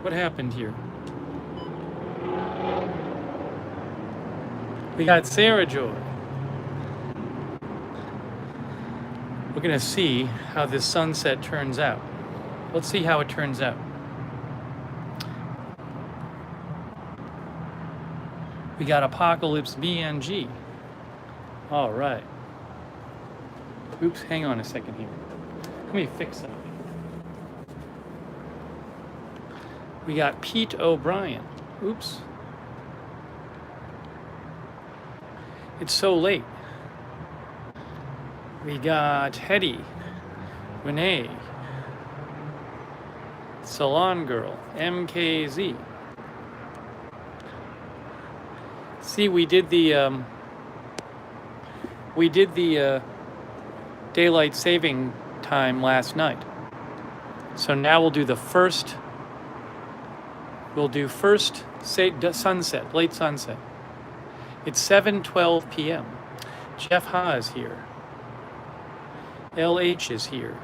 What happened here? We got Sarah Joy. We're gonna see how this sunset turns out. Let's see how it turns out. We got Apocalypse BNG. All right. Oops, hang on a second here. Let me fix something. We got Pete O'Brien. Oops. It's so late. We got Hetty, Renee, Salon Girl, MKZ. See, we did the daylight saving time last night. So now we'll do the first. We'll do first sunset, late sunset. It's 7:12 p.m. Jeff Ha is here. LH is here.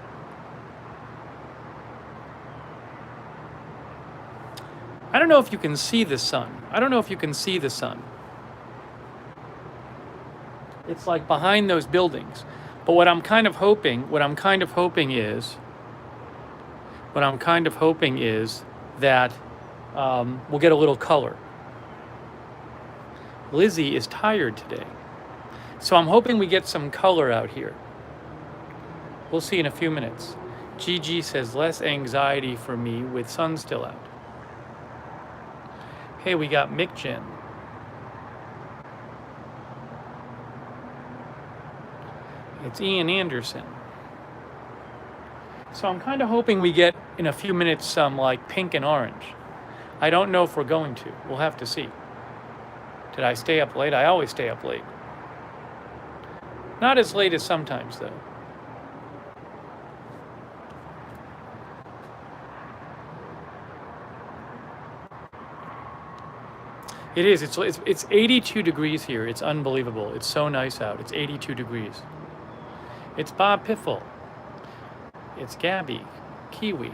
I don't know if you can see the sun. I don't know if you can see the sun. It's like behind those buildings. But what I'm kind of hoping is that we'll get a little color. Lizzie is tired today. So I'm hoping we get some color out here. We'll see in a few minutes. Gigi says less anxiety for me with sun still out. Hey, we got Mick Jen. It's Ian Anderson. So I'm kind of hoping we get in a few minutes some like pink and orange. I don't know if we're going to. We'll have to see. Did I stay up late? I always stay up late. Not as late as sometimes though. It is. It's 82 degrees here. It's unbelievable. It's so nice out. It's 82 degrees. It's Bob Piffle. It's Gabby. Kiwi.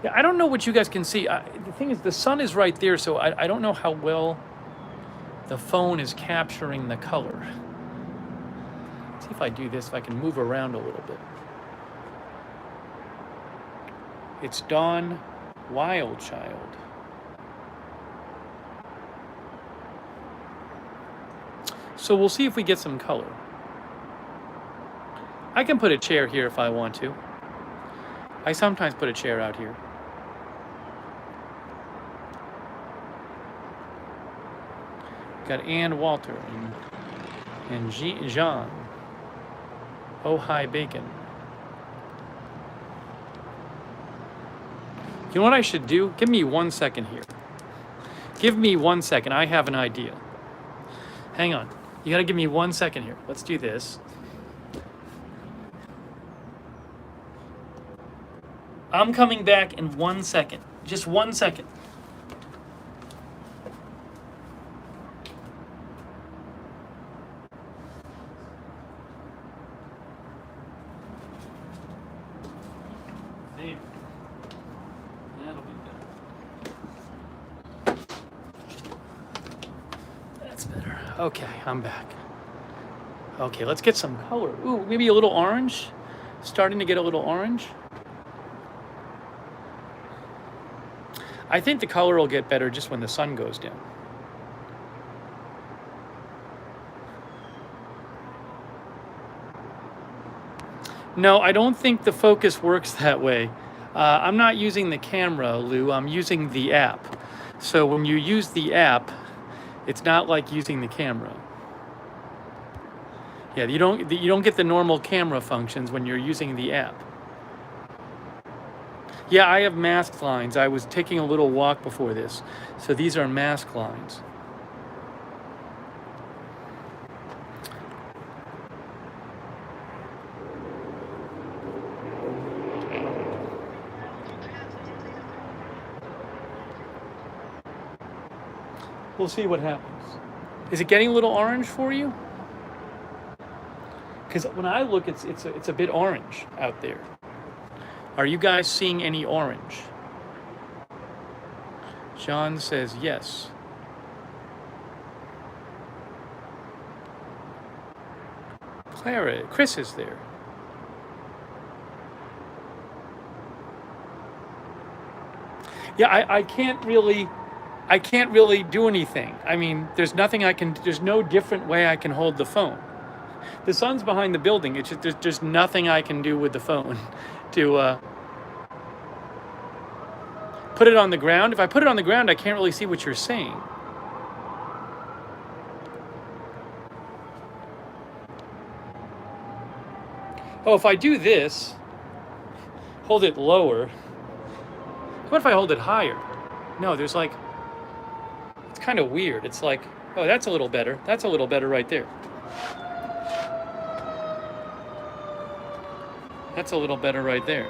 Yeah, I don't know what you guys can see. The thing is, the sun is right there, so I don't know how well the phone is capturing the color. Let's see if I do this, if I can move around a little bit. It's Dawn Wildchild. So we'll see if we get some color. I can put a chair here if I want to. I sometimes put a chair out here. Got Ann Walter and Jean. Oh, hi, Bacon. You know what I should do? Give me 1 second here. Give me 1 second. I have an idea. Hang on. You gotta give me 1 second here. Let's do this. I'm coming back in 1 second. Just 1 second. There. That'll be better. That's better. Okay, I'm back. Okay, let's get some color. Ooh, maybe a little orange. Starting to get a little orange. I think the color will get better just when the sun goes down. No, I don't think the focus works that way. I'm not using the camera, Lou. I'm using the app. So when you use the app, it's not like using the camera. Yeah, you don't get the normal camera functions when you're using the app. Yeah, I have mask lines. I was taking a little walk before this. So these are mask lines. We'll see what happens. Is it getting a little orange for you? Because when I look, it's a bit orange out there. Are you guys seeing any orange? John says yes. Clara, Chris is there. Yeah, I can't really do anything. I mean, there's nothing there's no different way I can hold the phone. The sun's behind the building. It's just, there's just nothing I can do with the phone to put it on the ground. If I put it on the ground, I can't really see what you're saying. Oh, if I do this, hold it lower. What if I hold it higher? No, there's like, it's kind of weird. It's like, oh, that's a little better. That's a little better right there. That's a little better right there.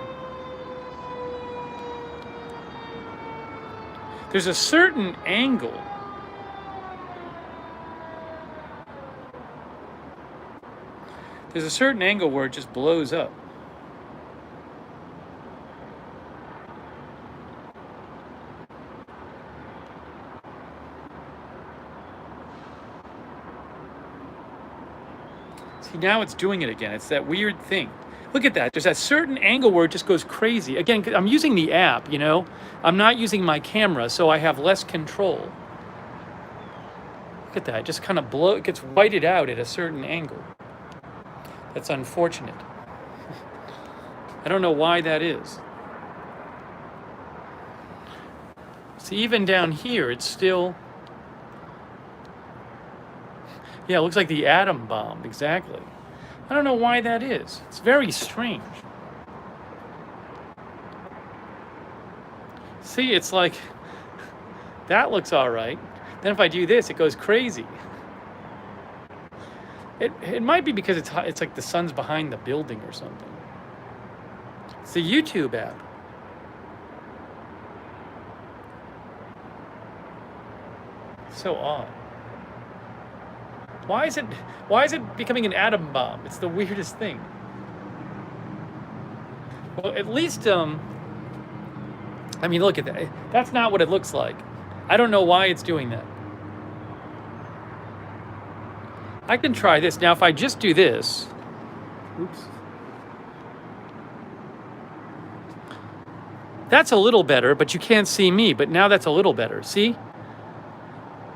There's a certain angle. There's a certain angle where it just blows up. See, now it's doing it again. It's that weird thing. Look at that. There's that certain angle where it just goes crazy. Again, I'm using the app, you know? I'm not using my camera, so I have less control. Look at that. It just kind of it gets whited out at a certain angle. That's unfortunate. I don't know why that is. See, even down here, it's still... Yeah, it looks like the atom bomb, exactly. I don't know why that is. It's very strange. See, it's like, that looks all right. Then if I do this, it goes crazy. It might be because it's like the sun's behind the building or something. It's the YouTube app. So odd. Why is it becoming an atom bomb? It's the weirdest thing. Well, at least, I mean, look at that. That's not what it looks like. I don't know why it's doing that. I can try this. Now, if I just do this, oops. That's a little better, but you can't see me. But now that's a little better. See?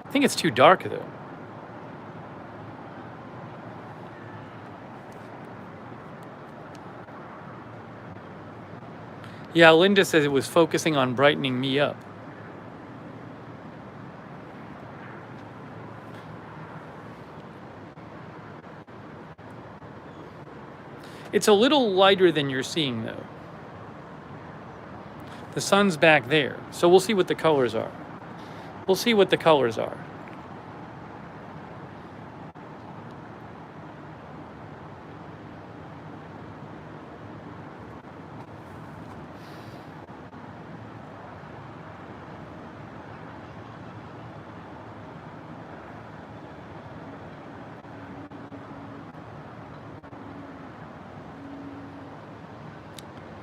I think it's too dark, though. Yeah, Linda says it was focusing on brightening me up. It's a little lighter than you're seeing, though. The sun's back there, so we'll see what the colors are. We'll see what the colors are.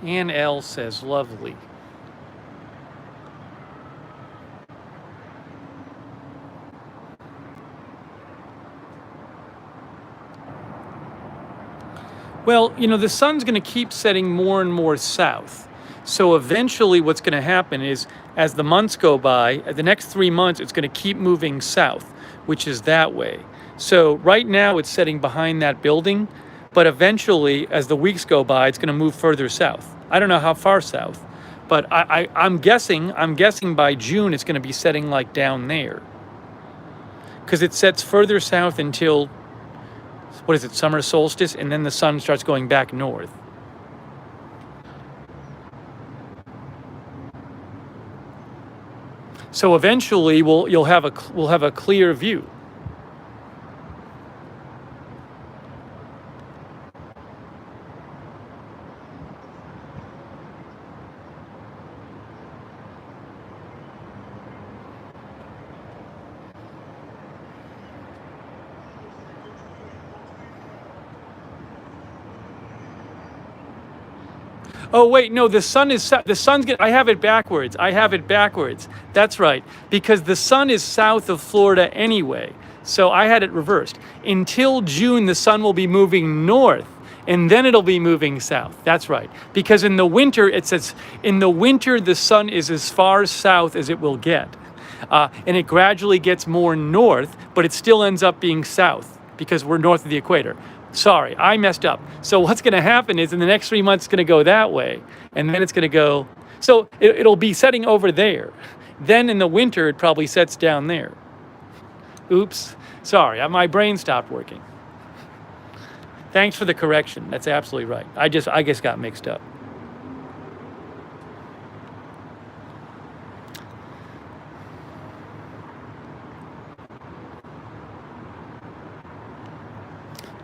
Ann L says, lovely. Well, you know, the sun's going to keep setting more and more south. So eventually what's going to happen is, as the months go by, the next 3 months, it's going to keep moving south, which is that way. So right now it's setting behind that building, but eventually, as the weeks go by, it's going to move further south. I don't know how far south, but I'm guessing by June it's going to be setting like down there, because it sets further south until, what is it, summer solstice, and then the sun starts going back north. So eventually we'll have a clear view. Oh wait, no, the sun's I have it backwards. I have it backwards. That's right, because the sun is south of Florida anyway. So I had it reversed. Until June, the sun will be moving north, and then it'll be moving south. That's right, because in the winter it says in the winter the sun is as far south as it will get, and it gradually gets more north, but it still ends up being south because we're north of the equator. Sorry, I messed up. So what's going to happen is in the next 3 months, it's going to go that way. And then it's going to go, so it'll be setting over there. Then in the winter, it probably sets down there. Oops, sorry, my brain stopped working. Thanks for the correction. That's absolutely right. I just got mixed up.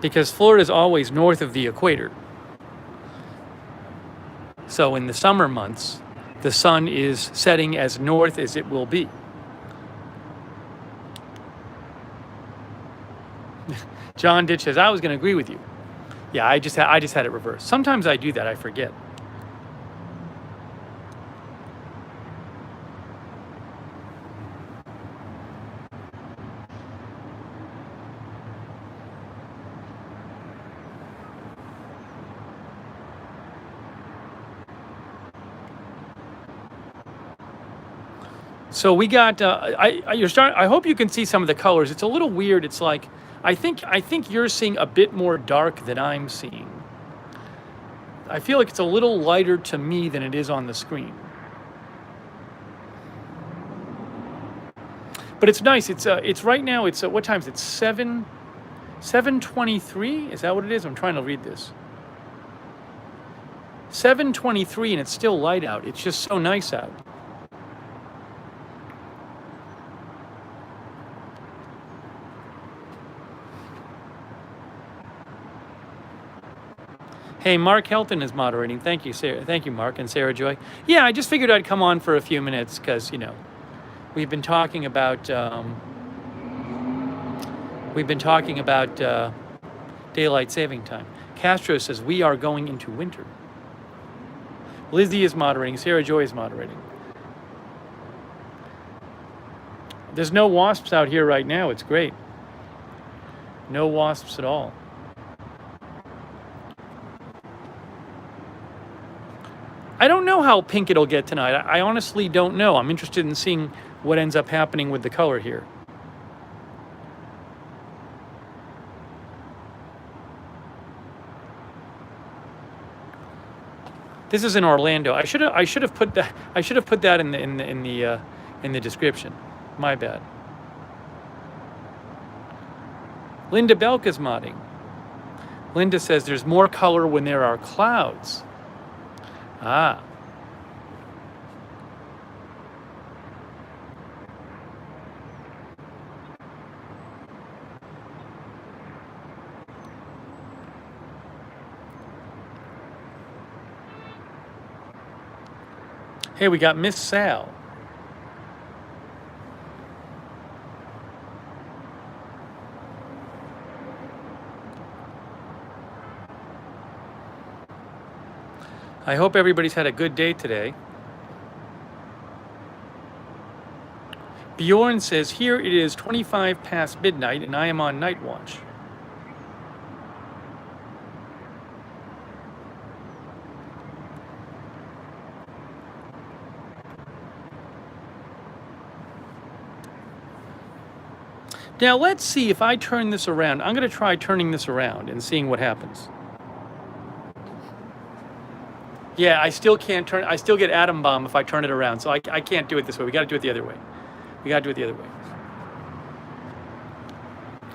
Because Florida is always north of the equator. So in the summer months, the sun is setting as north as it will be. John Ditch says, I was going to agree with you. Yeah, I just had it reversed. Sometimes I do that, I forget. So we got. I hope you can see some of the colors. It's a little weird. It's like I think you're seeing a bit more dark than I'm seeing. I feel like it's a little lighter to me than it is on the screen. But it's nice. It's right now. It's what time is it? 7:23. Is that what it is? I'm trying to read this. 7:23, and it's still light out. It's just so nice out. Hey, Mark Helton is moderating. Thank you, Sarah. Thank you, Mark and Sarah Joy. Yeah, I just figured I'd come on for a few minutes because, we've been talking about daylight saving time. Castro says we are going into winter. Lizzie is moderating. Sarah Joy is moderating. There's no wasps out here right now. It's great. No wasps at all. I don't know how pink it'll get tonight. I honestly don't know. I'm interested in seeing what ends up happening with the color here. This is in Orlando. I should have put that in the description. My bad. Linda Belk is modding. Linda says there's more color when there are clouds. Ah. Hey, we got Miss Sal. I hope everybody's had a good day today. Bjorn says, here it is 25 past midnight and I am on night watch. Now let's see if I turn this around. I'm going to try turning this around and seeing what happens. Yeah, I still can't turn. I still get atom bomb if I turn it around. So I can't do it this way. We got to do it the other way. We got to do it the other way.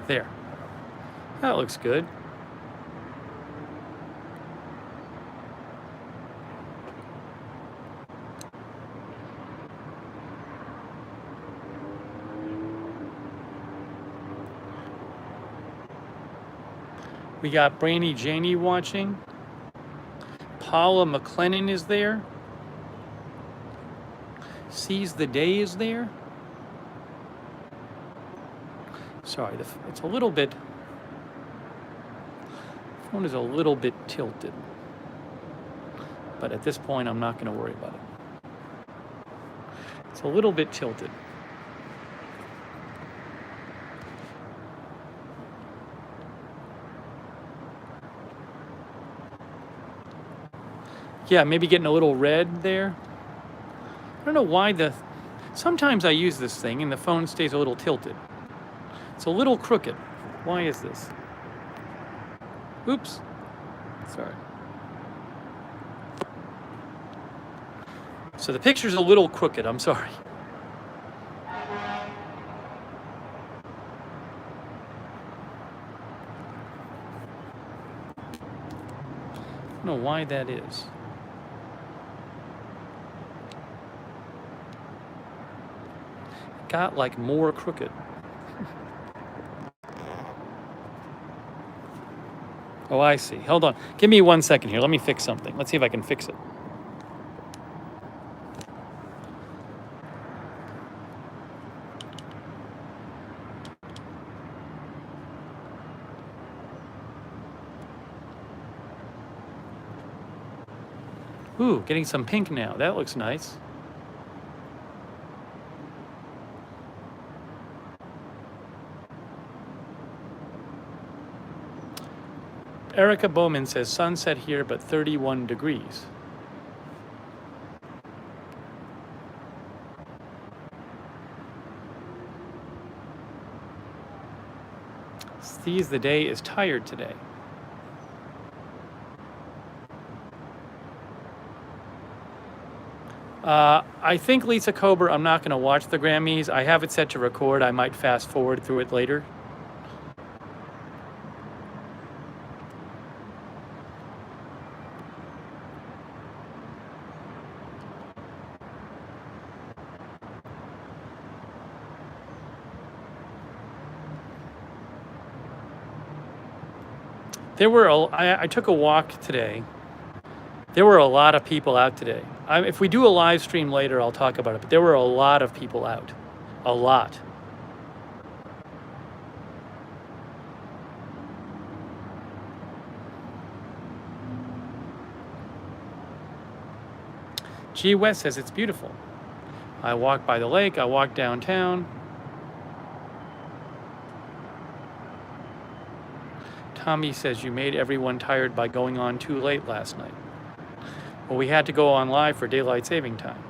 There. That looks good. We got Brainy Janie watching. Paula McLennan is there. Sees the Day is there. Sorry, it's a little bit. The phone is a little bit tilted. but at this point, I'm not going to worry about it. It's a little bit tilted. Yeah, maybe getting a little red there. I don't know why sometimes I use this thing and the phone stays a little tilted. It's a little crooked. Why is this? Oops. Sorry. So the picture's a little crooked, I'm sorry. I don't know why that is. It got like more crooked. Oh, I see. Hold on. Give me 1 second here. Let me fix something. Let's see if I can fix it. Ooh, getting some pink now. That looks nice. Erica Bowman says sunset here, but 31 degrees. Sees the day is tired today. I think Lisa Kober, I'm not going to watch the Grammys. I have it set to record. I might fast forward through it later. I took a walk today. There were a lot of people out today. If we do a live stream later, I'll talk about it, but there were a lot of people out. A lot. G West says it's beautiful. I walk by the lake, I walk downtown. Tommy says you made everyone tired by going on too late last night. Well, we had to go on live for daylight saving time.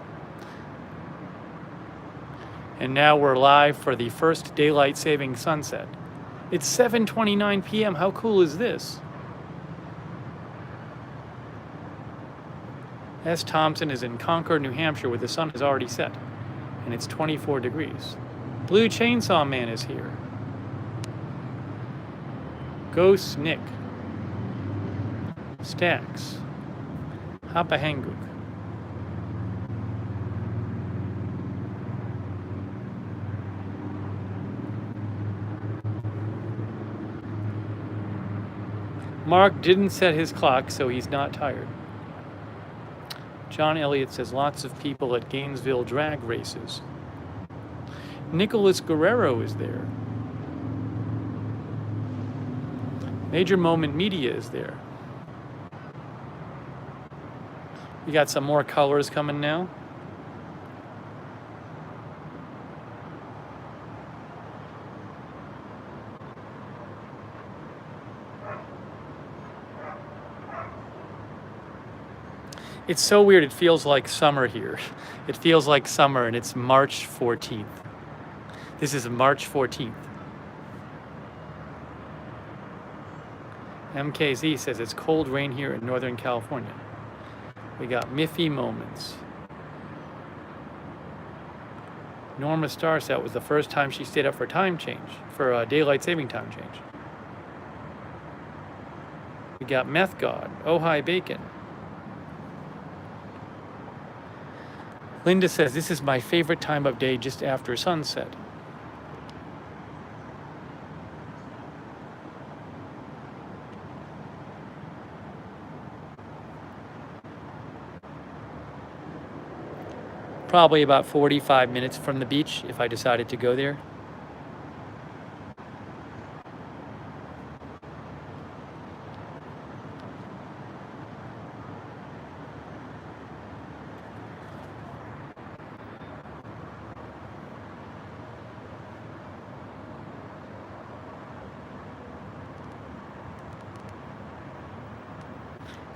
And now we're live for the first daylight saving sunset. It's 7:29 p.m. How cool is this? S. Thompson is in Concord, New Hampshire, where the sun has already set, and it's 24 degrees. Blue Chainsaw Man is here. Ghost Nick. Stacks. Hapahanguk. Mark didn't set his clock, so he's not tired. John Elliott says lots of people at Gainesville drag races. Nicholas Guerrero is there. Major Moment Media is there. We got some more colors coming now. It's so weird. It feels like summer here. It feels like summer, and it's March 14th. This is March 14th. MKZ says it's cold rain here in Northern California. We got Miffy moments. Norma Starset was the first time she stayed up for time change, for daylight saving time change. We got Meth God, Ojai Bacon. Linda says this is my favorite time of day just after sunset. Probably about 45 minutes from the beach if I decided to go there.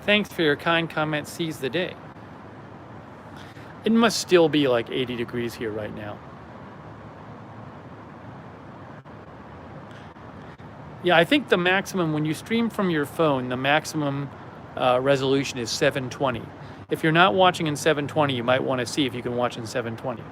Thanks for your kind comment. Seize the day. It must still be like 80 degrees here right now. Yeah, I think the maximum, when you stream from your phone, the maximum resolution is 720. If you're not watching in 720, you might want to see if you can watch in 720.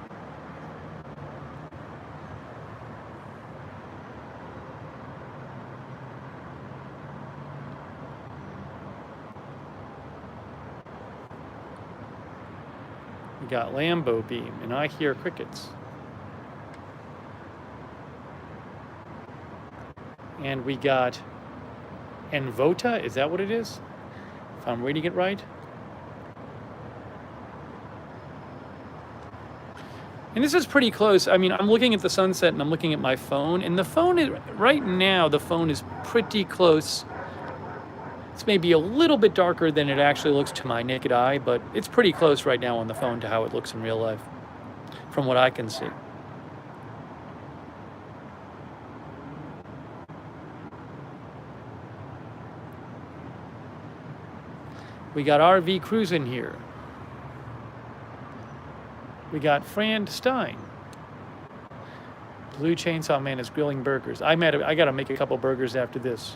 We got Lambo Beam, and I hear crickets. And we got Envota, is that what it is? If I'm reading it right. And this is pretty close. I mean, I'm looking at the sunset and I'm looking at my phone, and the phone is, right now, the phone is pretty close. It's maybe a little bit darker than it actually looks to my naked eye, but it's pretty close right now on the phone to how it looks in real life, from what I can see. We got RV cruising here. We got Fran Stein. Blue Chainsaw Man is grilling burgers. I got to make a couple burgers after this.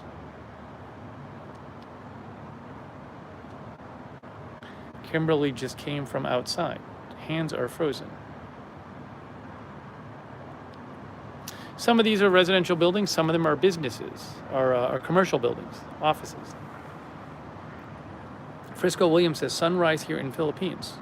Kimberly just came from outside. Hands are frozen. Some of these are residential buildings. Some of them are businesses, are commercial buildings, offices. Frisco Williams says sunrise here in Philippines.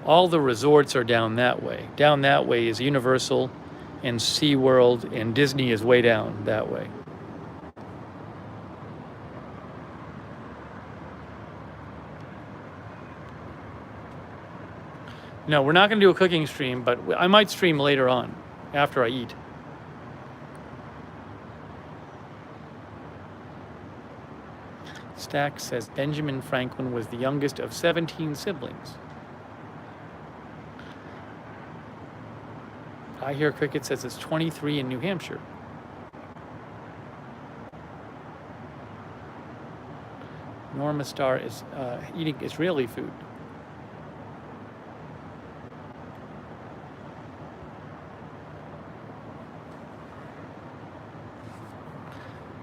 All the resorts are down that way. Down that way is Universal and SeaWorld, and Disney is way down that way. No, we're not going to do a cooking stream, but I might stream later on after I eat. Stack says Benjamin Franklin was the youngest of 17 siblings. I hear Cricket says it's 23 in New Hampshire. Norma Star is eating Israeli food.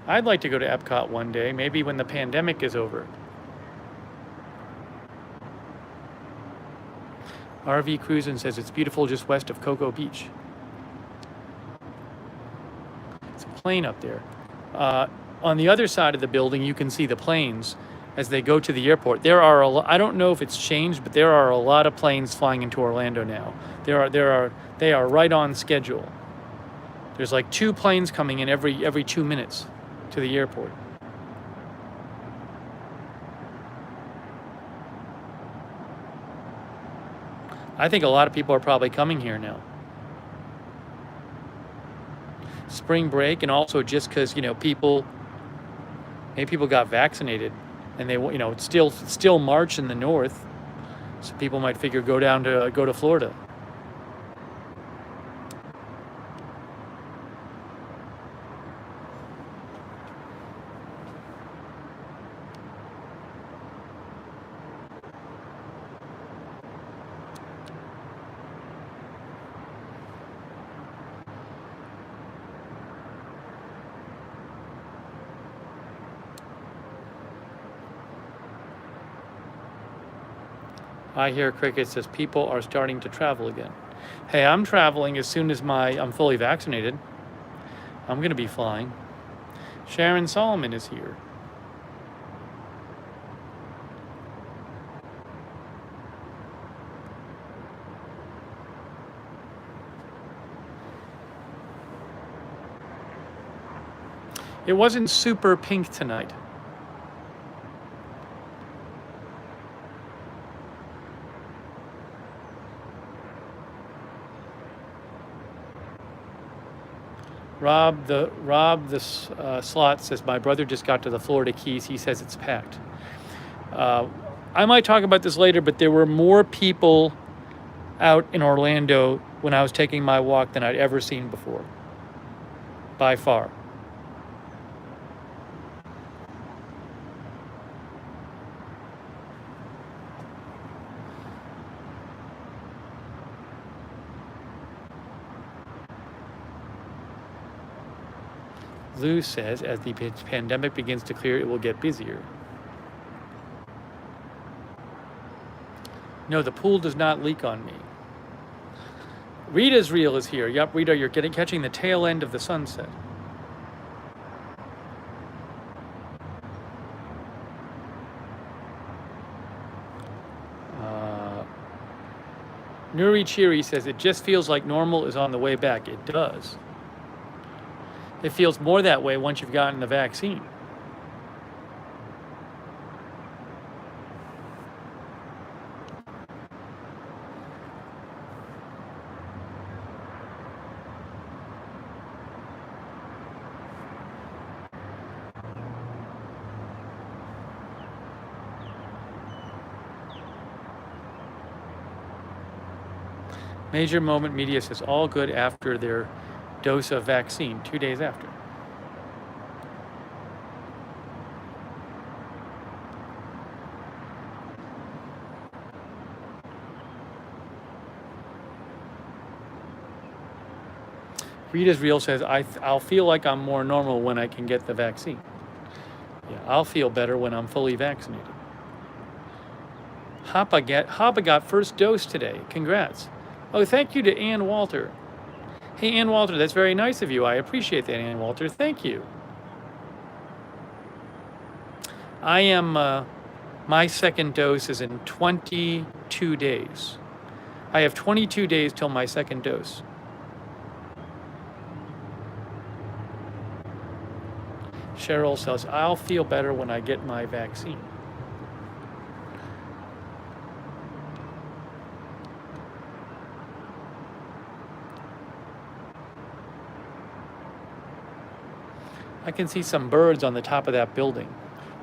I'd like to go to Epcot one day, maybe when the pandemic is over. RV Cruisin' says it's beautiful just west of Cocoa Beach. It's a plane up there. On the other side of the building, you can see the planes as they go to the airport. There are I don't know if it's changed, but there are a lot of planes flying into Orlando now. They are right on schedule. There's like 2 planes coming in every 2 minutes to the airport. I think a lot of people are probably coming here now. Spring break, and also just because, maybe people got vaccinated and they, it's still March in the north, so people might figure go to Florida. I hear Cricket says people are starting to travel again. Hey, I'm traveling as soon as I'm fully vaccinated. I'm going to be flying. Sharon Solomon is here. It wasn't super pink tonight. Rob the slot says, my brother just got to the Florida Keys. He says it's packed. I might talk about this later, but there were more people out in Orlando when I was taking my walk than I'd ever seen before. by far. Lou says, as the pandemic begins to clear, it will get busier. No, the pool does not leak on me. Rita's reel is here. Yup, Rita, you're catching the tail end of the sunset. Nuri Chiri says, it just feels like normal is on the way back. It does. It feels more that way once you've gotten the vaccine. Major Moment Media says all good after their dose of vaccine, 2 days after. Rita's Reel says, I'll feel like I'm more normal when I can get the vaccine. Yeah, I'll feel better when I'm fully vaccinated. Hapa got first dose today. Congrats. Oh, thank you to Ann Walter. Hey, Ann Walter, that's very nice of you. I appreciate that, Ann Walter. Thank you. I am, my second dose is in 22 days. I have 22 days till my second dose. Cheryl says, I'll feel better when I get my vaccine. I can see some birds on the top of that building.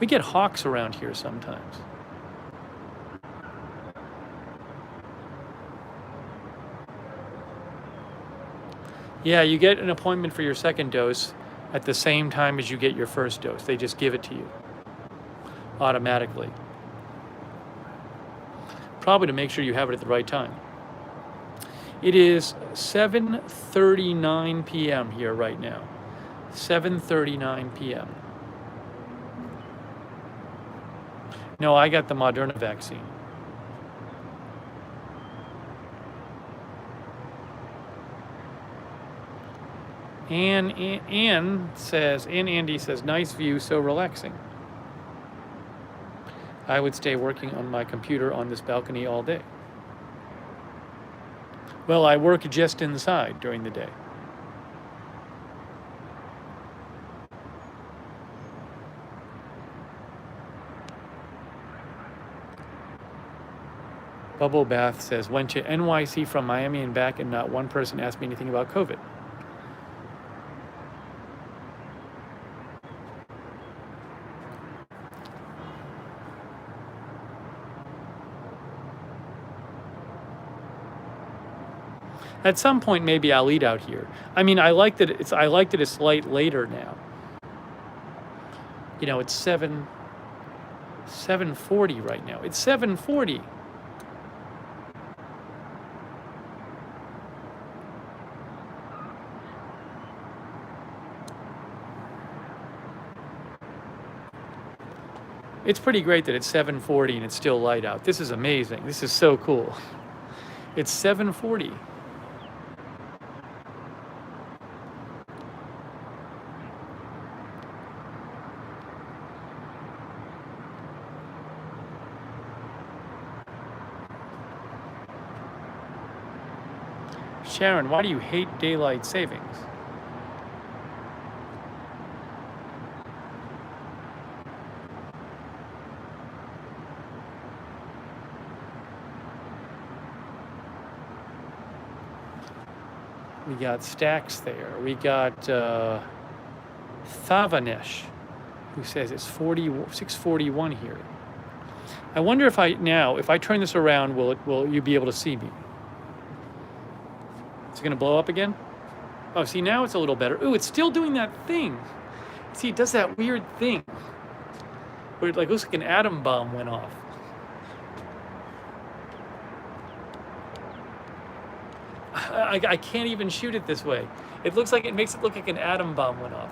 We get hawks around here sometimes. Yeah, you get an appointment for your second dose at the same time as you get your first dose. They just give it to you automatically. Probably to make sure you have it at the right time. It is 7:39 p.m. here right now. 7:39 p.m. No, I got the Moderna vaccine. And Andy says, nice view, so relaxing. I would stay working on my computer on this balcony all day. Well, I work just inside during the day. Bubble Bath says, went to NYC from Miami and back, and not one person asked me anything about COVID. At some point, maybe I'll eat out here. I mean, I like that it's light later now. You know, it's 7:40 right now. It's 7:40. It's pretty great that it's 7:40 and it's still light out. This is amazing. This is so cool. It's 7:40. Sharon, why do you hate daylight savings? We got Stacks there. We got Thavanesh, who says it's 6:41 here. I wonder if I turn this around, will you be able to see me? Is it going to blow up again? Oh, see, now it's a little better. Ooh, it's still doing that thing. See, it does that weird thing where it like looks like an atom bomb went off. I can't even shoot it this way. It looks like, it makes it look like an atom bomb went off.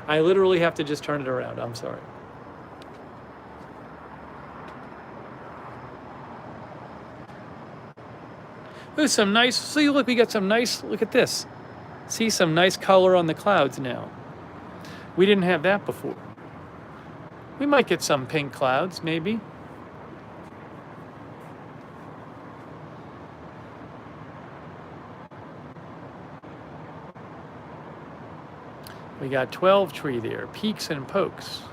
I literally have to just turn it around. I'm sorry. Ooh, some nice, see, look, we got some nice, look at this. See, some nice color on the clouds now. We didn't have that before. We might get some pink clouds, maybe. We got 12 tree there, peaks and pokes.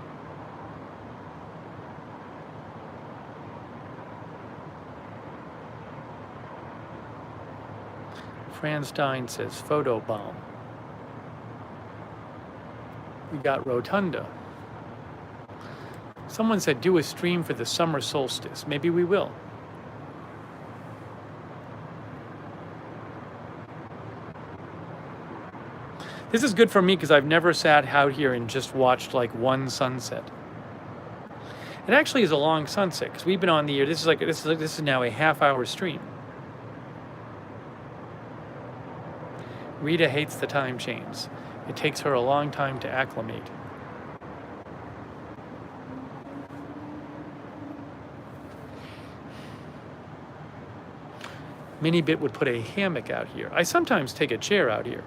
Fran Stein says photobomb. We got rotunda. Someone said do a stream for the summer solstice. Maybe we will. This is good for me because I've never sat out here and just watched like one sunset. It actually is a long sunset because we've been on the air. This is now a half-hour stream. Rita hates the time change. It takes her a long time to acclimate. Minibit would put a hammock out here. I sometimes take a chair out here.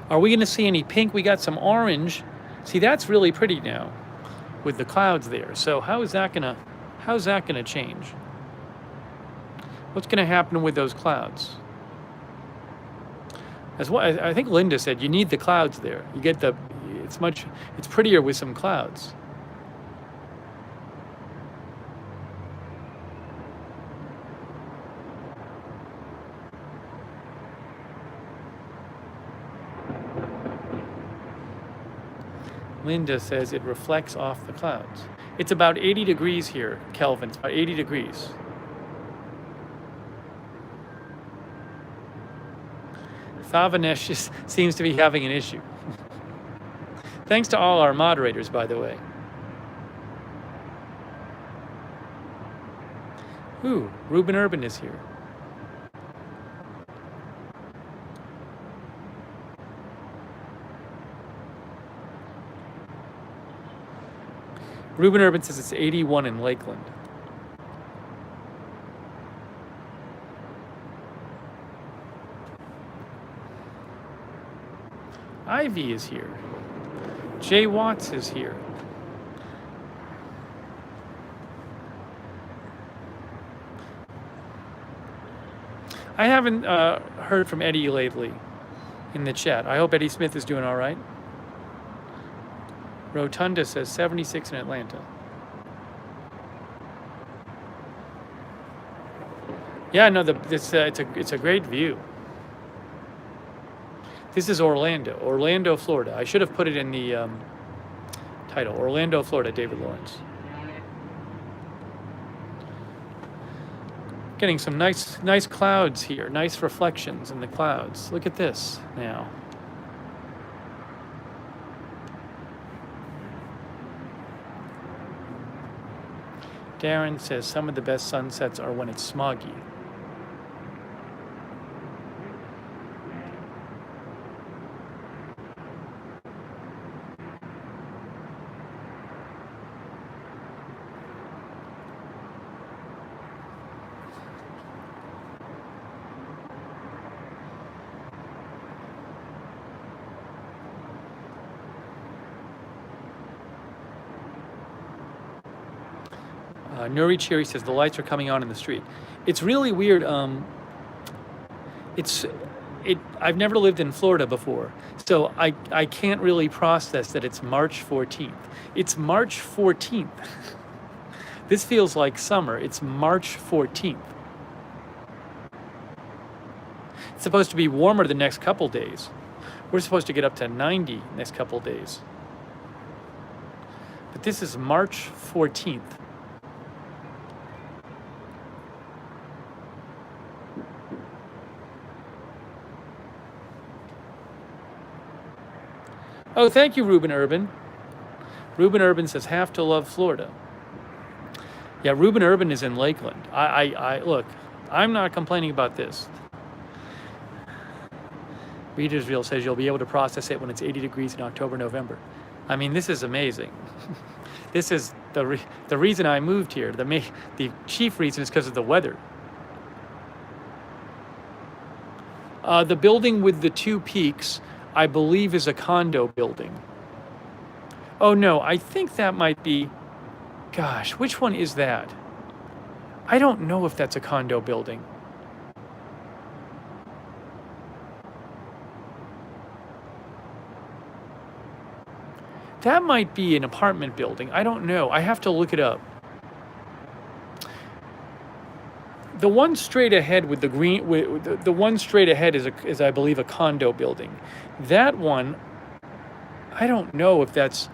Are we going to see any pink? We got some orange. See, that's really pretty now with the clouds there. So how's that going to change? What's going to happen with those clouds? As what I think Linda said, you need the clouds there. You get it's prettier with some clouds. Linda says it reflects off the clouds. It's about 80 degrees here, Kelvin. It's about 80 degrees. Thavanesh just seems to be having an issue. Thanks to all our moderators, by the way. Ooh, Ruben Urban is here. Ruben Urban says it's 81 in Lakeland. Ivy is here. Jay Watts is here. I haven't heard from Eddie lately in the chat. I hope Eddie Smith is doing all right. Rotunda says 76 in Atlanta. Yeah, no, it's a great view. This is Orlando, Florida. I should have put it in the title. Orlando, Florida, David Lawrence. Getting some nice clouds here, nice reflections in the clouds. Look at this now. Darren says some of the best sunsets are when it's smoggy. Nuri Cherry says the lights are coming on in the street. It's really weird. I've never lived in Florida before, so I can't really process that it's March 14th. It's March 14th. This feels like summer. It's March 14th. It's supposed to be warmer the next couple days. We're supposed to get up to 90 next couple days. But this is March 14th. Oh, thank you, Ruben Urban. Ruben Urban says, have to love Florida. Yeah, Ruben Urban is in Lakeland. Look, I'm not complaining about this. Readersville says you'll be able to process it when it's 80 degrees in October, November. I mean, this is amazing. This is the reason I moved here. The chief reason is because of the weather. The building with the 2 peaks, I believe, is a condo building. Oh no, I think that might be, gosh, which one is that? I don't know if that's a condo building. That might be an apartment building. I don't know. I have to look it up. The one straight ahead with the green, the one straight ahead is I believe a condo building. That one, I don't know if that's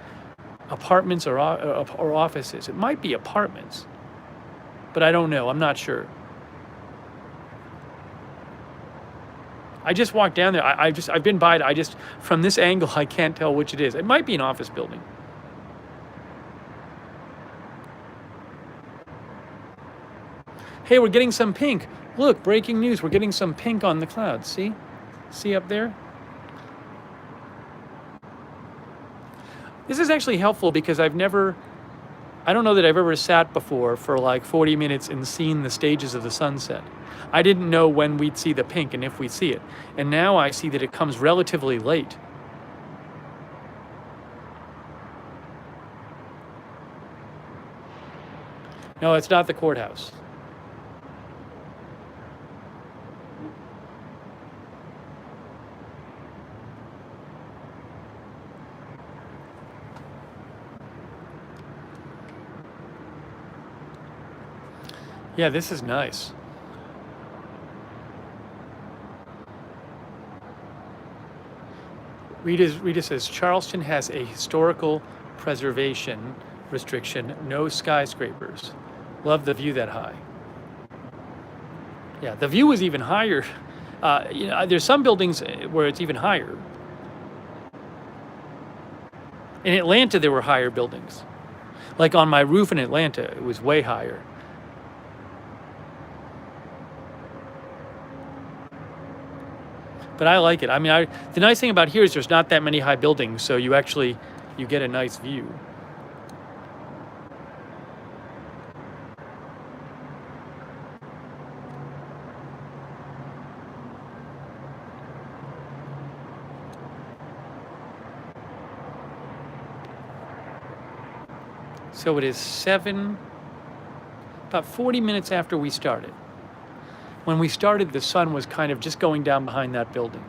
apartments or offices. It might be apartments, but I don't know. I'm not sure. I just walked down there. I've been by it. From this angle, I can't tell which it is. It might be an office building. Hey, we're getting some pink. Look, breaking news. We're getting some pink on the clouds. See? See up there? This is actually helpful because I don't know that I've ever sat before for like 40 minutes and seen the stages of the sunset. I didn't know when we'd see the pink and if we'd see it. And now I see that it comes relatively late. No, it's not the courthouse. Yeah, this is nice. Rita says, Charleston has a historical preservation restriction, no skyscrapers. Love the view that high. Yeah, the view is even higher. There's some buildings where it's even higher. In Atlanta, there were higher buildings. Like on my roof in Atlanta, it was way higher. But I like it. I mean, the nice thing about here is there's not that many high buildings, so you get a nice view. So it is about 40 minutes after we started. When we started, the sun was kind of just going down behind that building.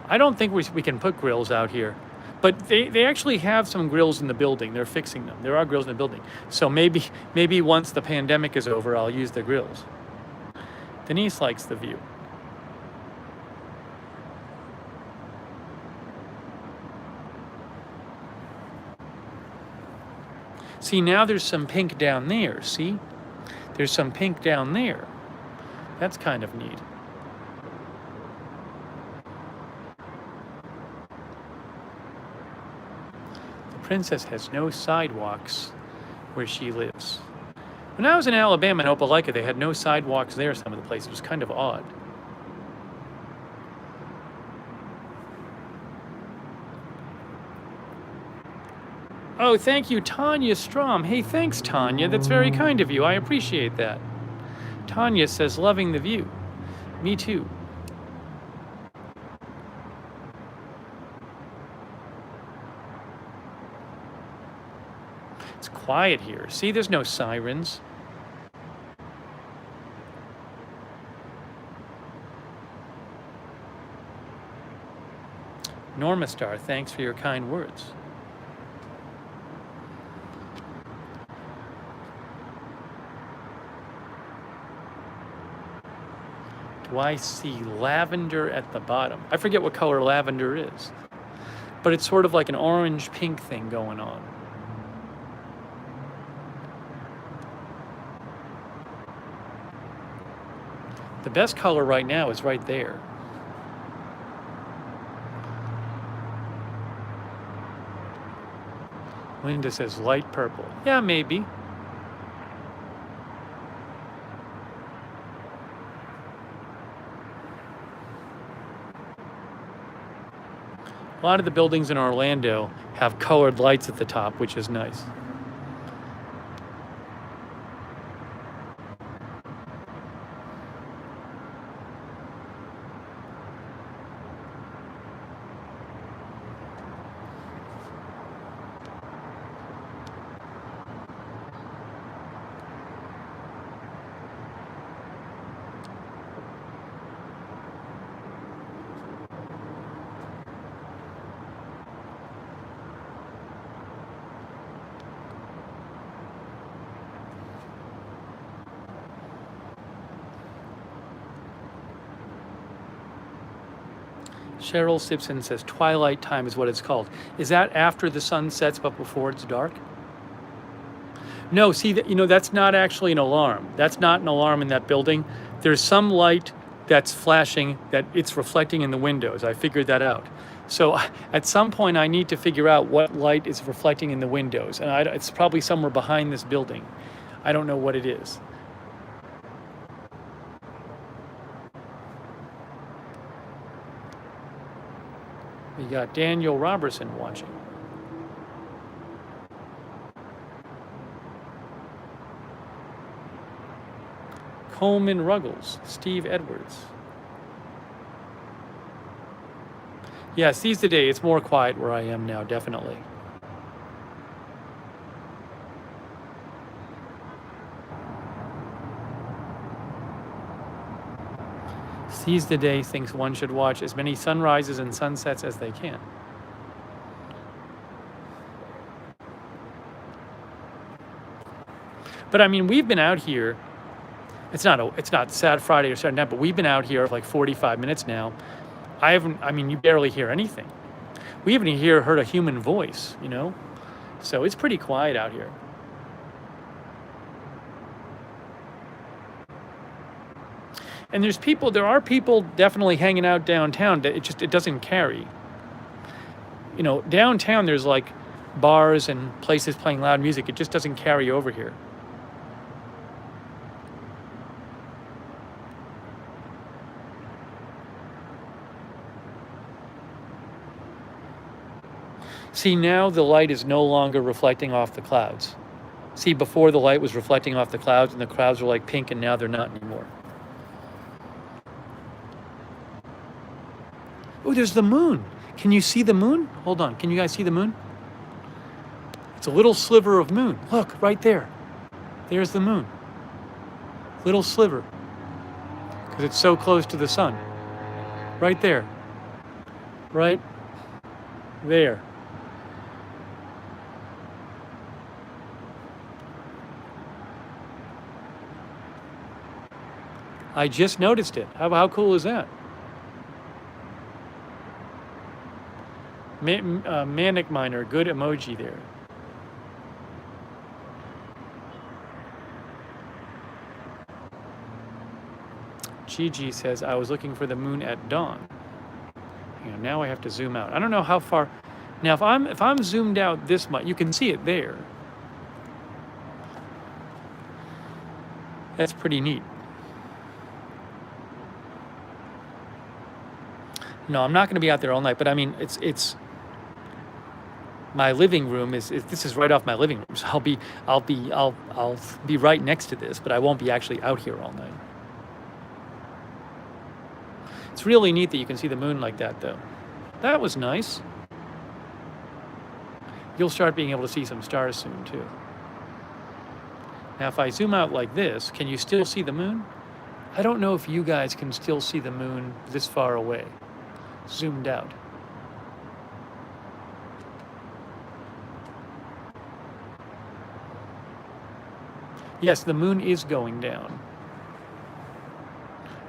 I don't think we can put grills out here. But they actually have some grills in the building. They're fixing them. There are grills in the building. So maybe once the pandemic is over, I'll use the grills. Denise likes the view. See, now there's some pink down there. See? There's some pink down there. That's kind of neat. Princess has no sidewalks where she lives. When I was in Alabama in Opelika, they had no sidewalks there some of the places. It was kind of odd. Oh, thank you, Tanya Strom. Hey, thanks, Tanya. That's very kind of you. I appreciate that. Tanya says, loving the view. Me too. It's quiet here. See, there's no sirens. Norma Star, thanks for your kind words. Do I see lavender at the bottom? I forget what color lavender is, but it's sort of like an orange pink thing going on. The best color right now is right there. Linda says light purple. Yeah, maybe. A lot of the buildings in Orlando have colored lights at the top, which is nice. Cheryl Simpson says twilight time is what it's called. Is that after the sun sets but before it's dark? No, see, that's not actually an alarm. That's not an alarm in that building. There's some light that's flashing that it's reflecting in the windows. I figured that out. So at some point I need to figure out what light is reflecting in the windows. And it's probably somewhere behind this building. I don't know what it is. We got Daniel Robertson watching. Coleman Ruggles, Steve Edwards. Yeah, seize the day. It's more quiet where I am now, definitely. Seize the Day thinks one should watch as many sunrises and sunsets as they can. But I mean, we've been out here. It's not Sad Friday or Saturday night, but we've been out here for like 45 minutes now. You barely hear anything. We haven't heard a human voice, So it's pretty quiet out here. And there are people definitely hanging out downtown. It doesn't carry. Downtown there's like bars and places playing loud music. It just doesn't carry over here. See, now the light is no longer reflecting off the clouds. See, before the light was reflecting off the clouds and the clouds were like pink, and now they're not anymore. Oh, there's the moon. Can you see the moon? Hold on. Can you guys see the moon? It's a little sliver of moon. Look, right there. There's the moon. Little sliver. Because it's so close to the sun. Right there. Right there. I just noticed it. How cool is that? Manic Miner, good emoji there. Gigi says, I was looking for the moon at dawn. Now I have to zoom out. I don't know how far. Now, if I'm zoomed out this much, you can see it there. That's pretty neat. No, I'm not going to be out there all night, but I mean, it's my living room this is right off my living room, so I'll be right next to this, but I won't be actually out here all night. It's really neat that you can see the moon like that, though. That was nice. You'll start being able to see some stars soon, too. Now, if I zoom out like this, can you still see the moon? I don't know if you guys can still see the moon this far away, zoomed out. Yes, the moon is going down.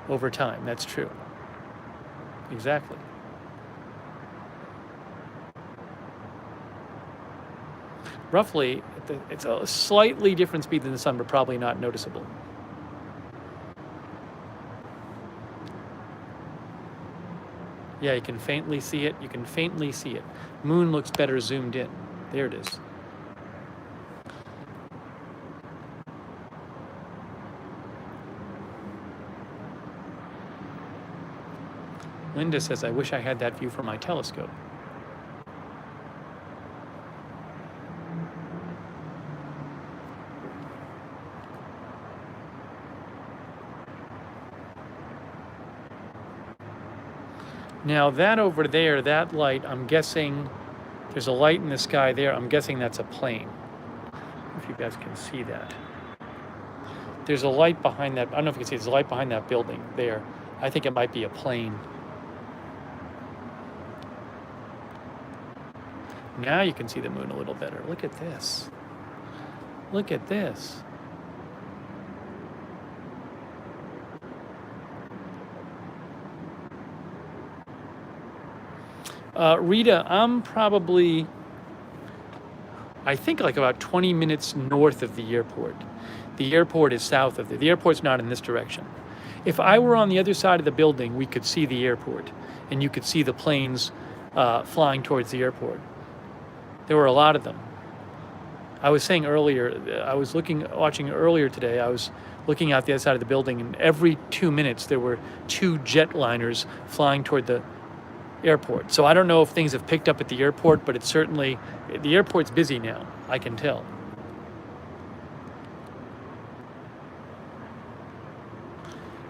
over time. That's true. Exactly. Roughly, it's a slightly different speed than the sun, but probably not noticeable. Yeah, you can faintly see it. You can faintly see it. Moon looks better zoomed in. There it is. Linda says, I wish I had that view from my telescope. Now that over there, that light, I'm guessing there's a light in the sky there. I'm guessing that's a plane. I don't know if you guys can see that. There's a light behind that. I don't know if you can see, there's a light behind that building there. I think it might be a plane. Now you can see the moon a little better. Look at this. Look at this. Rita, I'm probably, I think like about 20 minutes north of the airport. The airport is south of there. The airport's not in this direction. If I were on the other side of the building, we could see the airport, and you could see the planes flying towards the airport. There were a lot of them. I was saying earlier, I was watching earlier today, I was looking out the other side of the building, and every 2 minutes there were 2 jetliners flying toward the airport. So I don't know if things have picked up at the airport, but it's certainly, the airport's busy now, I can tell.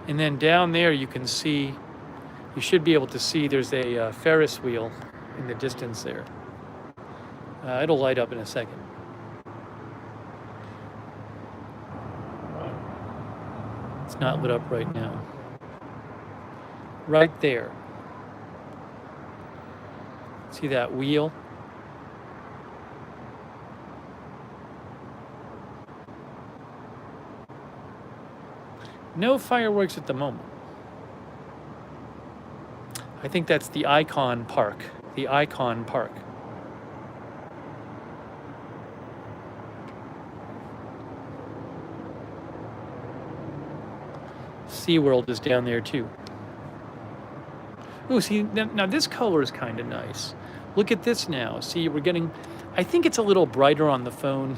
And then down there you can see, you should be able to see there's a Ferris wheel in the distance there. It'll light up in a second. It's not lit up right now. Right there. See that wheel? No fireworks at the moment. I think that's the Icon Park. The Icon Park. SeaWorld is down there too. Oh, see, now this color is kind of nice. Look at this now. See, we're getting, I think it's a little brighter on the phone.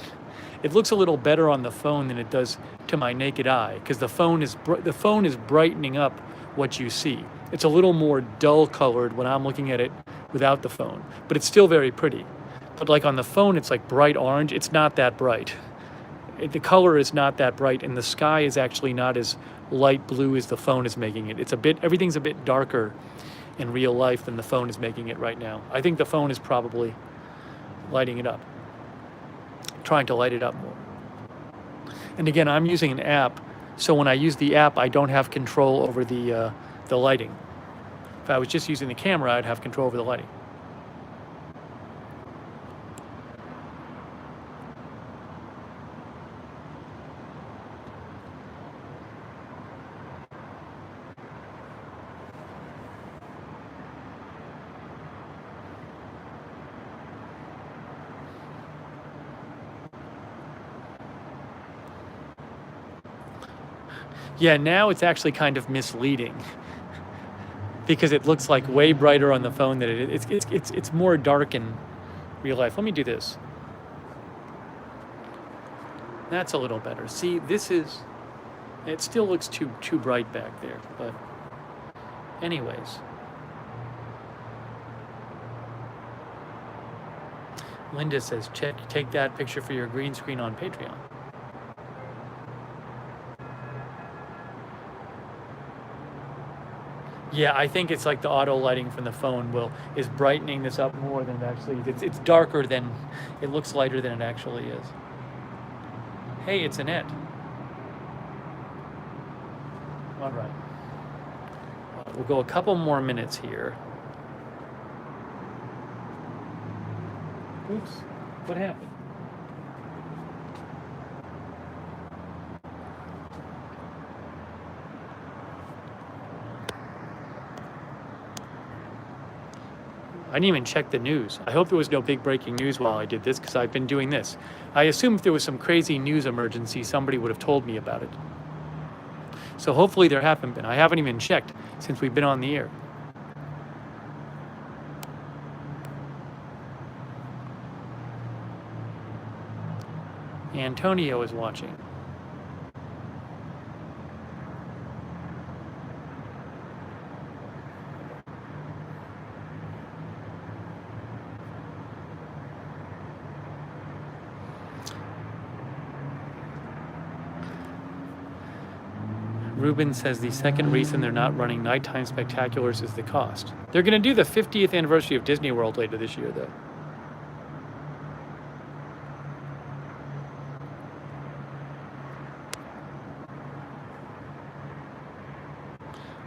It looks a little better on the phone than it does to my naked eye, because the phone is brightening up what you see. It's a little more dull colored when I'm looking at it without the phone, but it's still very pretty. But like on the phone, it's like bright orange. It's not that bright. The color is not that bright, and the sky is actually not as light blue as the phone is making it. Everything's a bit darker in real life than the phone is making it right now. I think the phone is probably lighting it up, trying to light it up more. And again, I'm using an app, so when I use the app, I don't have control over the lighting. If I was just using the camera, I'd have control over the lighting. Yeah, now it's actually kind of misleading because it looks like way brighter on the phone than it is. It's more dark in real life. Let me do this. That's a little better. See, it still looks too bright back there, but anyways. Linda says, take that picture for your green screen on Patreon. Yeah, I think it's like the auto lighting from the phone is brightening this up more than it actually is. It's darker than, it looks lighter than it actually is. Hey, it's Annette. All right. We'll go a couple more minutes here. Oops, what happened? I didn't even check the news. I hope there was no big breaking news while I did this, because I've been doing this. I assume if there was some crazy news emergency, somebody would have told me about it. So hopefully there haven't been. I haven't even checked since we've been on the air. Antonio is watching. Ruben says the second reason they're not running nighttime spectaculars is the cost. They're going to do the 50th anniversary of Disney World later this year, though.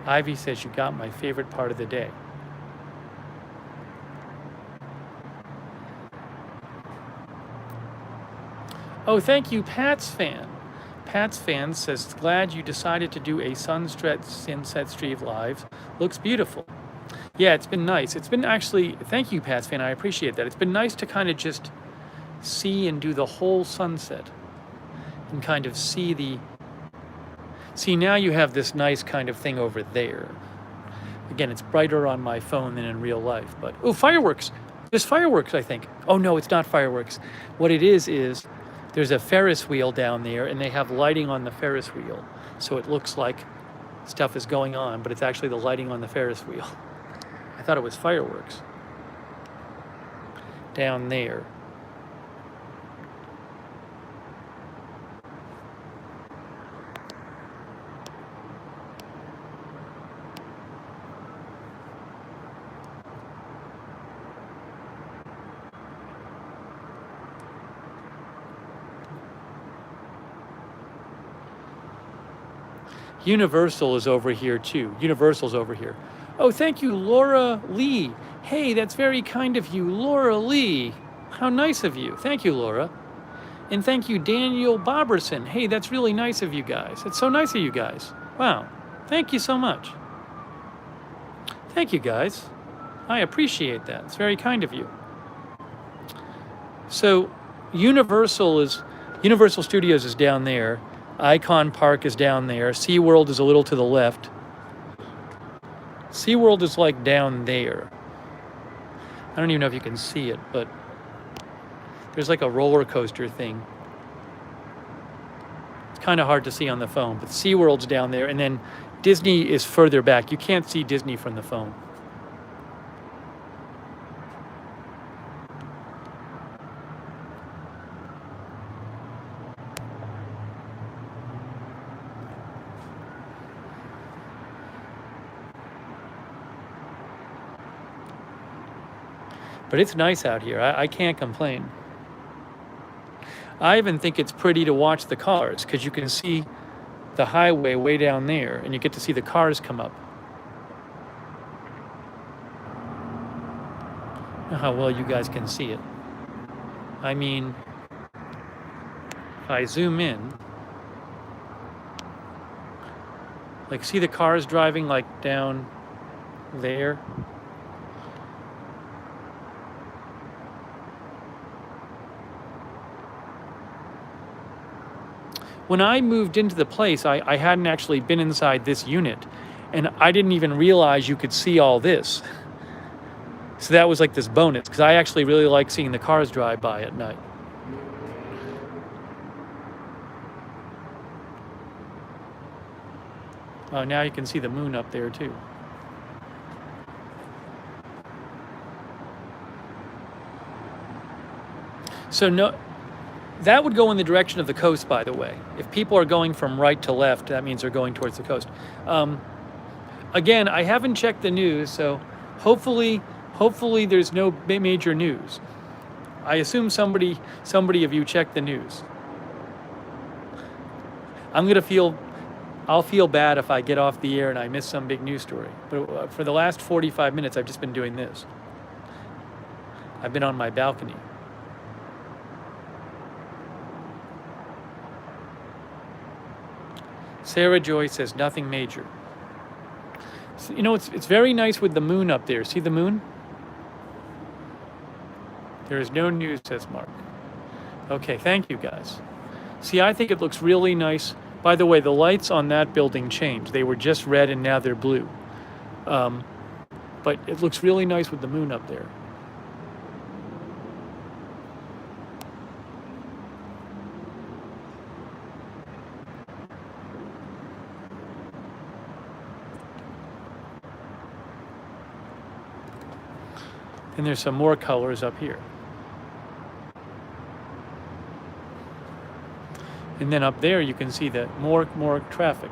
Ivy says you got my favorite part of the day. Oh, thank you, Pat's fan. Pat's fan says, glad you decided to do a sunset stream live. Looks beautiful. Yeah, it's been nice. It's been actually, thank you, Pat's fan. I appreciate that. It's been nice to kind of just see and do the whole sunset and kind of see the, see now you have this nice kind of thing over there. Again, it's brighter on my phone than in real life, but, oh, fireworks. There's fireworks, I think. Oh, no, it's not fireworks. What it is there's a Ferris wheel down there, and they have lighting on the Ferris wheel. So it looks like stuff is going on, but it's actually the lighting on the Ferris wheel. I thought it was fireworks. Down there. Universal is over here too. Universal's over here. Oh, thank you, Laura Lee. Hey, that's very kind of you, Laura Lee. How nice of you. Thank you, Laura. And thank you, Daniel Boberson. Hey, that's really nice of you guys. It's so nice of you guys. Wow. Thank you so much. Thank you, guys. I appreciate that. It's very kind of you. So, Universal Studios is down there. Icon Park is down there. SeaWorld is a little to the left. SeaWorld is like down there. I don't even know if you can see it, but there's like a roller coaster thing. It's kind of hard to see on the phone, but SeaWorld's down there, and then Disney is further back. You can't see Disney from the phone. But it's nice out here. I can't complain. I even think it's pretty to watch the cars because you can see the highway way down there and you get to see the cars come up. I don't know how well you guys can see it. I mean, if I zoom in, like see the cars driving like down there? When I moved into the place, I hadn't actually been inside this unit, and I didn't even realize you could see all this. So that was like this bonus, because I actually really like seeing the cars drive by at night. Oh, now you can see the moon up there too. So no, that would go in the direction of the coast, by the way. If people are going from right to left, that means they're going towards the coast. Again, I haven't checked the news, so hopefully there's no major news. I assume somebody of you checked the news. I'll feel bad if I get off the air and I miss some big news story. But for the last 45 minutes, I've just been doing this. I've been on my balcony. Sarah Joy says nothing major. So, you know, it's very nice with the moon up there. See the moon? There is no news, says Mark. Okay, thank you guys. See, I think it looks really nice. By the way, the lights on that building changed. They were just red and now they're blue. But it looks really nice with the moon up there. And there's some more colors up here. And then up there you can see that more traffic.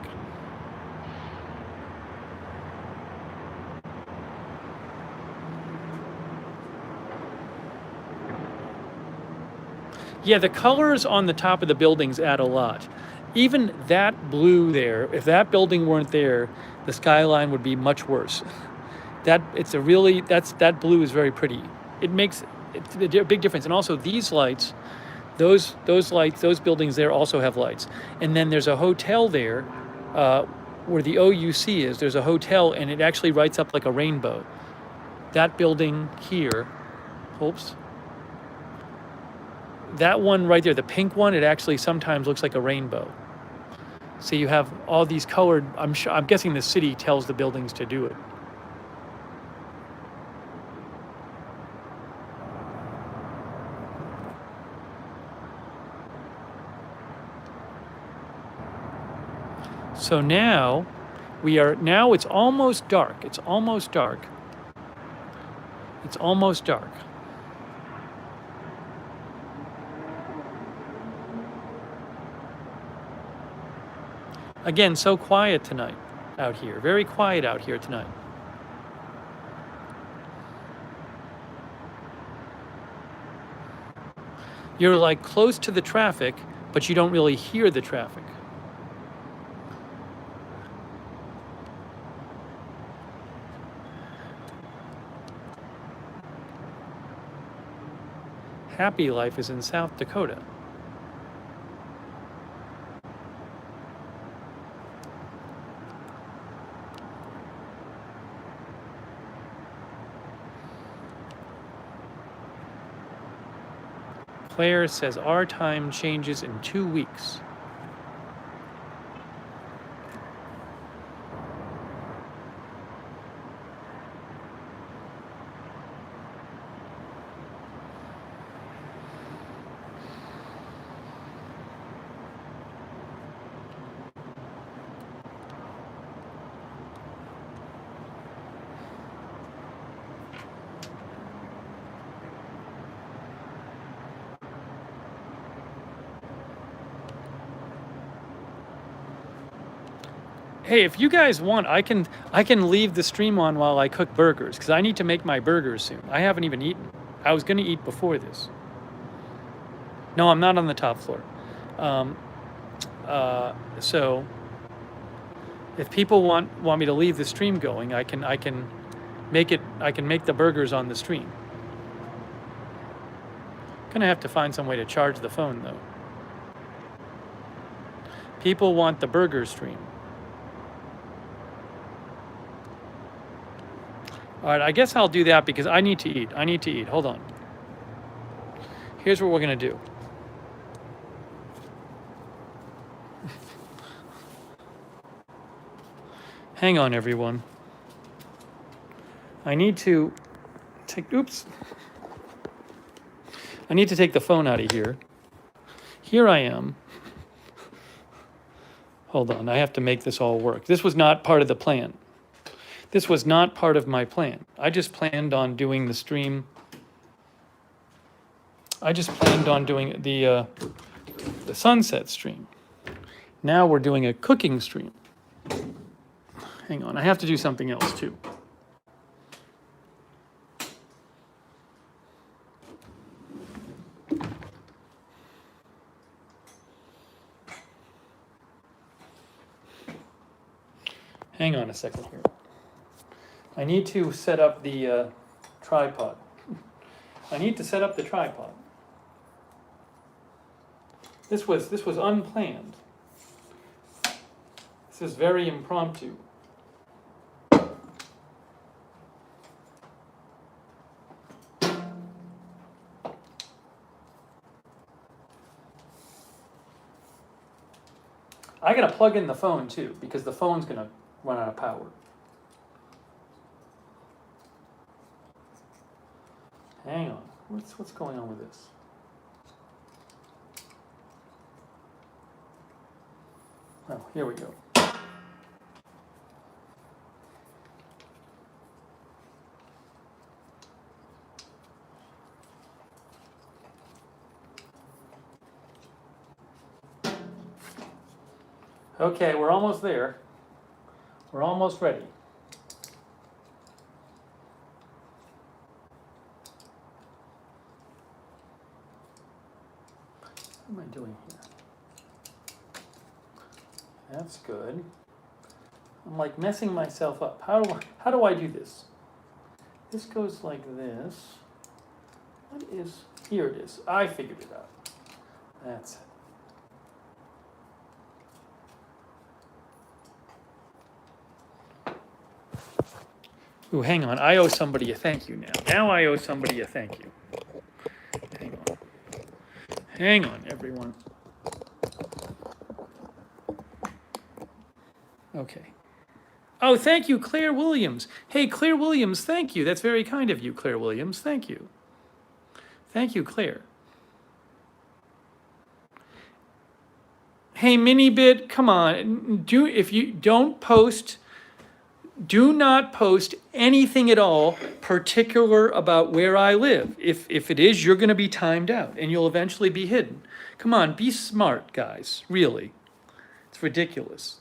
Yeah, the colors on the top of the buildings add a lot. Even that blue there, if that building weren't there, the skyline would be much worse. That blue is very pretty. It's a big difference. And also these lights, those lights, those buildings there also have lights. And then there's a hotel there, where the OUC is. There's a hotel, and it actually lights up like a rainbow. That building here, oops. That one right there, the pink one, it actually sometimes looks like a rainbow. So you have all these colored. I'm guessing the city tells the buildings to do it. So now it's almost dark. It's almost dark. It's almost dark. Again, so quiet tonight out here. Very quiet out here tonight. You're like close to the traffic, but you don't really hear the traffic. Happy Life is in South Dakota. Claire says our time changes in 2 weeks. Hey, if you guys want, I can leave the stream on while I cook burgers, because I need to make my burgers soon. I haven't even eaten. I was going to eat before this. No, I'm not on the top floor. So if people want me to leave the stream going, I can make the burgers on the stream. Gonna have to find some way to charge the phone though. People want the burger stream. All right, I guess I'll do that because I need to eat. Hold on. Here's what we're going to do. Hang on, everyone. I need to take the phone out of here. Here I am. Hold on, I have to make this all work. This was not part of the plan. This was not part of my plan. I just planned on doing the stream. I just planned on doing the sunset stream. Now we're doing a cooking stream. Hang on, I have to do something else too. Hang on a second here. I need to set up the tripod. I need to set up the tripod. This was unplanned. This is very impromptu. I gotta plug in the phone too, because the phone's gonna run out of power. Hang on, what's going on with this? Oh, here we go. Okay, we're almost there. We're almost ready. What am I doing here? That's good. I'm like messing myself up. How do I do this? This goes like this. What is, here it is. I figured it out. That's it. Ooh, hang on. I owe somebody a thank you now. Now I owe somebody a thank you. Hang on. Hang on, everyone. Okay. Oh, thank you, Claire Williams. Hey, Claire Williams, thank you. That's very kind of you, Claire Williams. Thank you. Thank you, Claire. Hey, Minibit, come on. If you don't post, do not post anything at all particular about where I live. If it is, you're going to be timed out and you'll eventually be hidden. Come on, be smart, guys. Really. It's ridiculous.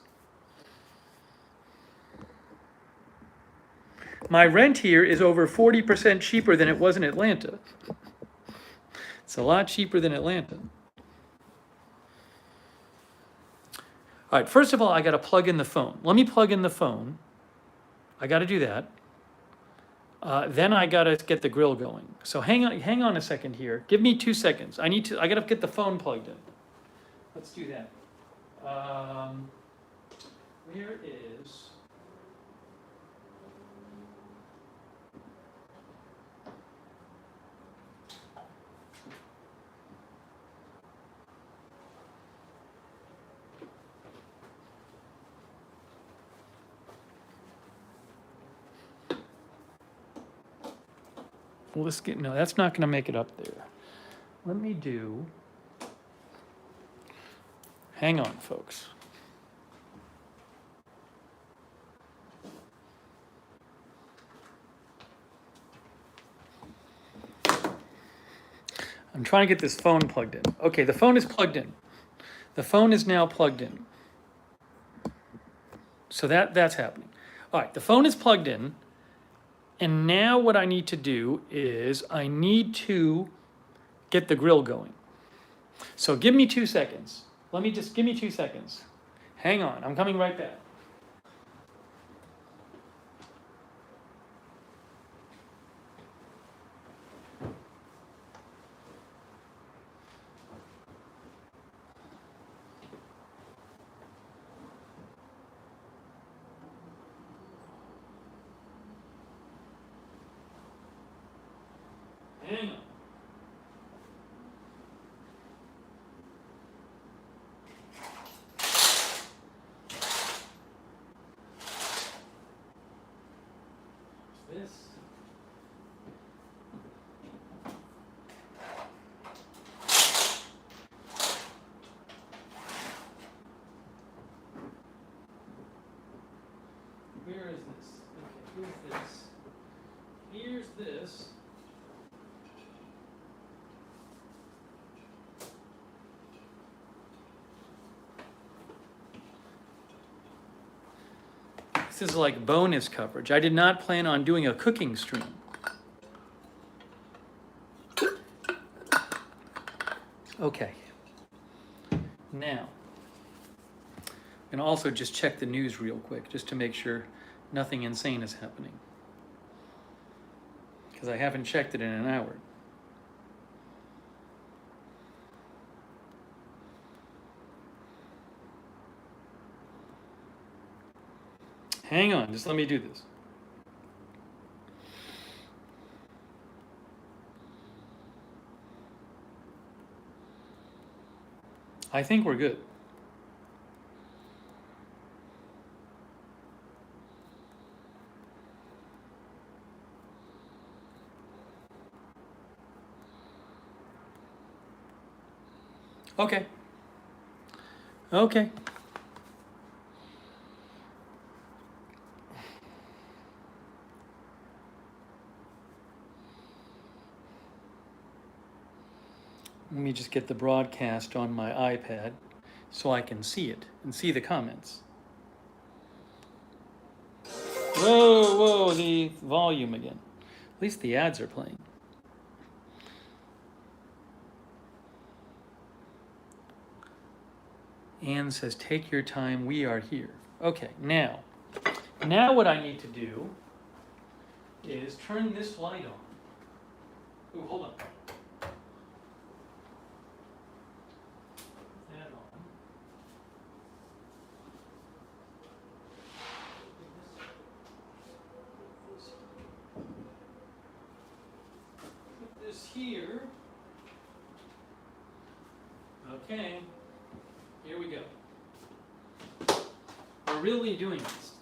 My rent here is over 40% cheaper than it was in Atlanta. It's a lot cheaper than Atlanta. All right, first of all, I got to plug in the phone. Let me plug in the phone. I got to do that. Then I got to get the grill going. So hang on a second here. Give me 2 seconds. I got to get the phone plugged in. Let's do that. Where is... Well, no, that's not going to make it up there. Let me do... Hang on, folks. I'm trying to get this phone plugged in. Okay, the phone is plugged in. The phone is now plugged in. So that's happening. All right, the phone is plugged in. And now what I need to do is I need to get the grill going. So give me 2 seconds. Give me 2 seconds. Hang on, I'm coming right back. Hang on. This. Where is this? Okay, here's this. Here's this. This is like bonus coverage. I did not plan on doing a cooking stream. Okay. Now, I'm going to also just check the news real quick, just to make sure nothing insane is happening. Because I haven't checked it in an hour. Hang on, just let me do this. I think we're good. Okay. Okay. Let me just get the broadcast on my iPad so I can see it and see the comments. Whoa, whoa, the volume again. At least the ads are playing. Anne says, take your time, we are here. Okay, now what I need to do is turn this light on. Ooh, hold on. That on. Put this here. Okay, here we go. We're really doing this.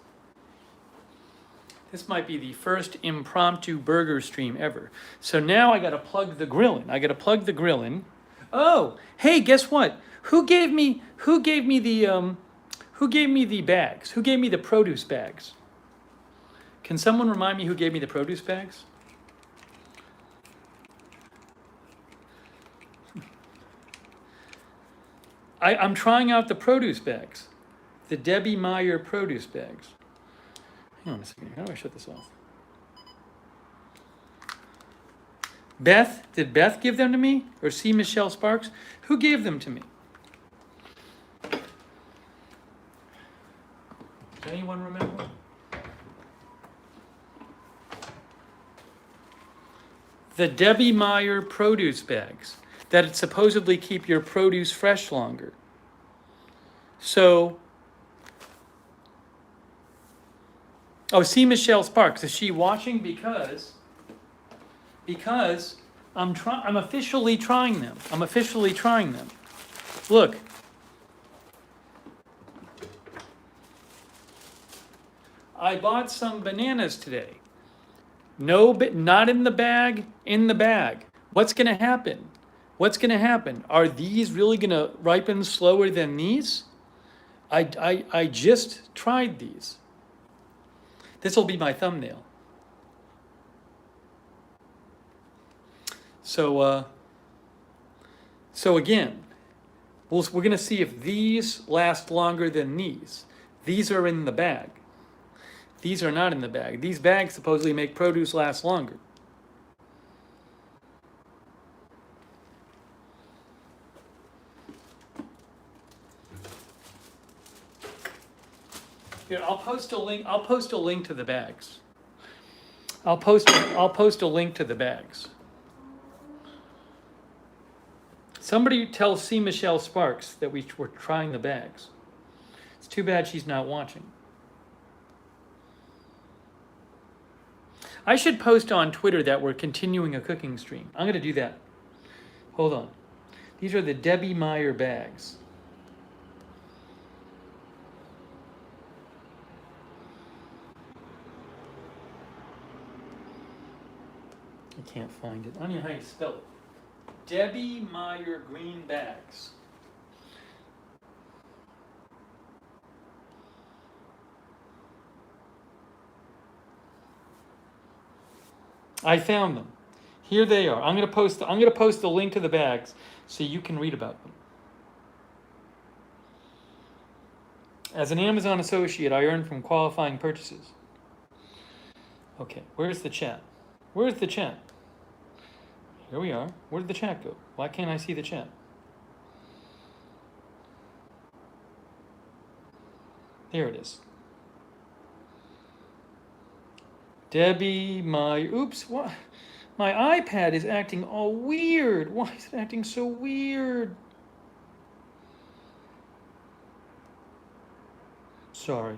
This might be the first impromptu burger stream ever. So now I got to plug the grill in. Oh, hey, guess what? Who gave me the bags? Who gave me the produce bags? Can someone remind me who gave me the produce bags? I'm trying out the produce bags. The Debbie Meyer produce bags. Hang on a second. How do I shut this off? Beth? Did Beth give them to me? Or C. Michelle Sparks? Who gave them to me? Does anyone remember? The Debbie Meyer produce bags that supposedly keep your produce fresh longer. So, C. Michelle Sparks, is she watching? Because I'm officially trying them. Look. I bought some bananas today. No, but not in the bag, in the bag. What's going to happen? Are these really going to ripen slower than these? I just tried these. This will be my thumbnail. So again, we're going to see if these last longer than these. These are in the bag. These are not in the bag. These bags supposedly make produce last longer. Here, I'll post a link to the bags. I'll post a link to the bags. Somebody tell C. Michelle Sparks that we were trying the bags. It's too bad she's not watching. I should post on Twitter that we're continuing a cooking stream. I'm going to do that. Hold on. These are the Debbie Meyer bags. I can't find it. I don't know how you spell it. Debbie Meyer green bags. I found them. Here they are. I'm going to post the link to the bags so you can read about them. As an Amazon associate, I earn from qualifying purchases. Okay, where's the chat? Where's the chat? Here we are. Where did the chat go? Why can't I see the chat? There it is. Debbie, oops, what? My iPad is acting all weird. Why is it acting so weird? Sorry.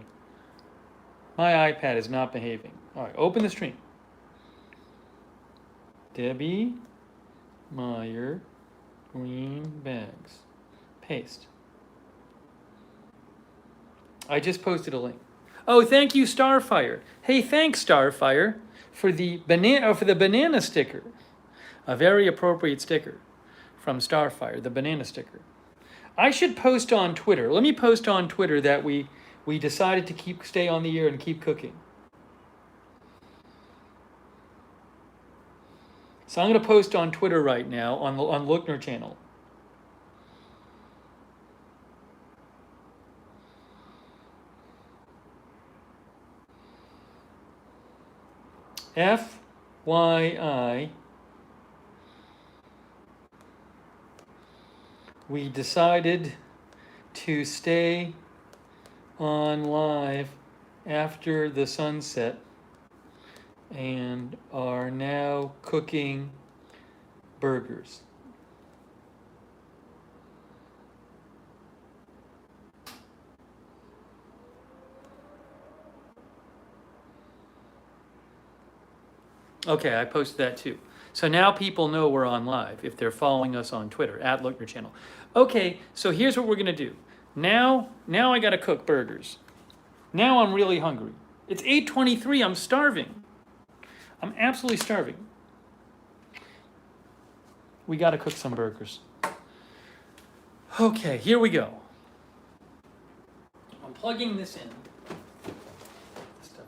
My iPad is not behaving. All right, open the stream. Debbie Meyer green bags. Paste. I just posted a link. Oh, thank you, Starfire. Hey, thanks, Starfire, for the banana sticker. A very appropriate sticker from Starfire, the banana sticker. I should post on Twitter. Let me post on Twitter that we decided to stay on the air and keep cooking. So I'm going to post on Twitter right now on Lookner channel. FYI, we decided to stay on live after the sunset and are now cooking burgers. Okay, I posted that too. So now people know we're on live if they're following us on Twitter, @Lookner channel. Okay, so here's what we're gonna do. Now I gotta cook burgers. Now I'm really hungry. It's 8:23, I'm starving. I'm absolutely starving. We gotta cook some burgers. Okay, here we go. I'm plugging this in. The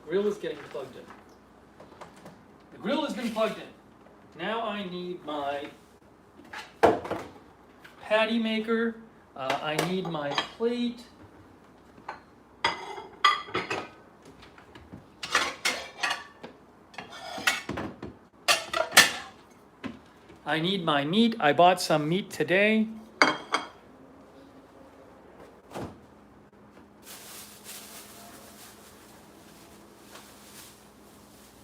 grill is getting plugged in. The grill has been plugged in. Now I need my patty maker. I need my plate. I need my meat. I bought some meat today.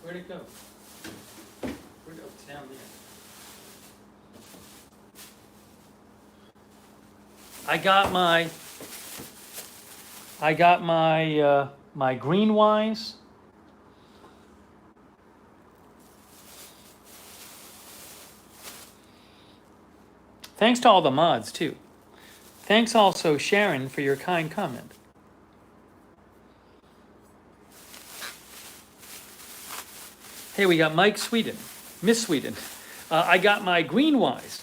Where'd it go? Where'd it go? It's down there. I got my green wise. Thanks to all the mods too. Thanks also Sharon for your kind comment. Hey, we got Mike Sweden, Miss Sweden. I got my Greenwise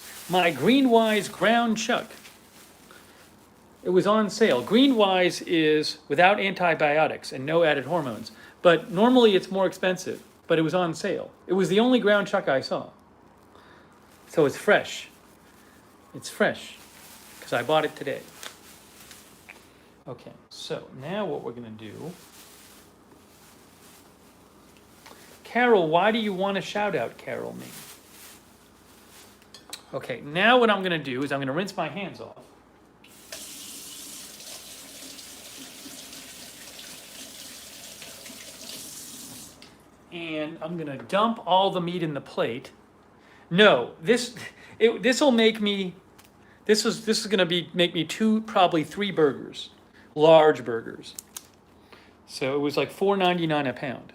ground chuck. It was on sale. Greenwise is without antibiotics and no added hormones, but normally it's more expensive, but it was on sale. It was the only ground chuck I saw. So it's fresh. It's fresh because I bought it today. Okay, so now what we're gonna do. Carol, why do you want to shout out Carol me? Okay, now what I'm gonna do is I'm gonna rinse my hands off. And I'm gonna dump all the meat in the plate. No, this will make me. This is gonna make me probably three burgers, large burgers. So it was like $4.99 a pound.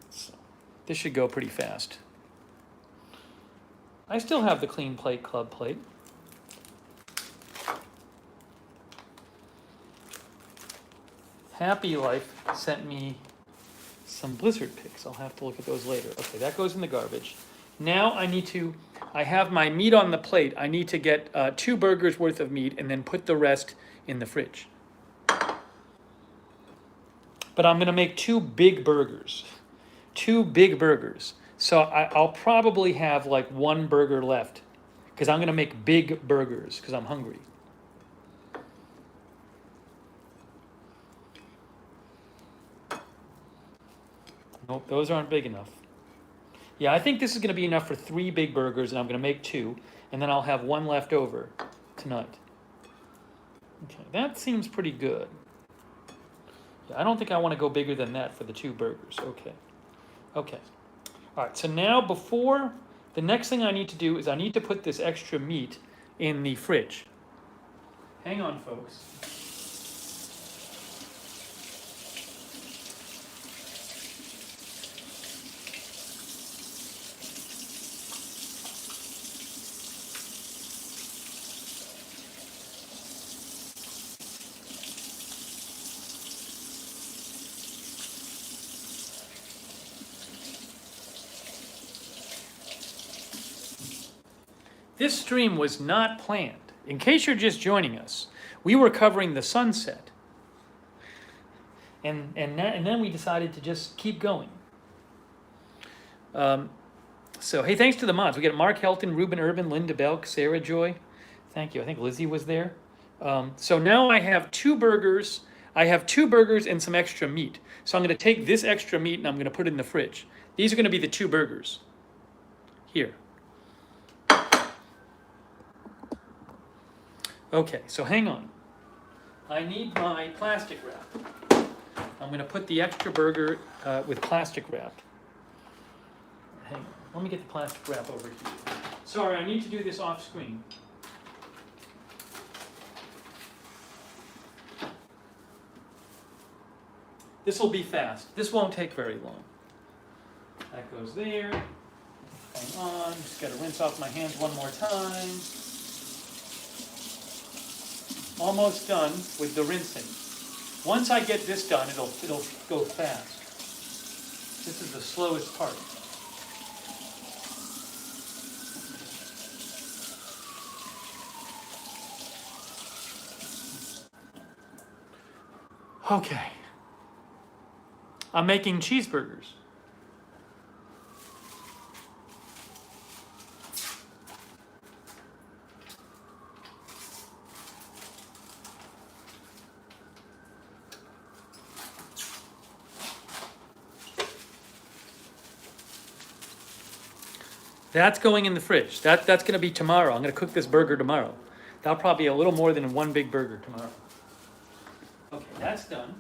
So this should go pretty fast. I still have the Clean Plate Club plate. Happy Life sent me some Blizzard pics. I'll have to look at those later. Okay, that goes in the garbage. Now I have my meat on the plate. I need to get 2 burgers worth of meat and then put the rest in the fridge. But I'm gonna make 2 big burgers. 2 big burgers. So I'll probably have like 1 burger left because I'm gonna make big burgers because I'm hungry. Nope, those aren't big enough. Yeah, I think this is going to be enough for 3 big burgers, and I'm going to make 2, and then I'll have 1 left over tonight. Okay, that seems pretty good. Yeah, I don't think I want to go bigger than that for the 2 burgers. Okay. Okay. All right, so now the next thing I need to do is I need to put this extra meat in the fridge. Hang on, folks. This stream was not planned. In case you're just joining us, we were covering the sunset. And then we decided to just keep going. So, hey, thanks to the mods. We got Mark Helton, Ruben Urban, Linda Belk, Sarah Joy. Thank you. I think Lizzie was there. So now I have 2 burgers. I have 2 burgers and some extra meat. So I'm going to take this extra meat and I'm going to put it in the fridge. These are going to be the 2 burgers. Here. Okay, so hang on. I need my plastic wrap. I'm going to put the extra burger with plastic wrap. Hang on. Let me get the plastic wrap over here. Sorry, I need to do this off screen. This will be fast. This won't take very long. That goes there. Hang on, just got to rinse off my hands one more time. Almost done with the rinsing. Once I get this done, it'll go fast. This is the slowest part. Okay. I'm making cheeseburgers. That's going in the fridge. That's going to be tomorrow. I'm going to cook this burger tomorrow. That'll probably be a little more than one big burger tomorrow. Okay, that's done.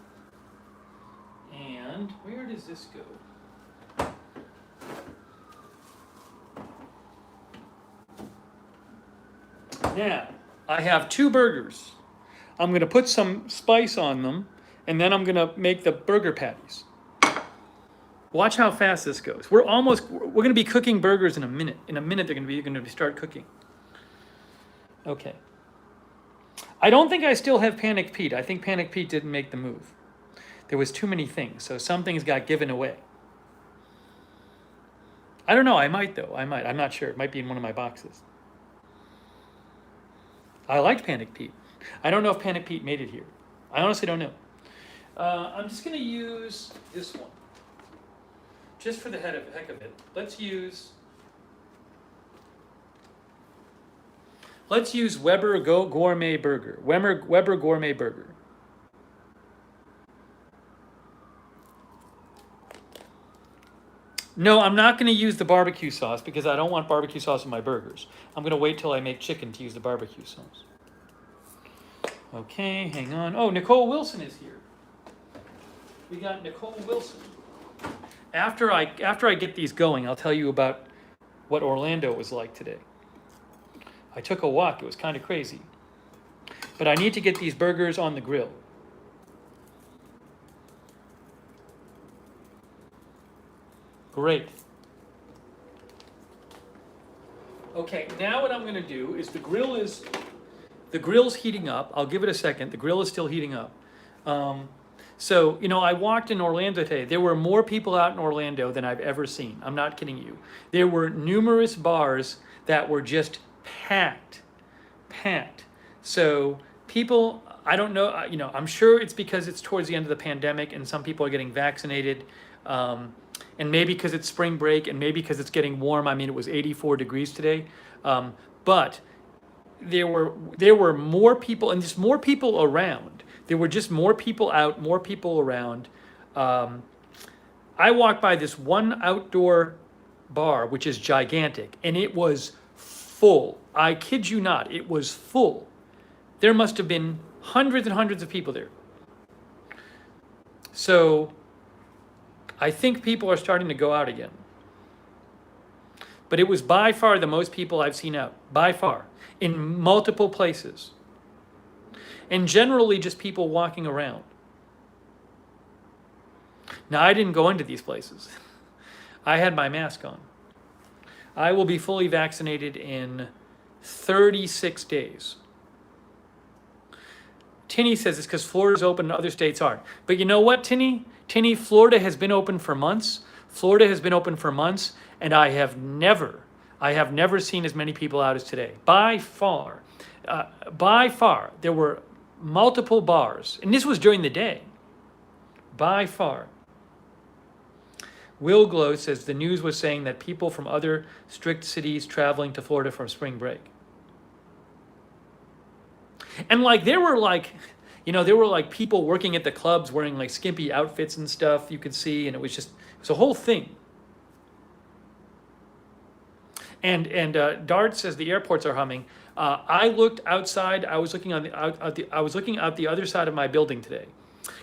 And where does this go? Now, I have 2 burgers. I'm going to put some spice on them, and then I'm going to make the burger patties. Watch how fast this goes. We're going to be cooking burgers in a minute. In a minute, they're going to start cooking. Okay. I don't think I still have Panic Pete. I think Panic Pete didn't make the move. There was too many things, so some things got given away. I don't know. I might, though. I might. I'm not sure. It might be in one of my boxes. I liked Panic Pete. I don't know if Panic Pete made it here. I honestly don't know. I'm just going to use this one. Just for the heck of it. Let's use Weber Gourmet Burger. Weber Gourmet Burger. No, I'm not going to use the barbecue sauce because I don't want barbecue sauce in my burgers. I'm going to wait till I make chicken to use the barbecue sauce. Okay, hang on. Oh, Nicole Wilson is here. We got Nicole Wilson. After I get these going, I'll tell you about what Orlando was like today. I took a walk. It was kind of crazy. But I need to get these burgers on the grill. Great. Okay, now what I'm going to do is the grill's heating up. I'll give it a second. The grill is still heating up. So, I walked in Orlando today. There were more people out in Orlando than I've ever seen. I'm not kidding you. There were numerous bars that were just packed. So people, I don't know, I'm sure it's because it's towards the end of the pandemic and some people are getting vaccinated. And maybe because it's spring break and maybe because it's getting warm. I mean, it was 84 degrees today. But there were more people and just more people around. There were just more people out, more people around. I walked by this one outdoor bar, which is gigantic, and it was full. I kid you not, it was full. There must have been hundreds and hundreds of people there. So I think people are starting to go out again. But it was by far the most people I've seen out, by far, in multiple places. And generally just people walking around. Now, I didn't go into these places. I had my mask on. I will be fully vaccinated in 36 days. Tinny says it's because Florida's open and other states aren't. But you know what, Tinny? Florida has been open for months. And I have never I have never seen as many people out as today. By far. By far. There were multiple bars. And this was during the day. By far. Will Glow says the news was saying that people from other strict cities traveling to Florida for spring break. And like there were like people working at the clubs wearing like skimpy outfits and stuff you could see, and it was a whole thing. And Dart says the airports are humming. I looked outside. I was looking out the other side of my building today,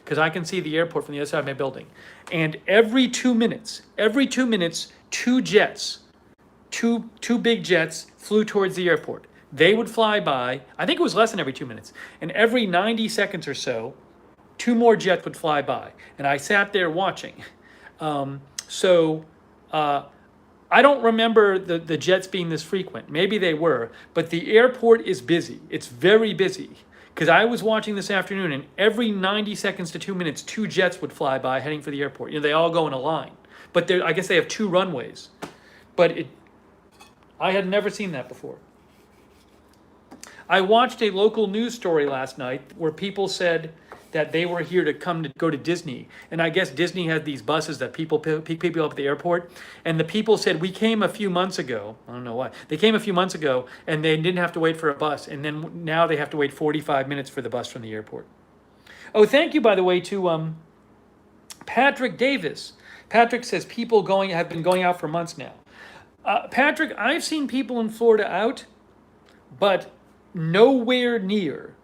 because I can see the airport from the other side of my building. And every 2 minutes, two jets, two big jets flew towards the airport. They would fly by. I think it was less than every 2 minutes. And every 90 seconds or so, two more jets would fly by. And I sat there watching. I don't remember the jets being this frequent. Maybe they were, but the airport is busy. It's very busy. Because I was watching this afternoon, and every 90 seconds to 2 minutes, two jets would fly by heading for the airport. They all go in a line. But I guess they have two runways. But I had never seen that before. I watched a local news story last night where people said that they were here to go to Disney. And I guess Disney had these buses that pick people up at the airport. And the people said, we came a few months ago. I don't know why. They came a few months ago and they didn't have to wait for a bus. And then now they have to wait 45 minutes for the bus from the airport. Oh, thank you, by the way, to Patrick Davis. Patrick says people have been going out for months now. Patrick, I've seen people in Florida out, but nowhere near.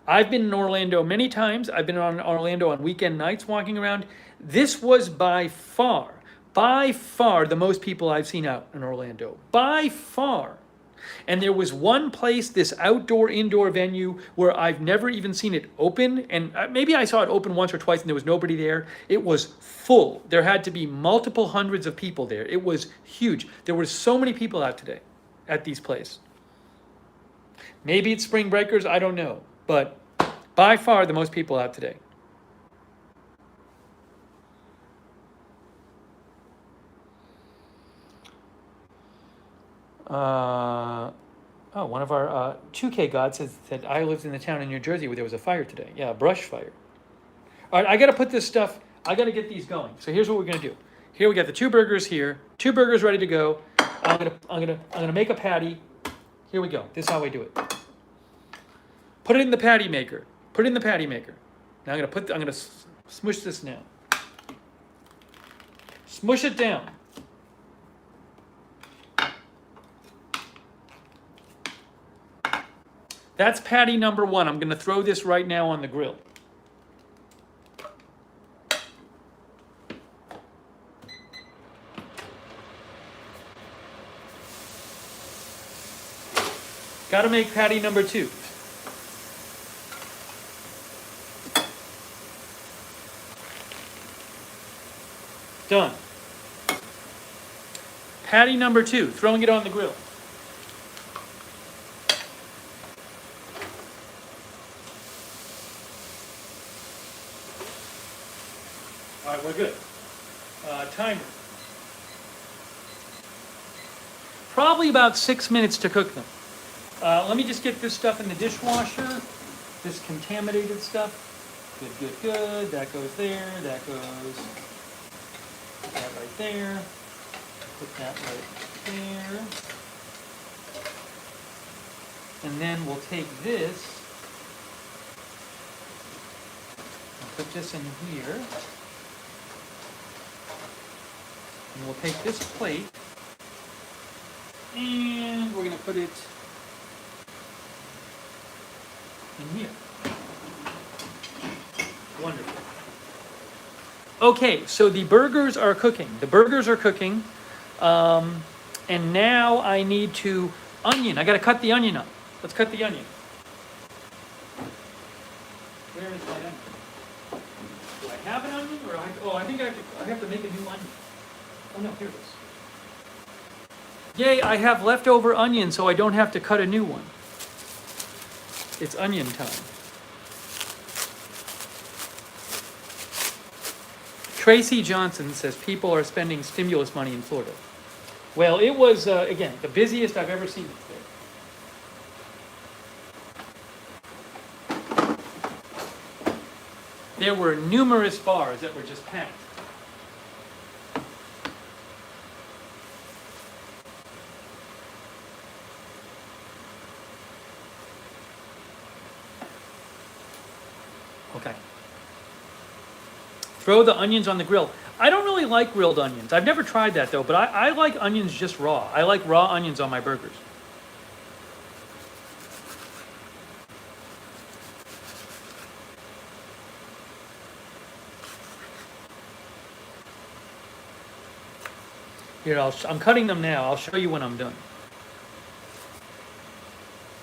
I've been in Orlando many times. I've been in Orlando on weekend nights walking around. This was by far the most people I've seen out in Orlando. By far. And there was one place, this indoor venue, where I've never even seen it open. And maybe I saw it open once or twice and there was nobody there. It was full. There had to be multiple hundreds of people there. It was huge. There were so many people out today at these places. Maybe it's spring breakers, I don't know. But by far the most people out today. One of our 2K gods says that I lived in the town in New Jersey where there was a fire today. Yeah, a brush fire. All right, I got to put this stuff, I got to get these going. So here's what we're going to do. Here we got the two burgers here. Two burgers ready to go. I'm gonna make a patty. Here we go. This is how I do it. Put it in the patty maker. Now I'm gonna smush this now. Smush it down. That's patty number one. I'm gonna throw this right now on the grill. Got to make patty number two. Done. Patty number two, throwing it on the grill. All right, we're good. Timer. Probably about 6 minutes to cook them. Let me just get this stuff in the dishwasher, this contaminated stuff. Good. That goes there, that goes, put that right there, put that right there. And then we'll take this, and put this in here. And we'll take this plate, and we're going to put it in here. Wonderful. Okay, so the burgers are cooking. And now I need to onion. I got to cut the onion up. Let's cut the onion. Where is my onion? Do I have an onion, or I think I have to make a new onion. Oh no, here it is. Yay! I have leftover onion, so I don't have to cut a new one. It's onion time. Tracy Johnson says people are spending stimulus money in Florida. Well, it was, again, the busiest I've ever seen it today. There were numerous bars that were just packed. Okay. Throw the onions on the grill. I don't really like grilled onions. I've never tried that though, but I like onions just raw. I like raw onions on my burgers. Here, I'm cutting them now. I'll show you when I'm done.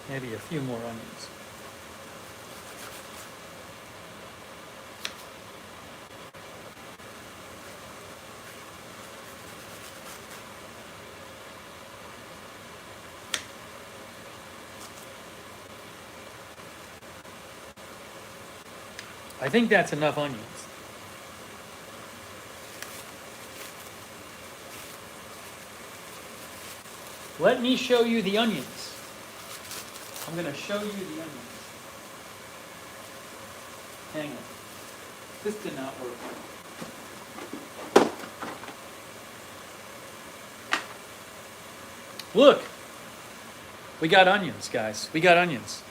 Maybe a few more onions. I think that's enough onions. Let me show you the onions. I'm going to show you the onions. Hang on. This did not work. Look. We got onions, guys. We got onions.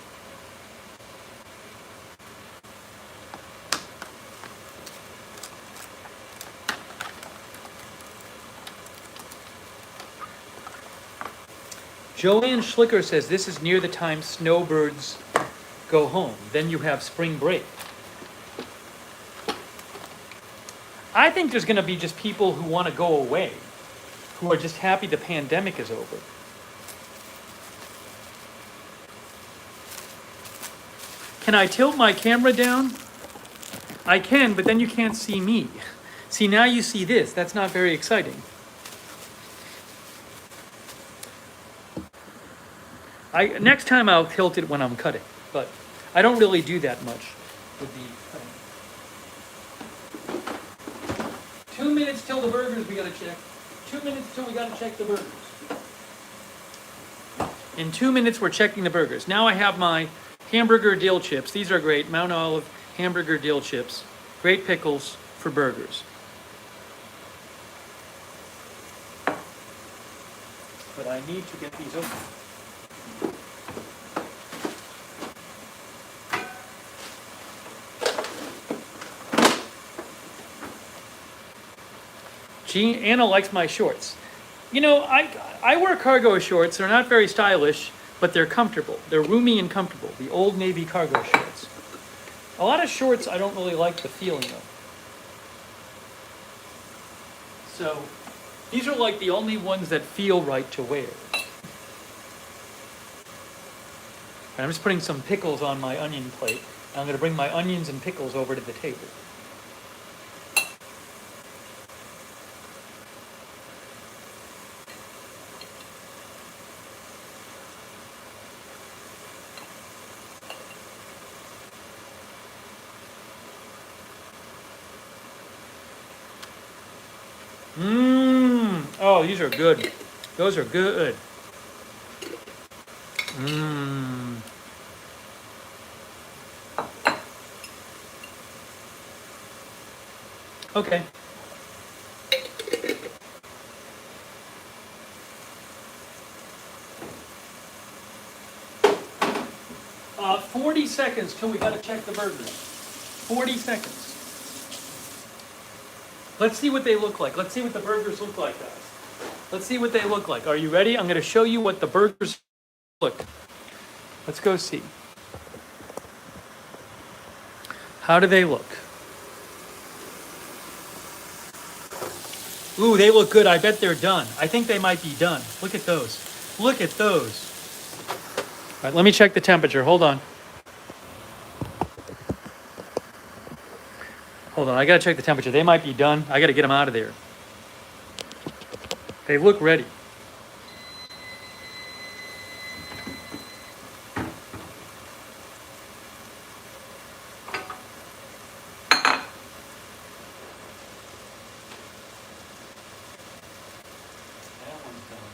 Joanne Schlicker says this is near the time snowbirds go home. Then you have spring break. I think there's going to be just people who want to go away, who are just happy the pandemic is over. Can I tilt my camera down? I can, but then you can't see me. See, now you see this. That's not very exciting. Next time I'll tilt it when I'm cutting, but I don't really do that much with the cutting. 2 minutes till the burgers we gotta check. 2 minutes till we gotta check the burgers. In 2 minutes we're checking the burgers. Now I have my hamburger dill chips. These are great. Mount Olive hamburger dill chips. Great pickles for burgers. But I need to get these open. Anna likes my shorts. You know, I wear cargo shorts. They're not very stylish, but they're comfortable. They're roomy and comfortable. The Old Navy cargo shorts. A lot of shorts I don't really like the feeling of. So these are like the only ones that feel right to wear. And I'm just putting some pickles on my onion plate. And I'm going to bring my onions and pickles over to the table. Oh, these are good. Those are good. Okay. Uh, 40 seconds till we gotta check the burgers. 40 seconds. Let's see what they look like. Let's see what the burgers look like, guys. Let's see what they look like. Are you ready? I'm going to show you what the burgers look. Let's go see. How do they look? Ooh, they look good. I bet they're done. I think they might be done. Look at those. Look at those. All right, let me check the temperature. Hold on. Hold on, I gotta check the temperature. They might be done. I gotta get them out of there. They look ready. That one's done.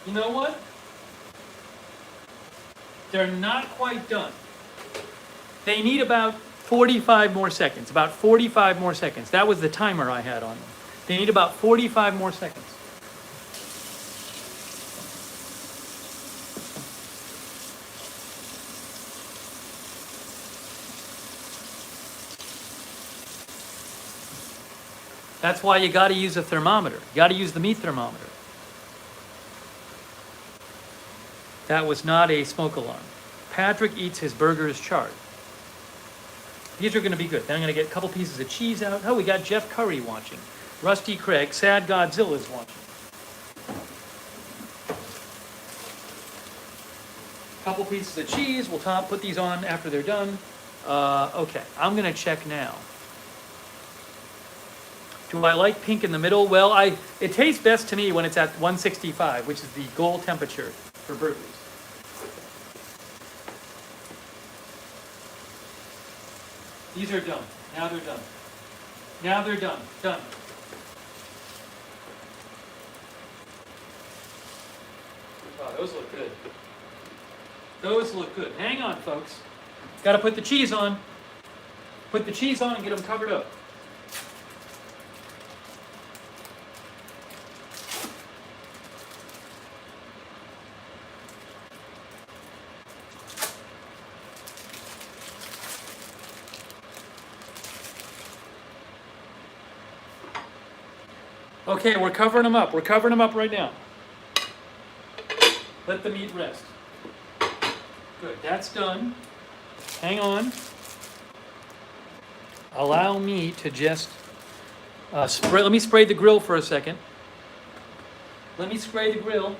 You know what? They're not quite done. They need about 45 more seconds. About 45 more seconds. That was the timer I had on them. They need about 45 more seconds. That's why you got to use a thermometer. You got to use the meat thermometer. That was not a smoke alarm. Patrick eats his burgers charred. These are going to be good. Then I'm going to get a couple pieces of cheese out. Oh, we got Jeff Curry watching. Rusty Craig, Sad Godzilla is watching. Couple pieces of cheese. We'll put these on after they're done. Okay, I'm going to check now. Do I like pink in the middle? Well, it tastes best to me when it's at 165, which is the goal temperature for burgers. These are done. Now they're done. Now they're done. Done. Wow, those look good. Those look good. Hang on, folks. Got to put the cheese on. Put the cheese on and get them covered up. Okay, we're covering them up. We're covering them up right now. Let the meat rest. Good, that's done. Hang on. Allow me to just spray. Let me spray the grill for a second. Let me spray the grill.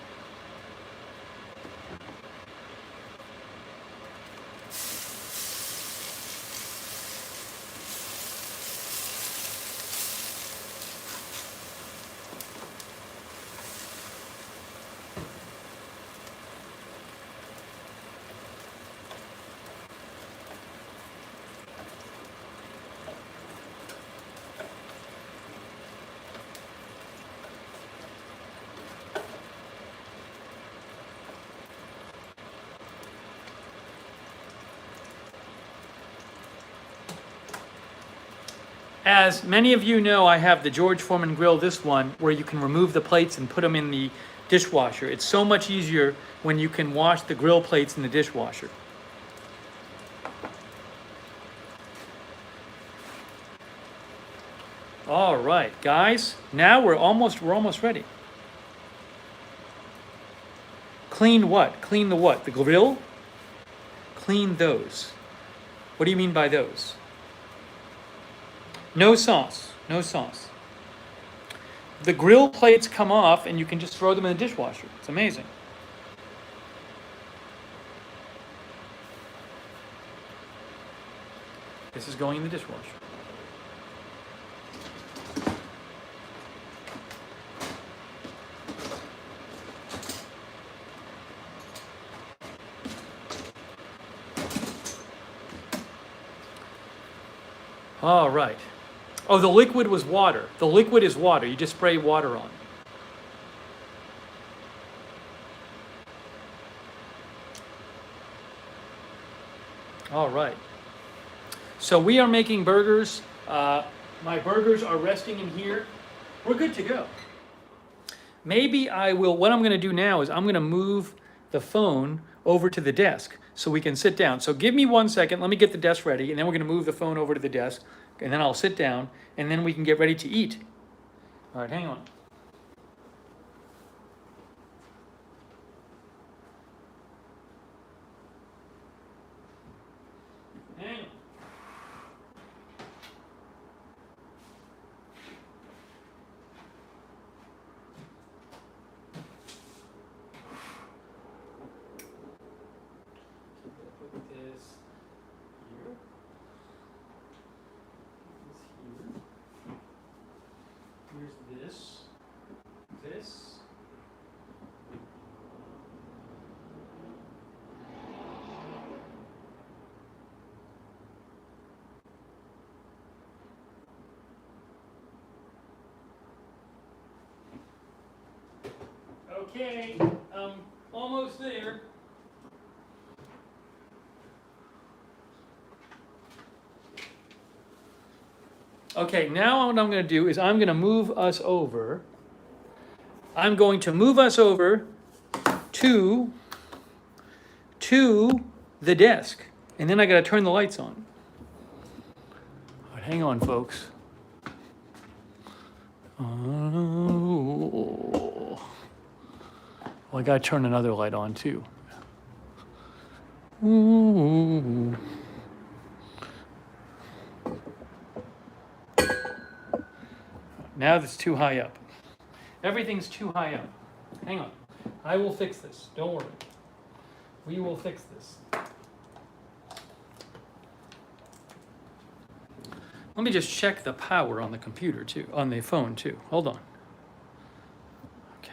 As many of you know, I have the George Foreman grill, this one, where you can remove the plates and put them in the dishwasher. It's so much easier when you can wash the grill plates in the dishwasher. All right, guys, now we're almost ready. Clean what? Clean the what? The grill? Clean those. What do you mean by those? No sauce, no sauce. The grill plates come off and you can just throw them in the dishwasher. It's amazing. This is going in the dishwasher. All right. Oh, the liquid was water. The liquid is water. You just spray water on. All right. So we are making burgers. My burgers are resting in here. We're good to go. Maybe I will, what I'm going to do now is I'm going to move the phone over to the desk so we can sit down. So give me 1 second. Let me get the desk ready, and then we're going to move the phone over to the desk, and then I'll sit down, and then we can get ready to eat. All right, hang on. Hang on. Put this here. Here's this. Okay, Almost there. Okay, now what I'm going to do is I'm going to move us over. I'm going to move us over to the desk. And then I got to turn the lights on. All right, hang on, folks. Oh. Well, I got to turn another light on, too. Ooh. Now that's too high up. Everything's too high up. Hang on. I will fix this. Don't worry. We will fix this. Let me just check the power on the computer too, on the phone too. Hold on. Okay.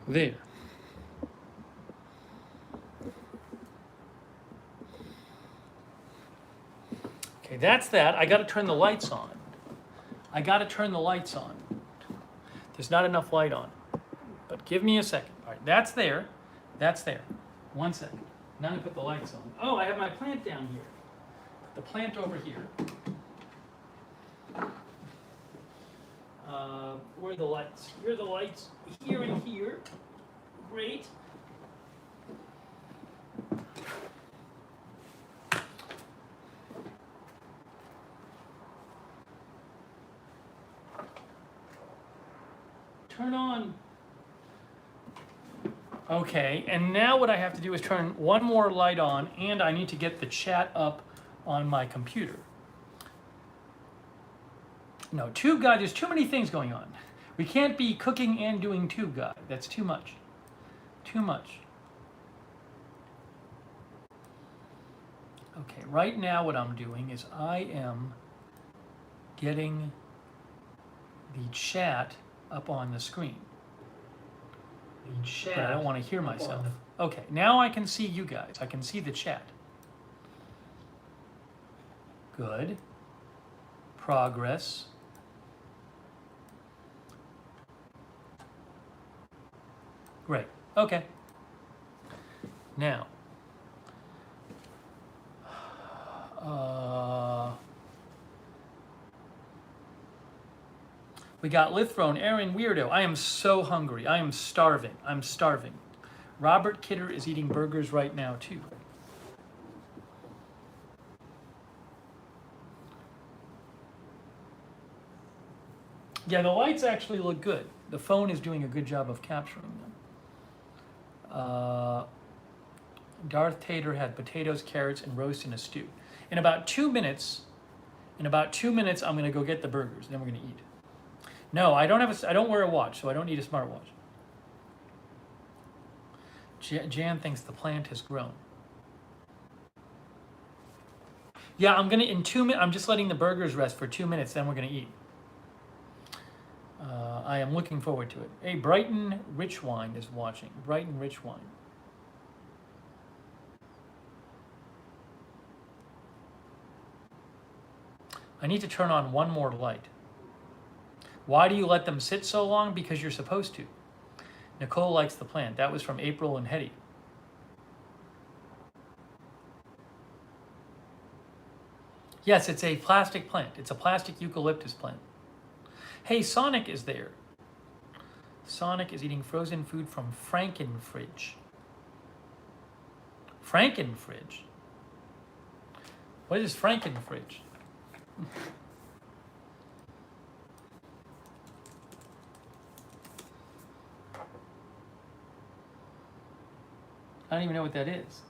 There. Okay, that's that. I got to turn the lights on. I got to turn the lights on. There's not enough light on. But give me a second. All right, that's there. That's there. 1 second. Now I put the lights on. Oh, I have my plant down here. Put the plant over here. Where are the lights? Here are the lights. Here and here. Great. Turn on. Okay, and now what I have to do is turn one more light on, and I need to get the chat up on my computer. No, Tube Guide, there's too many things going on. We can't be cooking and doing Tube Guide. That's too much. Too much. Okay, right now what I'm doing is I am getting the chat up on the screen. But I don't want to hear myself. Okay, now I can see you guys. I can see the chat. Good. Progress. Great. Okay. Now. We got Lithrone, Aaron Weirdo. I am so hungry. I am starving. I'm starving. Robert Kidder is eating burgers right now, too. Yeah, the lights actually look good. The phone is doing a good job of capturing them. Darth Tater had potatoes, carrots, and roast in a stew. In about 2 minutes, I'm going to go get the burgers. Then we're going to eat. No, I don't wear a watch, so I don't need a smartwatch. Jan thinks the plant has grown. Yeah, in 2 minutes, I'm just letting the burgers rest for 2 minutes, then we're going to eat. I am looking forward to it. Hey, Brighton Rich Wine is watching. Brighton Rich Wine. I need to turn on one more light. Why do you let them sit so long? Because you're supposed to. Nicole likes the plant. That was from April and Hetty. Yes, it's a plastic plant. It's a plastic eucalyptus plant. Hey, Sonic is there. Sonic is eating frozen food from Frankenfridge. Frankenfridge? What is Frankenfridge? I don't even know what that is.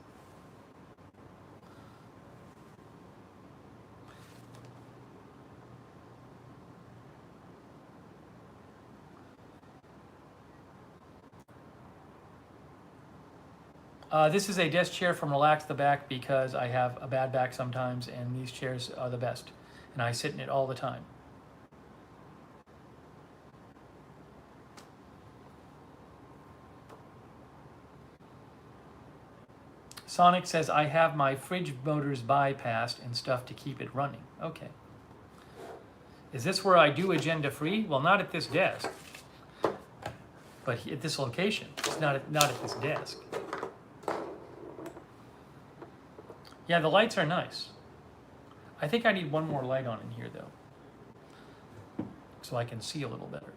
This is a desk chair from Relax the Back because I have a bad back sometimes, and these chairs are the best. And I sit in it all the time. Sonic says, I have my fridge motors bypassed and stuff to keep it running. Okay. Is this where I do agenda free? Well, not at this desk, but at this location. It's not at this desk. Yeah, the lights are nice. I think I need one more light on in here though, so I can see a little better.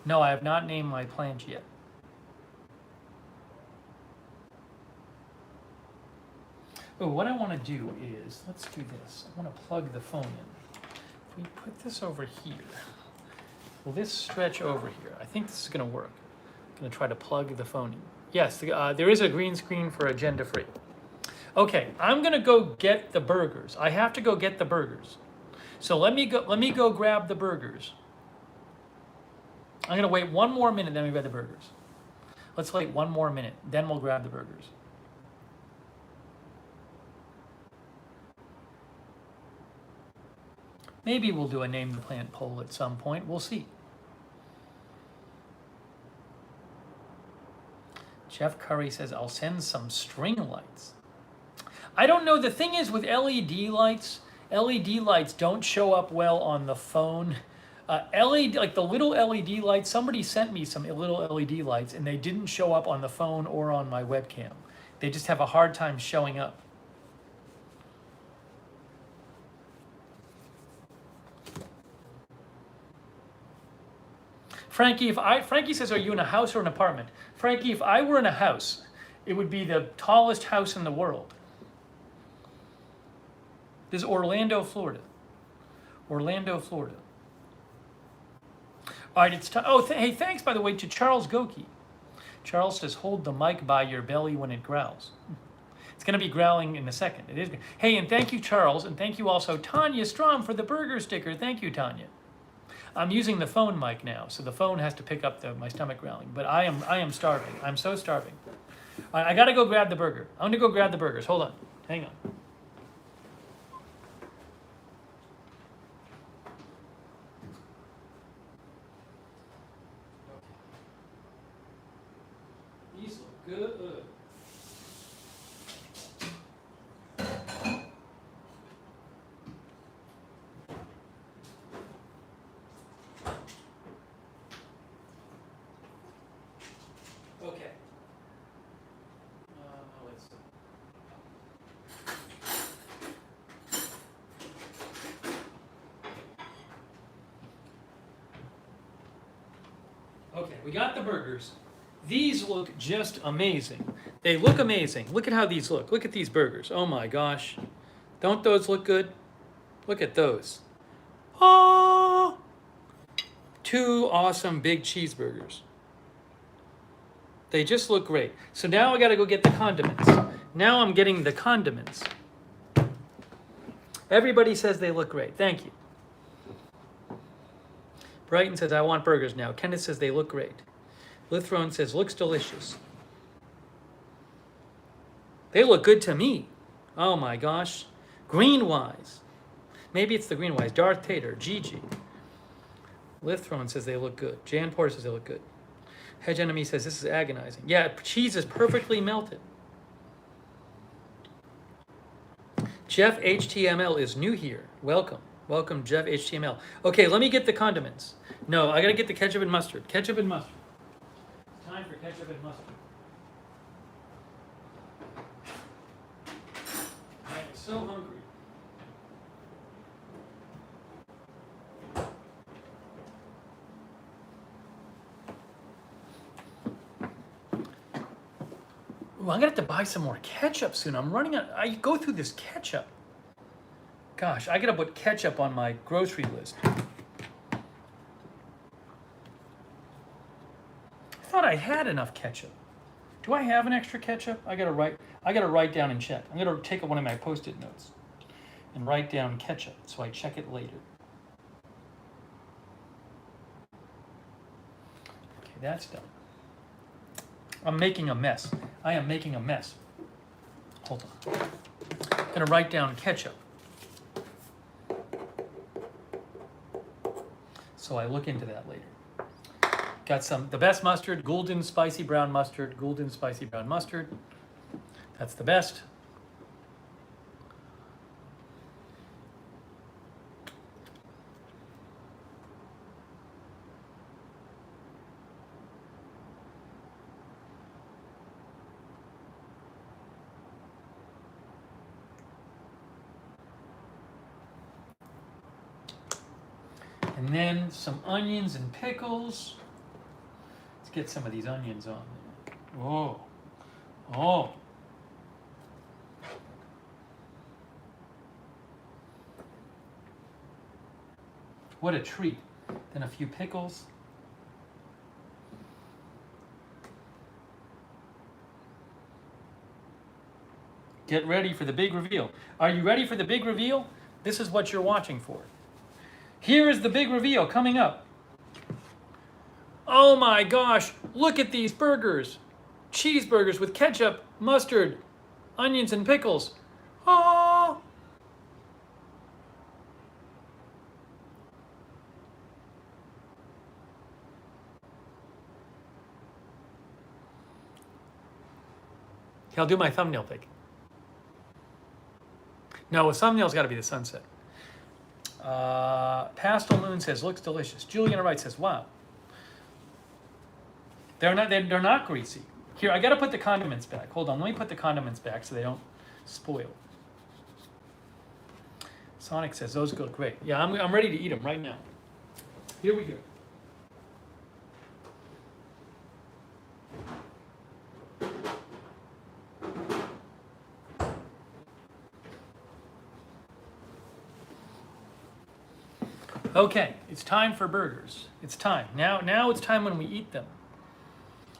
No, I have not named my plant yet. Oh, what I want to do is, let's do this. I want to plug the phone in. If we put this over here, will this stretch over here? I think this is going to work. I'm going to try to plug the phone in. Yes, there is a green screen for agenda free. Okay, I'm going to go get the burgers. I have to go get the burgers. So let me go grab the burgers. I'm going to wait one more minute, then we grab the burgers. Let's wait one more minute, then we'll grab the burgers. Maybe we'll do a name the plant poll at some point. We'll see. Jeff Curry says, I'll send some string lights. I don't know. The thing is with LED lights don't show up well on the phone. LED, like the little LED lights, somebody sent me some little LED lights and they didn't show up on the phone or on my webcam. They just have a hard time showing up. Frankie, Frankie says, are you in a house or an apartment? Frankie, if I were in a house, it would be the tallest house in the world. This is Orlando, Florida. Orlando, Florida. All right, it's time. Oh, hey, thanks, by the way, to Charles Goki. Charles says, hold the mic by your belly when it growls. It's going to be growling in a second. It is. Hey, and thank you, Charles, and thank you also, Tanya Strom, for the burger sticker. Thank you, Tanya. I'm using the phone mic now, so the phone has to pick up my stomach growling. But I am starving. I'm so starving. All right, I got to go grab the burger. I'm going to go grab the burgers. Hold on. Hang on. These look good. Okay. Let's see. Okay, we got the burgers. These look just amazing. They look amazing. Look at how these look. Look at these burgers. Oh my gosh. Don't those look good? Look at those. Oh! 2 awesome big cheeseburgers. They just look great. So now I got to go get the condiments. Now I'm getting the condiments. Everybody says they look great. Thank you. Brighton says, I want burgers now. Kenneth says they look great. Lithrone says, looks delicious. They look good to me. Oh my gosh. Greenwise. Maybe it's the Greenwise. Darth Tater. Gigi. Lithrone says they look good. Jan Porter says they look good. Hedge Enemy says this is agonizing. Yeah, cheese is perfectly melted. Jeff HTML is new here. Welcome. Welcome, Jeff HTML. Okay, let me get the condiments. No, I gotta get the ketchup and mustard. Ketchup and mustard. It's time for ketchup and mustard. I am so hungry. Ooh, I'm gonna have to buy some more ketchup soon. I'm running out. I go through this ketchup. Gosh, I gotta put ketchup on my grocery list. I thought I had enough ketchup. Do I have an extra ketchup? I gotta write down and check. I'm gonna take one of my Post-it notes and write down ketchup so I check it later. Okay, that's done. I'm making a mess. I am making a mess. Hold on. I'm gonna write down ketchup. So I look into that later. Got the best mustard, Goulden spicy brown mustard, Goulden spicy brown mustard. That's the best. And then some onions and pickles. Let's get some of these onions on there. Oh, oh. What a treat. Then a few pickles. Get ready for the big reveal. Are you ready for the big reveal? This is what you're watching for. Here is the big reveal coming up. Oh my gosh, look at these burgers. Cheeseburgers with ketchup, mustard, onions, and pickles. Oh! I'll do my thumbnail pic. No, a thumbnail's got to be the sunset. Pastel Moon says, looks delicious. Juliana Wright says, wow. They're not greasy. Here, I got to put the condiments back. Hold on, let me put the condiments back so they don't spoil. Sonic says, those go great. Yeah, I'm ready to eat them right now. Here we go. Okay, it's time for burgers. It's time. Now it's time when we eat them.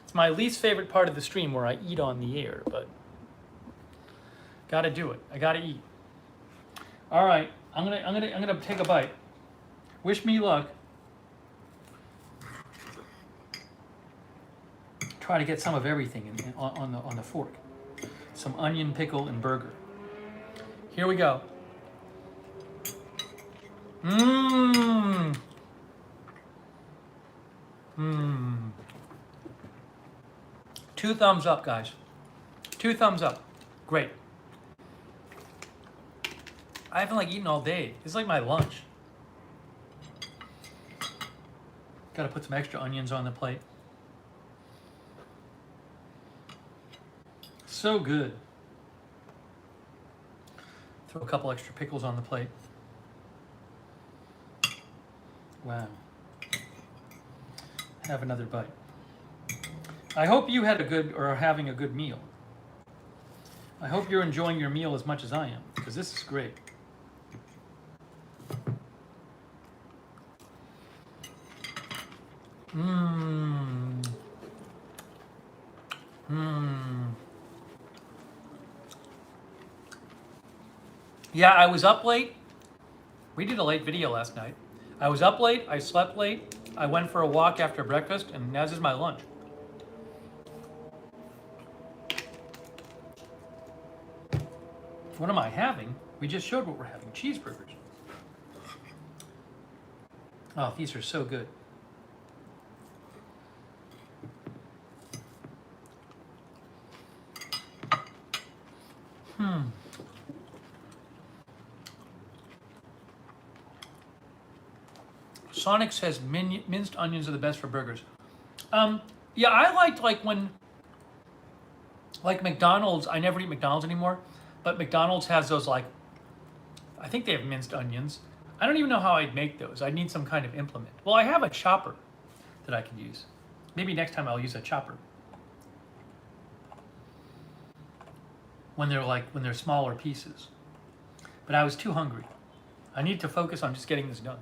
It's my least favorite part of the stream where I eat on the air, but gotta do it. I gotta eat. All right, I'm gonna take a bite. Wish me luck. Try to get some of everything on the fork. Some onion, pickle, and burger. Here we go. Mmm. Mmm. 2 thumbs up, guys. 2 thumbs up. Great. I haven't eaten all day. It's like my lunch. Got to put some extra onions on the plate. So good. Throw a couple extra pickles on the plate. Wow. Have another bite. I hope you had a good, or are having a good meal. I hope you're enjoying your meal as much as I am, because this is great. Mmm. Mmm. Yeah, I was up late. We did a late video last night. I was up late, I slept late, I went for a walk after breakfast, and now this is my lunch. What am I having? We just showed what we're having, cheeseburgers. Oh, these are so good. Sonic says minced onions are the best for burgers. Yeah, I liked when McDonald's. I never eat McDonald's anymore, but McDonald's has those I think they have minced onions. I don't even know how I'd make those. I'd need some kind of implement. Well, I have a chopper that I could use. Maybe next time I'll use a chopper. When they're smaller pieces. But I was too hungry. I need to focus on just getting this done.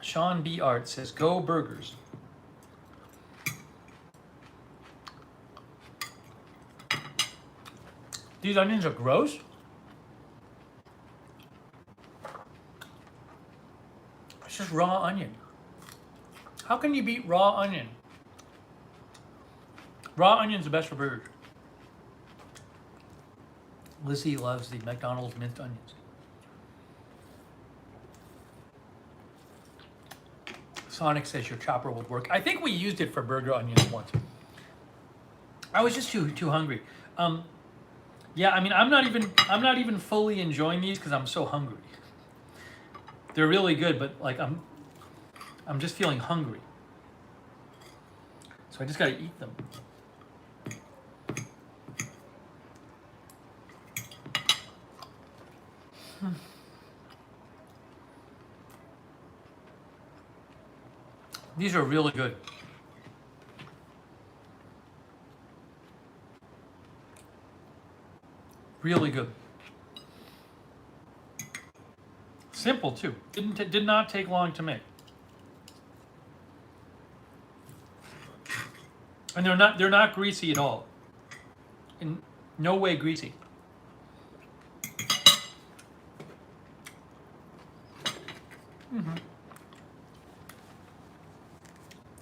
Sean B. Art says, go burgers. These onions are gross. It's just raw onion. How can you beat raw onion? Raw onion's the best for burgers. Lizzie loves the McDonald's minced onions. Sonic says your chopper would work. I think we used it for burger onions once. I was just too hungry. Yeah, I mean, I'm not even fully enjoying these because I'm so hungry. They're really good, but I'm just feeling hungry. So I just gotta eat them. These are really good. Really good. Simple too. Did not take long to make. And they're not greasy at all. In no way greasy.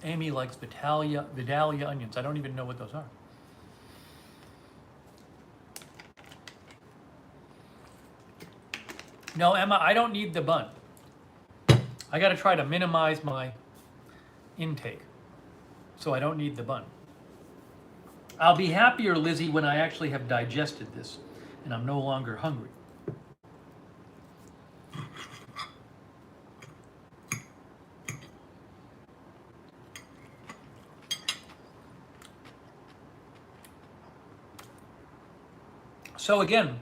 Amy likes Vidalia onions. I don't even know what those are. No, Emma, I don't need the bun. I got to try to minimize my intake, so I don't need the bun. I'll be happier, Lizzie, when I actually have digested this and I'm no longer hungry. So again,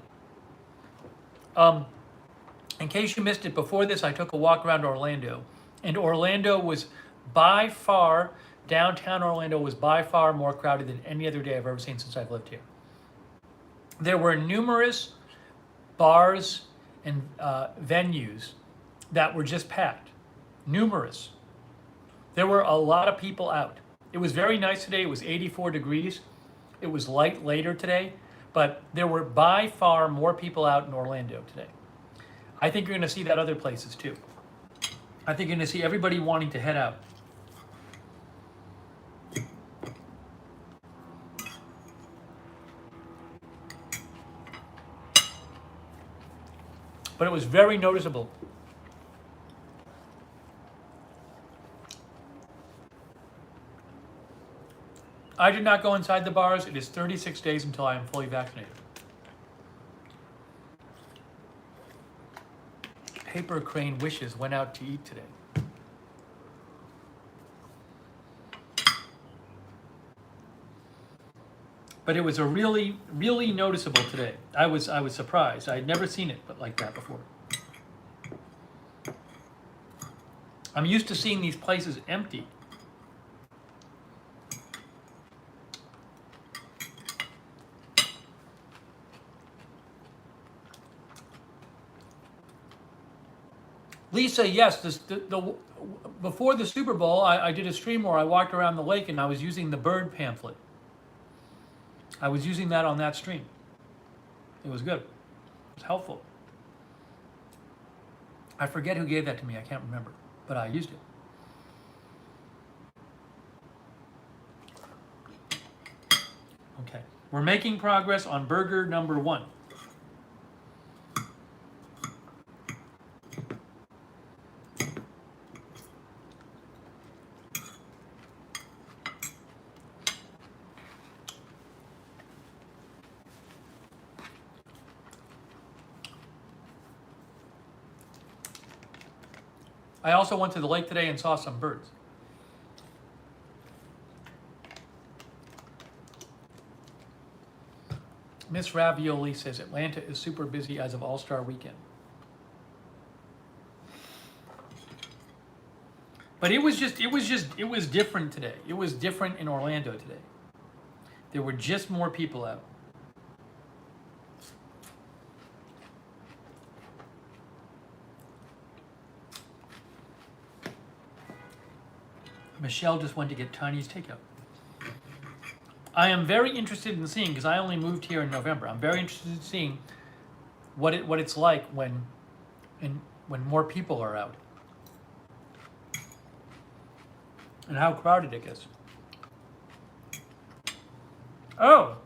in case you missed it, before this, I took a walk around Orlando, and Orlando was by far, downtown Orlando was by far more crowded than any other day I've ever seen since I've lived here. There were numerous bars and venues that were just packed. Numerous. There were a lot of people out. It was very nice today. It was 84 degrees. It was light later today, but there were by far more people out in Orlando today. I think you're going to see that other places too. I think you're going to see everybody wanting to head out. But it was very noticeable. I did not go inside the bars. It is 36 days until I am fully vaccinated. Paper Crane Wishes went out to eat today. But it was a really, really noticeable today. I was surprised. I had never seen it but like that before. I'm used to seeing these places empty. Lisa, yes, before the Super Bowl, I did a stream where I walked around the lake and I was using the bird pamphlet. I was using that on that stream. It was good. It was helpful. I forget who gave that to me. I can't remember, but I used it. Okay, we're making progress on burger number 1. I also went to the lake today and saw some birds. Miss Ravioli says Atlanta is super busy as of All-Star Weekend. But it was different today. It was different in Orlando today. There were just more people out. Michelle just went to get Chinese takeout. I am very interested in seeing, because I only moved here in November, I'm very interested in seeing what it's like when more people are out. And how crowded it gets. Oh!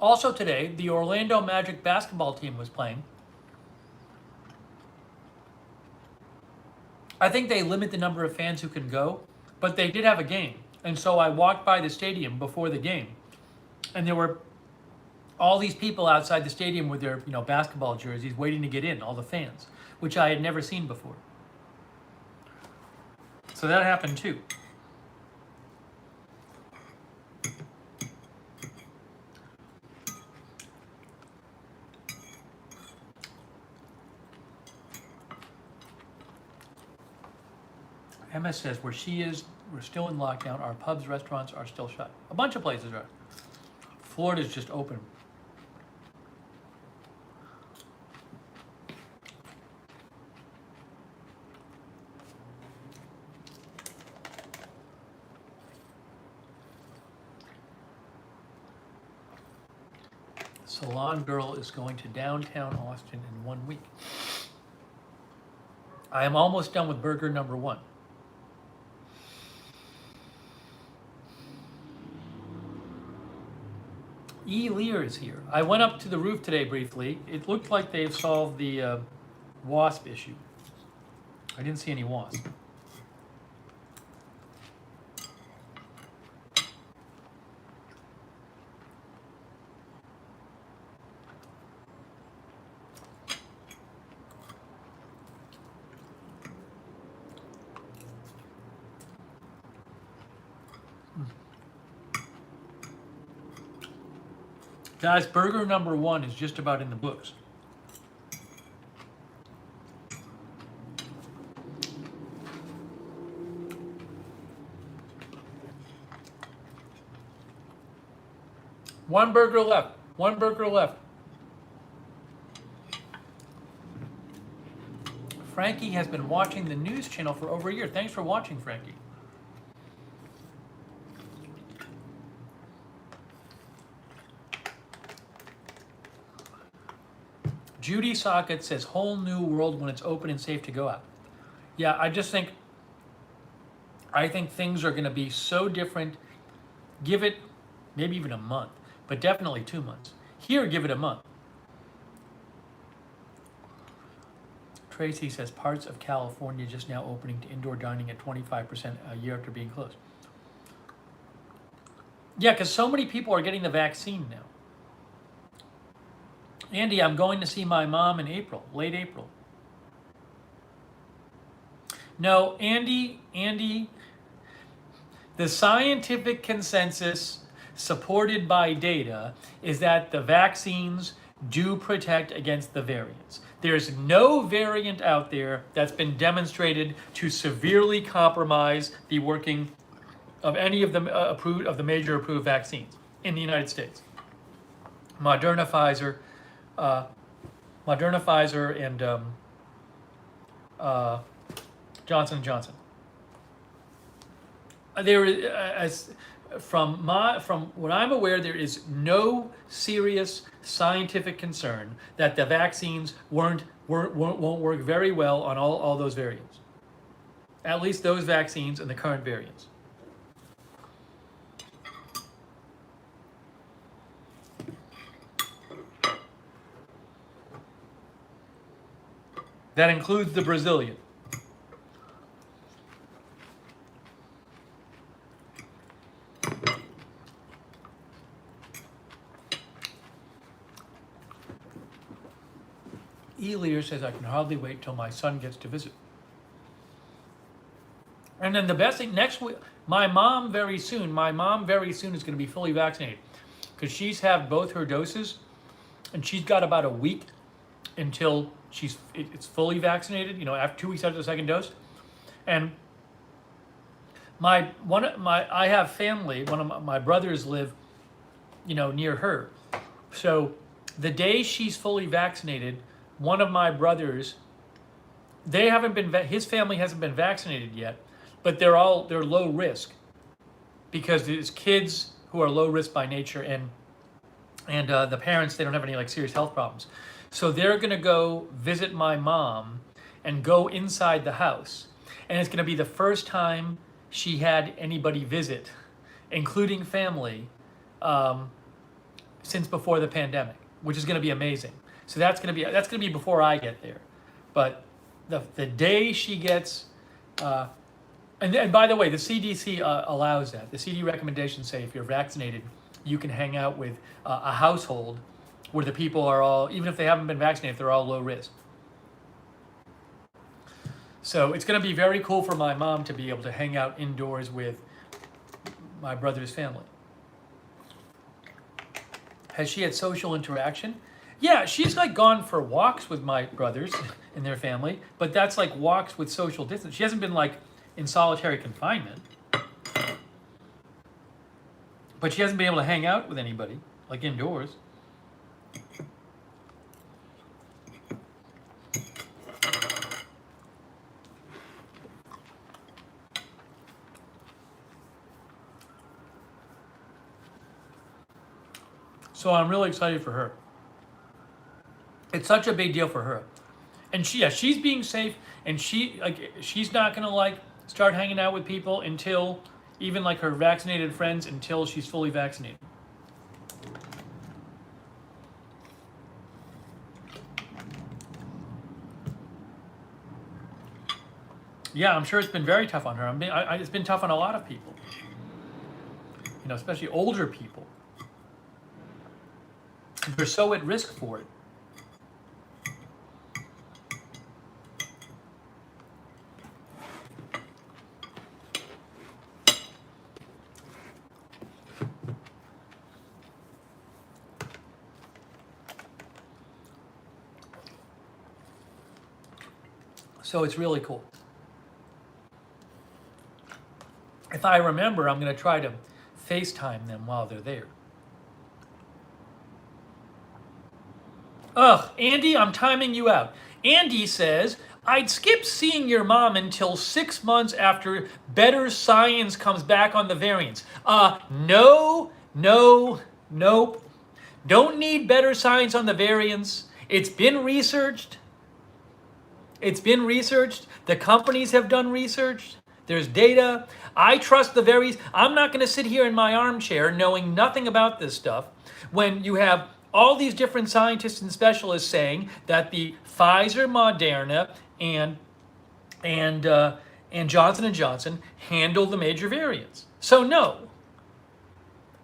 Also today, the Orlando Magic basketball team was playing. I think they limit the number of fans who can go, but they did have a game. And so I walked by the stadium before the game, and there were all these people outside the stadium with their basketball jerseys waiting to get in, all the fans, which I had never seen before. So that happened too. Emma says where she is, we're still in lockdown. Our pubs, restaurants are still shut. A bunch of places are. Florida's just open. Salon Girl is going to downtown Austin in 1 week. I am almost done with burger number 1. E. Lear is here. I went up to the roof today briefly. It looked like they've solved the wasp issue. I didn't see any wasp. Guys, burger number 1 is just about in the books. One burger left. One burger left. Frankie has been watching the news channel for over a year. Thanks for watching, Frankie. Judy Socket says, whole new world when it's open and safe to go out. Yeah, I think things are going to be so different. Give it maybe even a month, but definitely 2 months. Here, give it a month. Tracy says, parts of California just now opening to indoor dining at 25% a year after being closed. Yeah, because so many people are getting the vaccine now. Andy, I'm going to see my mom in April, late April. No, Andy, the scientific consensus supported by data is that the vaccines do protect against the variants. There's no variant out there that's been demonstrated to severely compromise the working of any of the major approved vaccines in the United States. Moderna, Pfizer, and Johnson & Johnson. There is, from what I'm aware, there is no serious scientific concern that the vaccines won't work very well on all those variants. At least those vaccines and the current variants. That includes the Brazilian. Elier says, I can hardly wait till my son gets to visit. And then the best thing, next week, my mom very soon is going to be fully vaccinated because she's had both her doses and she's got about a week until it's fully vaccinated, after 2 weeks after the second dose. And I have family, one of my brothers live, near her. So the day she's fully vaccinated, one of my brothers, his family hasn't been vaccinated yet, but they're low risk because there's kids who are low risk by nature and the parents, they don't have any serious health problems. So they're going to go visit my mom and go inside the house. And it's going to be the first time she had anybody visit, including family, since before the pandemic, which is going to be amazing. So that's going to be before I get there. But the day she gets, and by the way, the CDC allows that. The CD recommendations say if you're vaccinated, you can hang out with a household where the people are all, even if they haven't been vaccinated, they're all low risk. So it's going to be very cool for my mom to be able to hang out indoors with my brother's family. Has she had social interaction? Yeah, she's gone for walks with my brothers and their family, but that's walks with social distance. She hasn't been in solitary confinement. But she hasn't been able to hang out with anybody, like indoors. So I'm really excited for her. It's such a big deal for her. And she's being safe, and she's not gonna start hanging out with people until, even like her vaccinated friends, until she's fully vaccinated. Yeah, I'm sure it's been very tough on her. It's been tough on a lot of people. Especially older people. They're so at risk for it. So it's really cool. If I remember, I'm going to try to FaceTime them while they're there. Ugh, Andy, I'm timing you out. Andy says, I'd skip seeing your mom until 6 months after better science comes back on the variants. No, nope. Don't need better science on the variants. It's been researched. The companies have done research. There's data. I trust the I'm not going to sit here in my armchair knowing nothing about this stuff when you have all these different scientists and specialists saying that the Pfizer, Moderna, and Johnson & Johnson handle the major variants. So no,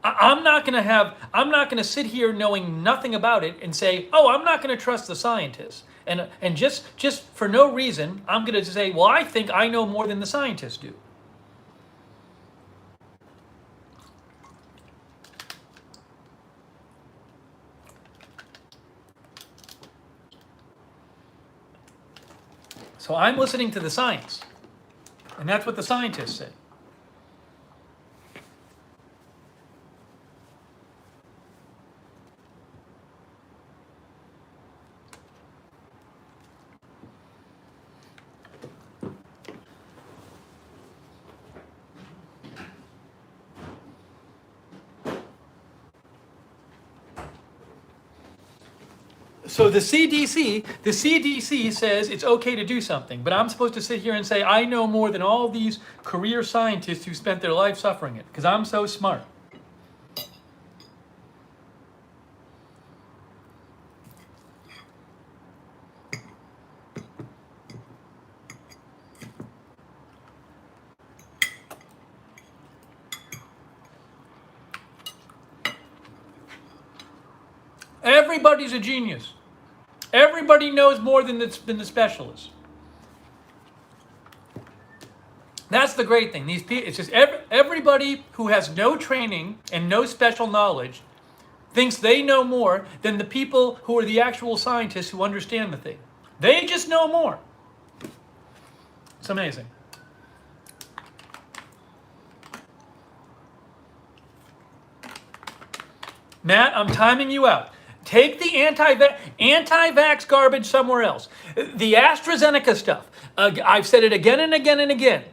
I'm not going to sit here knowing nothing about it and say, oh, I'm not going to trust the scientists. And just for no reason, I'm going to say, well, I think I know more than the scientists do. So I'm listening to the science. And that's what the scientists say. So the CDC says it's okay to do something, but I'm supposed to sit here and say I know more than all these career scientists who spent their life suffering it, because I'm so smart. Everybody's a genius. Everybody knows more than the specialists. That's the great thing. These people, it's just everybody who has no training and no special knowledge thinks they know more than the people who are the actual scientists who understand the thing. They just know more. It's amazing. Matt, I'm timing you out. Take the anti-vax garbage somewhere else. The AstraZeneca stuff, I've said it again and again and again.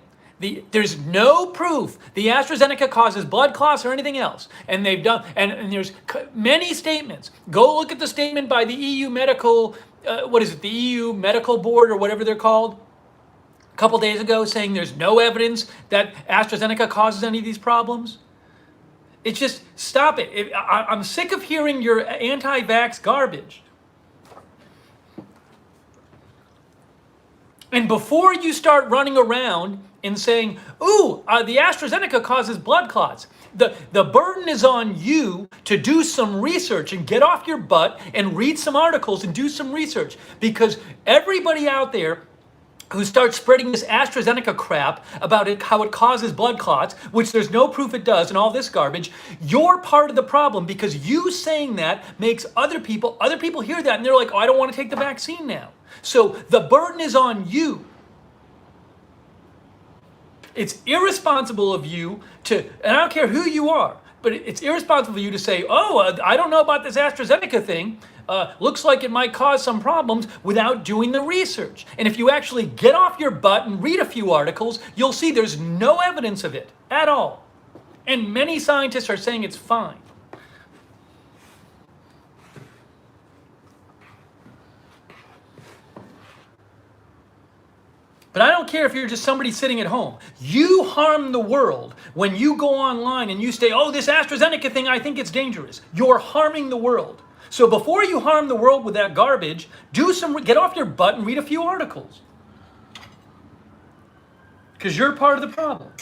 There's no proof the AstraZeneca causes blood clots or anything else. And they've done, and there's many statements. Go look at the statement by the EU Medical, the EU Medical Board or whatever they're called, a couple days ago, saying there's no evidence that AstraZeneca causes any of these problems. It's just, stop it. I'm sick of hearing your anti-vax garbage. And before you start running around and saying, ooh, the AstraZeneca causes blood clots, the burden is on you to do some research and get off your butt and read some articles and do some research. Because everybody out there who starts spreading this AstraZeneca crap about it, how it causes blood clots, which there's no proof it does, and all this garbage, you're part of the problem, because you saying that makes other people hear that and they're like, oh, I don't want to take the vaccine now. So the burden is on you. It's irresponsible of you to, and I don't care who you are, but it's irresponsible of you to say, oh, I don't know about this AstraZeneca thing. Looks like it might cause some problems without doing the research. And if you actually get off your butt and read a few articles, you'll see there's no evidence of it at all. And many scientists are saying it's fine. But I don't care if you're just somebody sitting at home. You harm the world when you go online and you say, oh, this AstraZeneca thing, I think it's dangerous. You're harming the world. So before you harm the world with that garbage, get off your butt and read a few articles. Because you're part of the problem.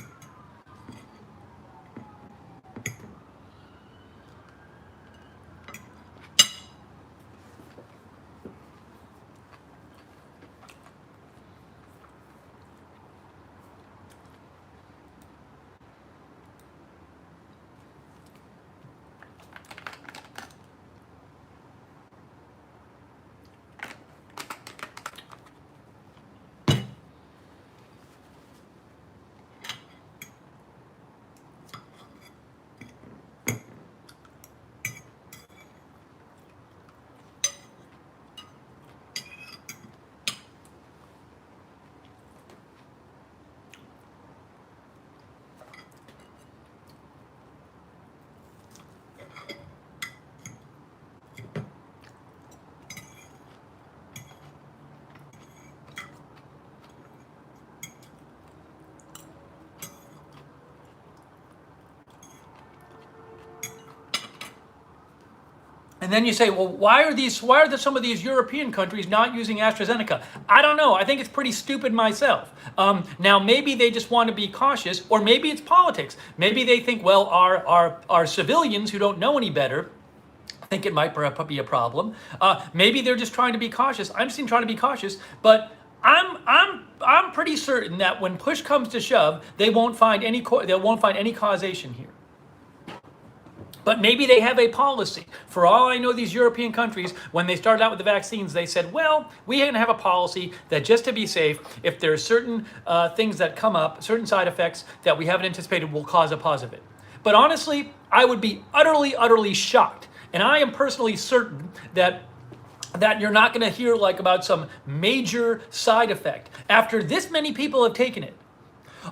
And then you say, well, why are some of these European countries not using AstraZeneca? I don't know. I think it's pretty stupid myself. Now, maybe they just want to be cautious, or maybe it's politics. Maybe they think, well, our civilians who don't know any better think it might be a problem. Maybe they're just trying to be cautious. I'm just trying to be cautious, but I'm pretty certain that when push comes to shove, they won't find any causation here. But maybe they have a policy. For all I know, these European countries, when they started out with the vaccines, they said, well, we are going to have a policy that just to be safe, if there are certain things that come up, certain side effects that we haven't anticipated will cause a pause of it. But honestly, I would be utterly, utterly shocked. And I am personally certain that you're not going to hear like about some major side effect after this many people have taken it.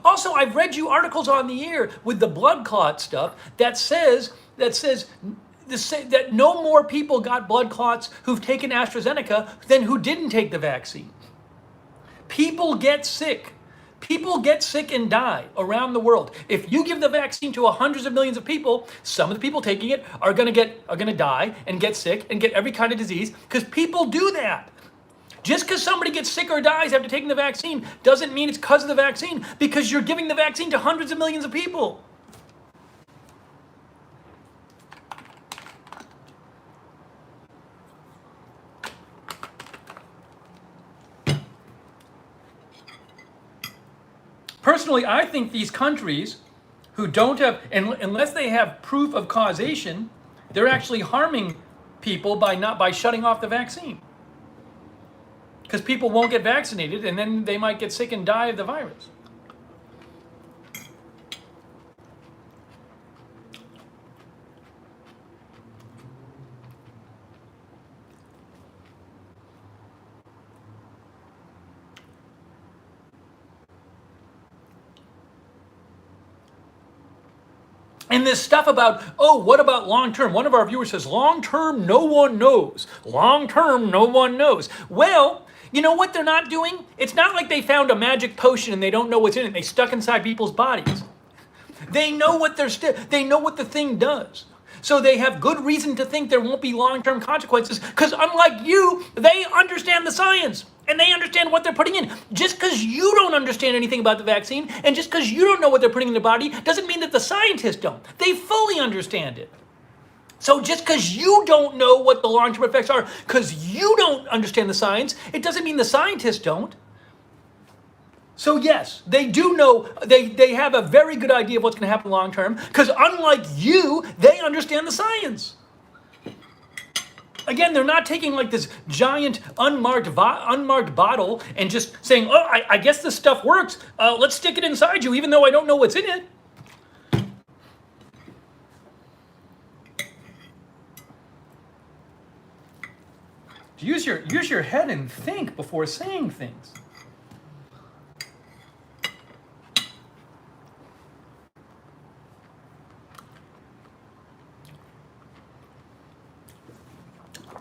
Also, I've read you articles on the air with the blood clot stuff that says that no more people got blood clots who've taken AstraZeneca than who didn't take the vaccine. People get sick. People get sick and die around the world. If you give the vaccine to hundreds of millions of people, some of the people taking it are going to die and get sick and get every kind of disease because people do that. Just because somebody gets sick or dies after taking the vaccine doesn't mean it's because of the vaccine, because you're giving the vaccine to hundreds of millions of people. Personally, I think these countries who don't have, unless they have proof of causation, they're actually harming people by shutting off the vaccine. Because people won't get vaccinated and then they might get sick and die of the virus. And this stuff about, oh, what about long term? One of our viewers says, long term, no one knows. Long term, no one knows. Well, you know what they're not doing? It's not like they found a magic potion and they don't know what's in it. They stuck inside people's bodies. They know what they know what the thing does. So they have good reason to think there won't be long-term consequences because unlike you, they understand the science and they understand what they're putting in. Just because you don't understand anything about the vaccine and just because you don't know what they're putting in the body doesn't mean that the scientists don't. They fully understand it. So just because you don't know what the long-term effects are because you don't understand the science, it doesn't mean the scientists don't. So yes, they do know, they have a very good idea of what's going to happen long-term because unlike you, they understand the science. Again, they're not taking like this giant unmarked bottle and just saying, oh, I guess this stuff works. Let's stick it inside you, even though I don't know what's in it. Use your head and think before saying things.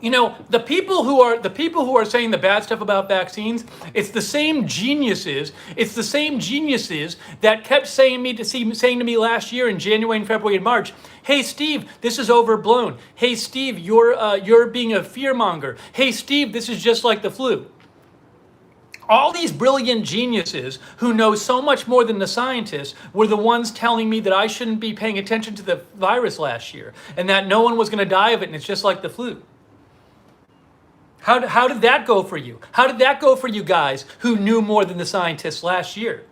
You know, the people who are saying the bad stuff about vaccines, it's the same geniuses. It's the same geniuses that kept saying to me last year in January and February and March, "Hey Steve, this is overblown. Hey Steve, you're being a fearmonger. Hey Steve, this is just like the flu." All these brilliant geniuses who know so much more than the scientists were the ones telling me that I shouldn't be paying attention to the virus last year and that no one was going to die of it and it's just like the flu. How did that go for you? How did that go for you guys who knew more than the scientists last year?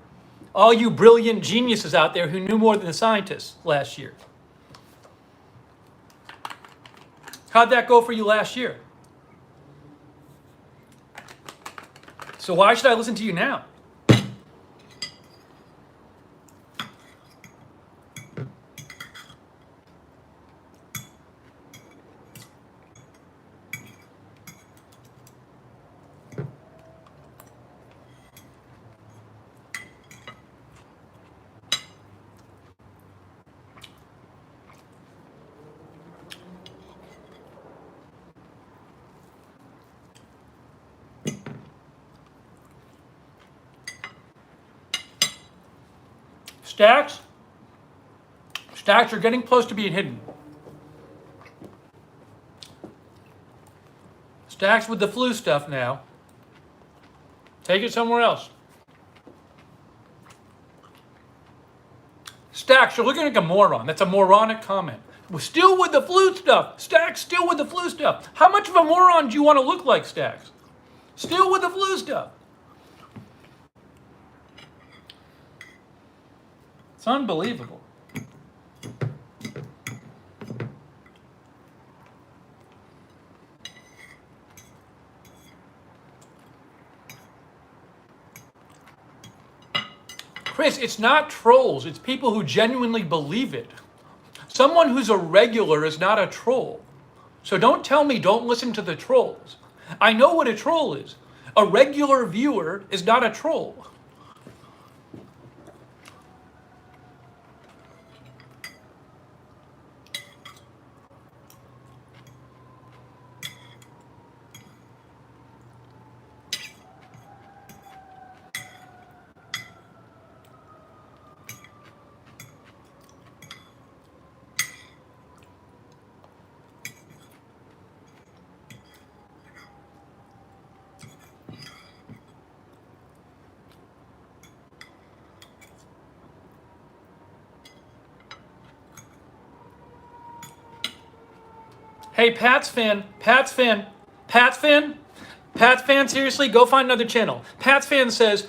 All you brilliant geniuses out there who knew more than the scientists last year. How'd that go for you last year? So why should I listen to you now? Stacks are getting close to being hidden. Stacks with the flu stuff now. Take it somewhere else. Stacks, you're looking like a moron. That's a moronic comment. We're still with the flu stuff. Stacks, still with the flu stuff. How much of a moron do you want to look like, Stacks? Still with the flu stuff. It's unbelievable. Chris, it's not trolls. It's people who genuinely believe it. Someone who's a regular is not a troll. So don't tell me don't listen to the trolls. I know what a troll is. A regular viewer is not a troll. Hey, Pats fan, seriously, go find another channel. Pats fan says,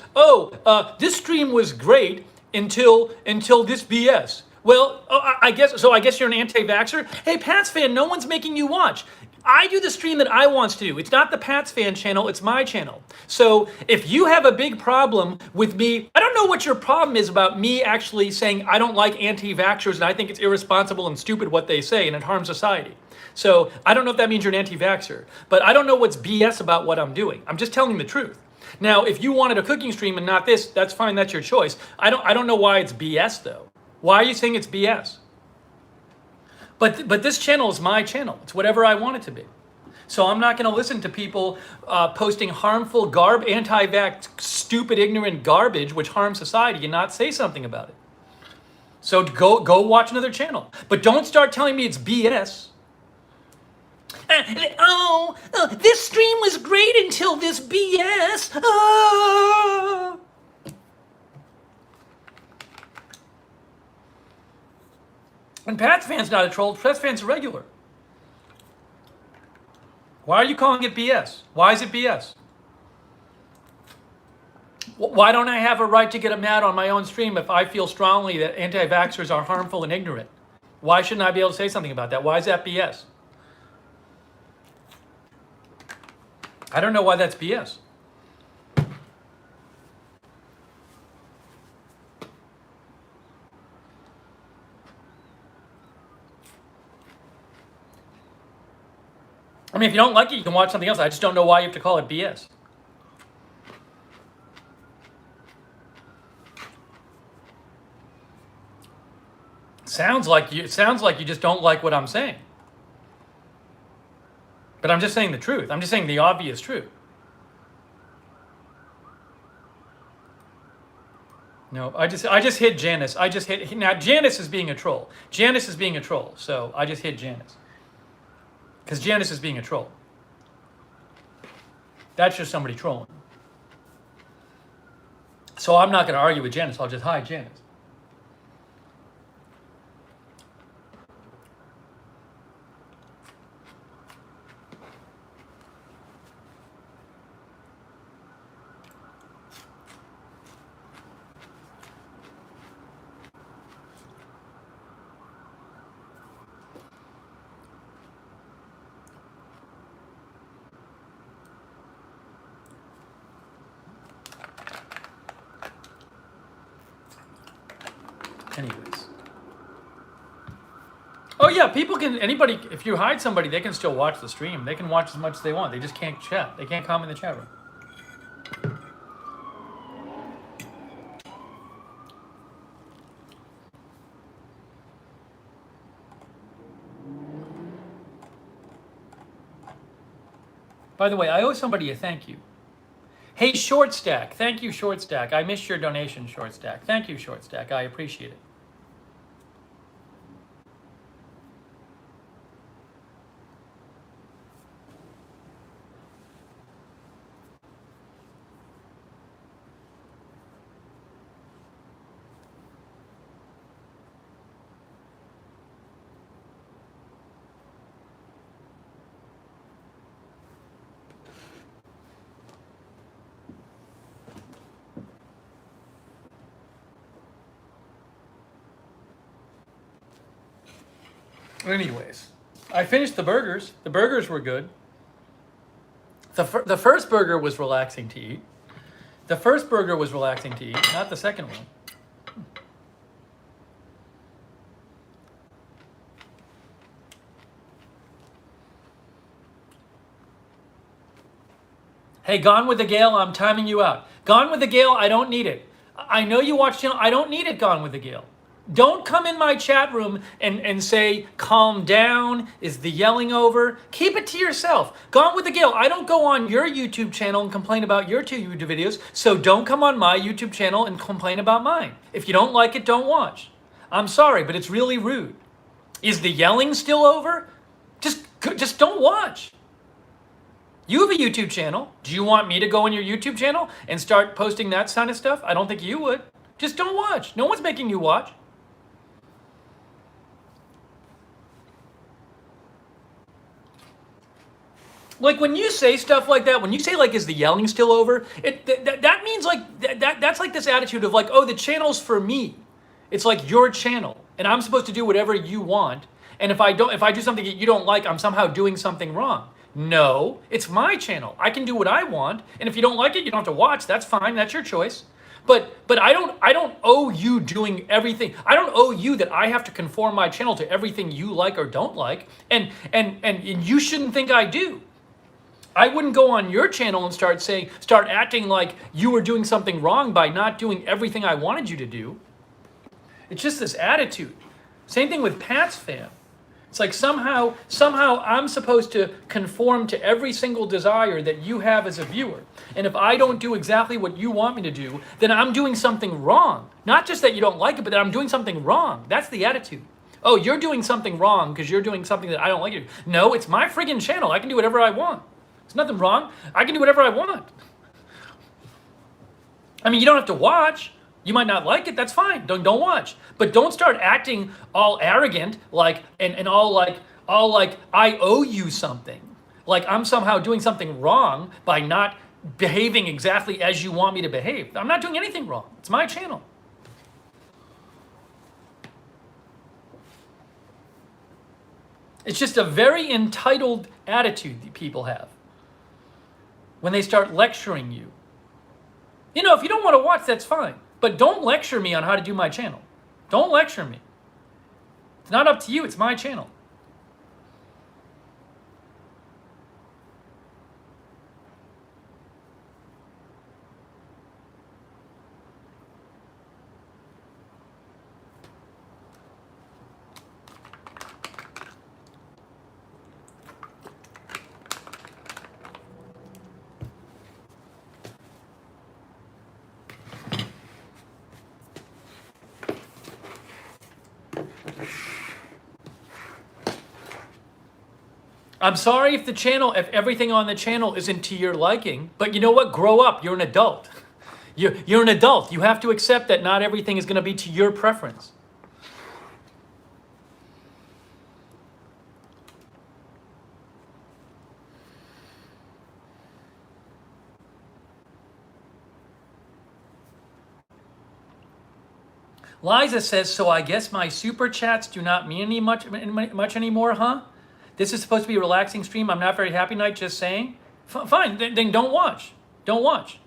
this stream was great until this BS. Well, I guess you're an anti-vaxxer. Hey, Pats fan, no one's making you watch. I do the stream that I want to do. It's not the Pats fan channel, it's my channel. So if you have a big problem with me, I don't know what your problem is about me actually saying I don't like anti-vaxxers and I think it's irresponsible and stupid what they say and it harms society. So I don't know if that means you're an anti-vaxxer, but I don't know what's BS about what I'm doing. I'm just telling the truth. Now, if you wanted a cooking stream and not this, that's fine, that's your choice. I don't know why it's BS though. Why are you saying it's BS? But this channel is my channel. It's whatever I want it to be. So I'm not going to listen to people posting harmful anti-vax, stupid, ignorant garbage which harms society and not say something about it. So go watch another channel. But don't start telling me it's BS. This stream was great until this BS. And Pats fan's not a troll. Pats fan's a regular. Why are you calling it BS? Why is it BS? Why don't I have a right to get mad on my own stream if I feel strongly that anti-vaxxers are harmful and ignorant? Why shouldn't I be able to say something about that? Why is that BS? I don't know why that's BS. I mean, if you don't like it, you can watch something else. I just don't know why you have to call it BS. Sounds like you just don't like what I'm saying. But I'm just saying the truth. I'm just saying the obvious truth. No, I just hit Janice. Now Janice is being a troll. Janice is being a troll. So I just hit Janice. Because Janice is being a troll. That's just somebody trolling. So I'm not going to argue with Janice. I'll just hide Janice. Anyways. Oh yeah, people can, anybody, if you hide somebody, they can still watch the stream. They can watch as much as they want. They just can't chat. They can't comment in the chat room. By the way, I owe somebody a thank you. Hey, Short Stack. Thank you, Short Stack. I missed your donation, Short Stack. Thank you, Short Stack. I appreciate it. Anyways, I finished the burgers. The burgers were good. The first burger was relaxing to eat. The first burger was relaxing to eat, not the second one. Hey, Gone with the Gale, I'm timing you out. Gone with the Gale, I don't need it. I know you watch channel, I don't need it, Gone with the Gale. Don't come in my chat room and say, calm down, is the yelling over? Keep it to yourself. Gone with the Gale, I don't go on your YouTube channel and complain about your two YouTube videos, so don't come on my YouTube channel and complain about mine. If you don't like it, don't watch. I'm sorry, but it's really rude. Is the yelling still over? Just don't watch. You have a YouTube channel. Do you want me to go on your YouTube channel and start posting that kind of stuff? I don't think you would. Just don't watch. No one's making you watch. Like when you say stuff like that, when you say like, is the yelling still over? That means like, that's like this attitude of like, oh, the channel's for me. It's like your channel and I'm supposed to do whatever you want. And if I do something that you don't like, I'm somehow doing something wrong. No, it's my channel. I can do what I want. And if you don't like it, you don't have to watch. That's fine. That's your choice. But I don't owe you doing everything. I don't owe you that I have to conform my channel to everything you like or don't like. And you shouldn't think I do. I wouldn't go on your channel and start acting like you were doing something wrong by not doing everything I wanted you to do. It's just this attitude. Same thing with Pat's fam. It's like somehow I'm supposed to conform to every single desire that you have as a viewer. And if I don't do exactly what you want me to do, then I'm doing something wrong. Not just that you don't like it, but that I'm doing something wrong. That's the attitude. Oh, you're doing something wrong because you're doing something that I don't like you to do. No, it's my friggin' channel. I can do whatever I want. There's nothing wrong. I can do whatever I want. I mean, you don't have to watch. You might not like it. That's fine. Don't watch. But don't start acting all arrogant, like and all like I owe you something. Like I'm somehow doing something wrong by not behaving exactly as you want me to behave. I'm not doing anything wrong. It's my channel. It's just a very entitled attitude that people have. when they start lecturing you. You know, if you don't want to watch, that's fine. But don't lecture me on how to do my channel. Don't lecture me. It's not up to you, it's my channel. I'm sorry if if everything on the channel isn't to your liking, but you know what? Grow up. You're an adult. You're an adult. You have to accept that not everything is going to be to your preference. Liza says, so I guess my super chats do not mean much anymore, huh? This is supposed to be a relaxing stream. I'm not very happy night, just saying. Fine, then don't watch. Don't watch.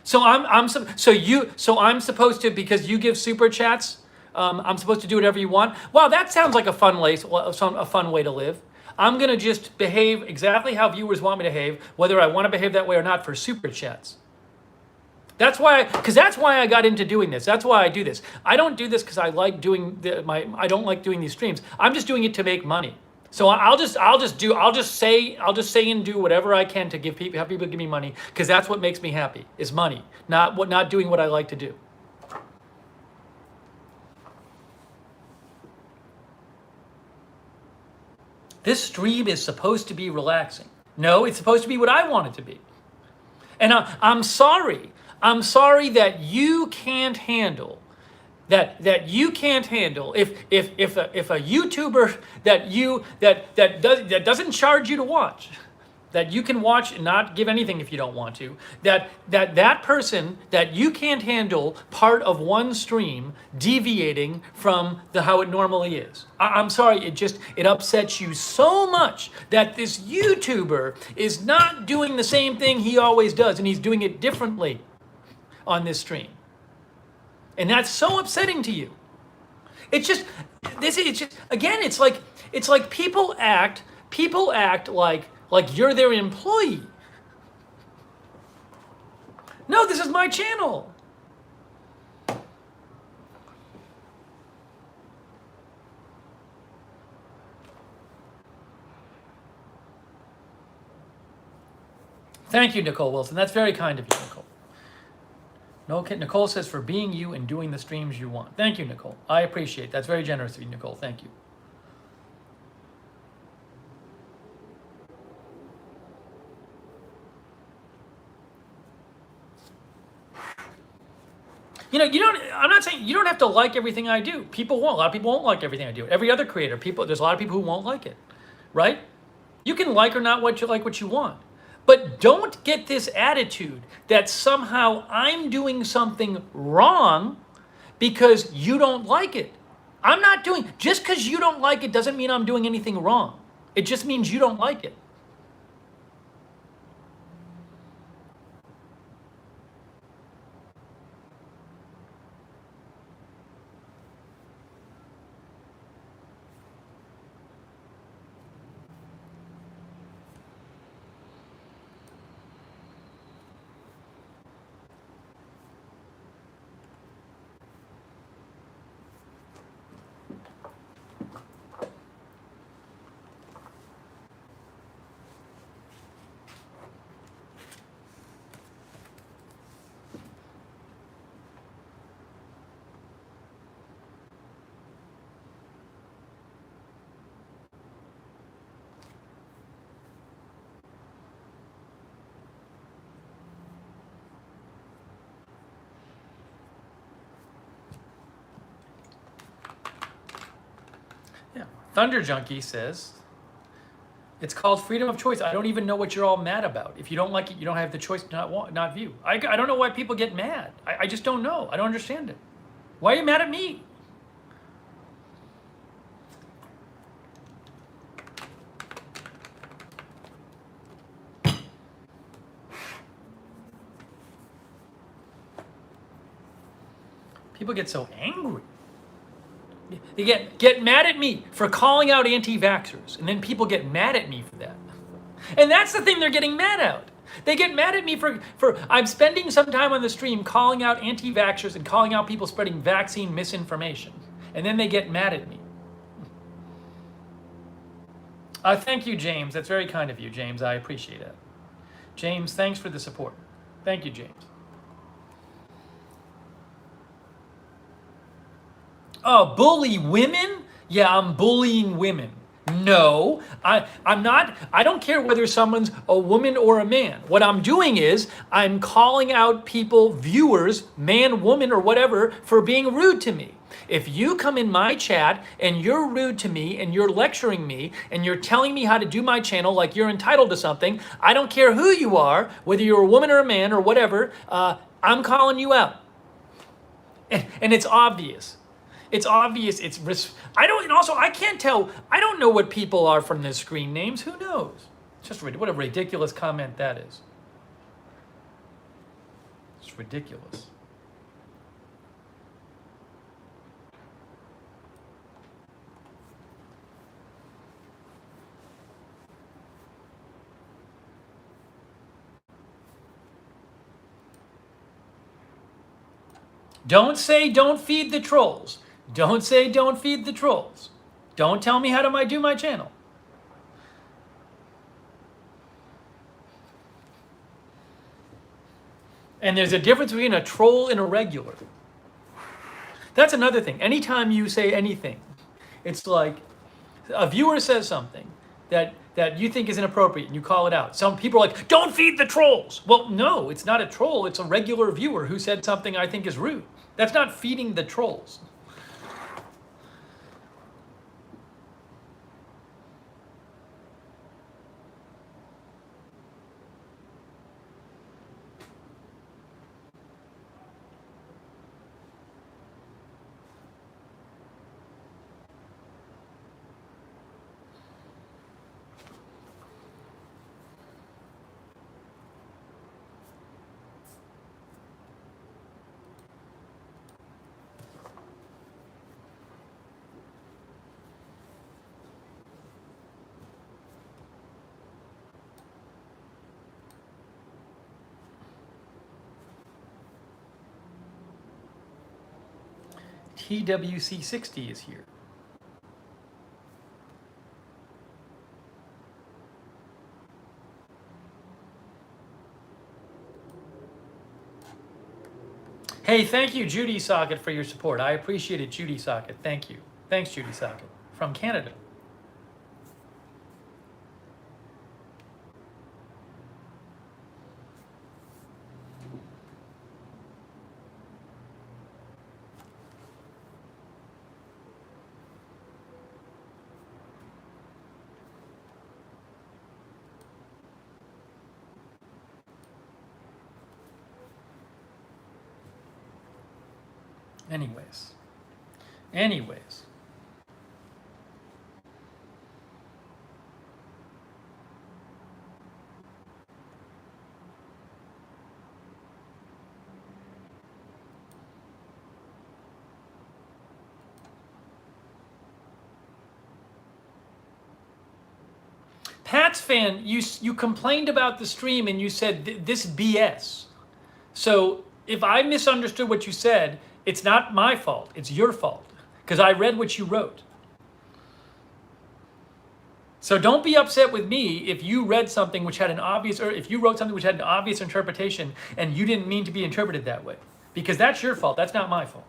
So I'm supposed to, because you give super chats, I'm supposed to do whatever you want. Wow, that sounds like a fun way to live. I'm gonna just behave exactly how viewers want me to behave, whether I want to behave that way or not, for super chats. That's why I got into doing this. That's why I do this. I don't do this because I like doing I don't like doing these streams. I'm just doing it to make money. So I'll just say and do whatever I can to have people give me money, because that's what makes me happy, is money, not doing what I like to do. This stream is supposed to be relaxing. No, it's supposed to be what I want it to be. And I'm sorry that you can't handle that you can't handle if a YouTuber that doesn't charge you to watch, that you can watch and not give anything if you don't want to, that person, that you can't handle part of one stream deviating from how it normally is. I'm sorry, it upsets you so much that this YouTuber is not doing the same thing he always does, and he's doing it differently on this stream. And that's so upsetting to you. It's just people act like you're their employee. No, this is my channel. Thank you, Nicole Wilson. That's very kind of you, Nicole. Nicole says, for being you and doing the streams you want. Thank you, Nicole. I appreciate it. That's very generous of you, Nicole. Thank you. I'm not saying you don't have to like everything I do. People won't. A lot of people won't like everything I do. Every other creator, there's a lot of people who won't like it, right? You can like or not what you want. But don't get this attitude that somehow I'm doing something wrong because you don't like it. Just because you don't like it doesn't mean I'm doing anything wrong. It just means you don't like it. Yeah. Thunder Junkie says, it's called freedom of choice. I don't even know what you're all mad about. If you don't like it, you don't have the choice to not view. I don't know why people get mad. I just don't know. I don't understand it. Why are you mad at me? People get so angry. They get mad at me for calling out anti-vaxxers, and then people get mad at me for that. And that's the thing they're getting mad at. They get mad at me for I'm spending some time on the stream calling out anti-vaxxers and calling out people spreading vaccine misinformation. And then they get mad at me. Thank you, James. That's very kind of you, James. I appreciate it. James, thanks for the support. Thank you, James. Oh, bully women? Yeah, I'm bullying women. No, I'm not. I don't care whether someone's a woman or a man. What I'm doing is I'm calling out people, viewers, man, woman, or whatever, for being rude to me. If you come in my chat and you're rude to me and you're lecturing me and you're telling me how to do my channel like you're entitled to something, I don't care who you are, whether you're a woman or a man or whatever, I'm calling you out. And it's obvious. It's obvious. I can't tell. I don't know what people are from the screen names. Who knows? Just what a ridiculous comment that is. It's ridiculous. Don't say don't feed the trolls. Don't say don't feed the trolls. Don't tell me how to do my channel. And there's a difference between a troll and a regular. That's another thing. Anytime you say anything, it's like a viewer says something that you think is inappropriate and you call it out. Some people are like, don't feed the trolls. Well, no, it's not a troll. It's a regular viewer who said something I think is rude. That's not feeding the trolls. TWC60 is here. Hey, thank you, Judy Socket, for your support. I appreciate it, Judy Socket. Thank you. Thanks, Judy Socket, from Canada. Anyways. Pats fan, you complained about the stream and you said this BS. So if I misunderstood what you said, it's not my fault. It's your fault because I read what you wrote. So don't be upset with me if you read something which had an obvious, or if you wrote something which had an obvious interpretation and you didn't mean to be interpreted that way, because that's your fault. That's not my fault.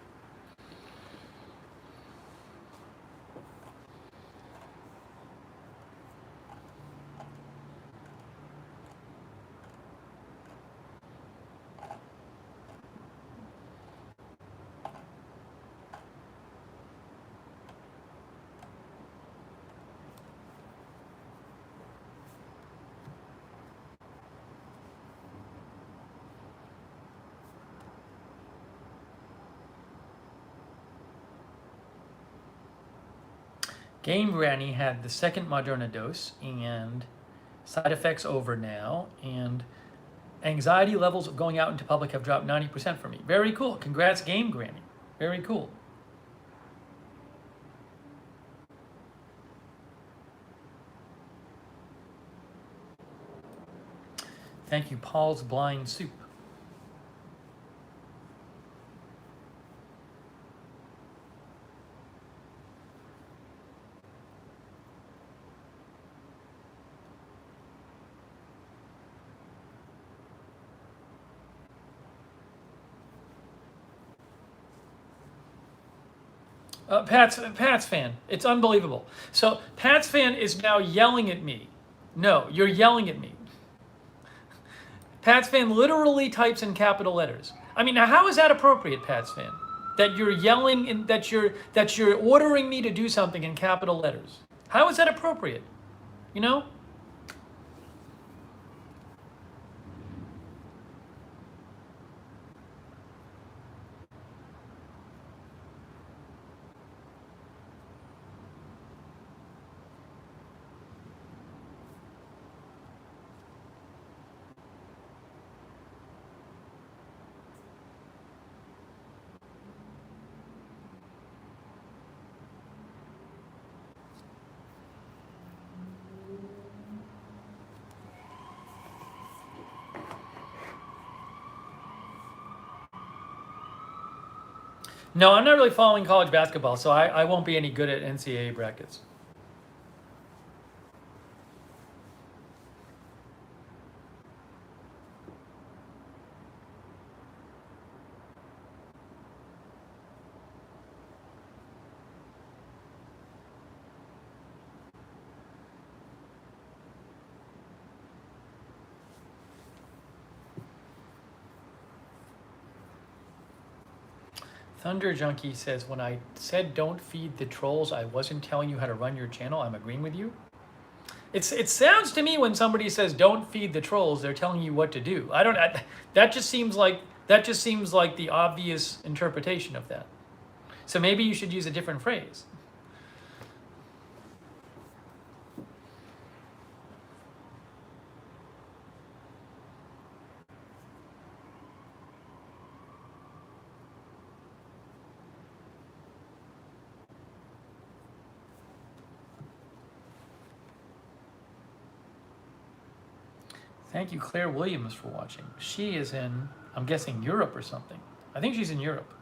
Game Granny had the second Moderna dose and side effects over now, and anxiety levels going out into public have dropped 90% for me. Very cool. Congrats, Game Granny. Very cool. Thank you, Paul's Blind Soup. Pat's fan. It's unbelievable. So Pat's fan is now yelling at me. No, you're yelling at me. Pat's fan literally types in capital letters. I mean, now how is that appropriate, Pat's fan? That you're yelling and that you're ordering me to do something in capital letters. How is that appropriate? You know? No, I'm not really following college basketball, so I won't be any good at NCAA brackets. Thunder Junkie says, when I said don't feed the trolls, I wasn't telling you how to run your channel. I'm agreeing with you. It sounds to me when somebody says don't feed the trolls, they're telling you what to do. That just seems like the obvious interpretation of that. So maybe you should use a different phrase. Thank you, Claire Williams, for watching. She is in, I'm guessing, Europe or something. I think she's in Europe.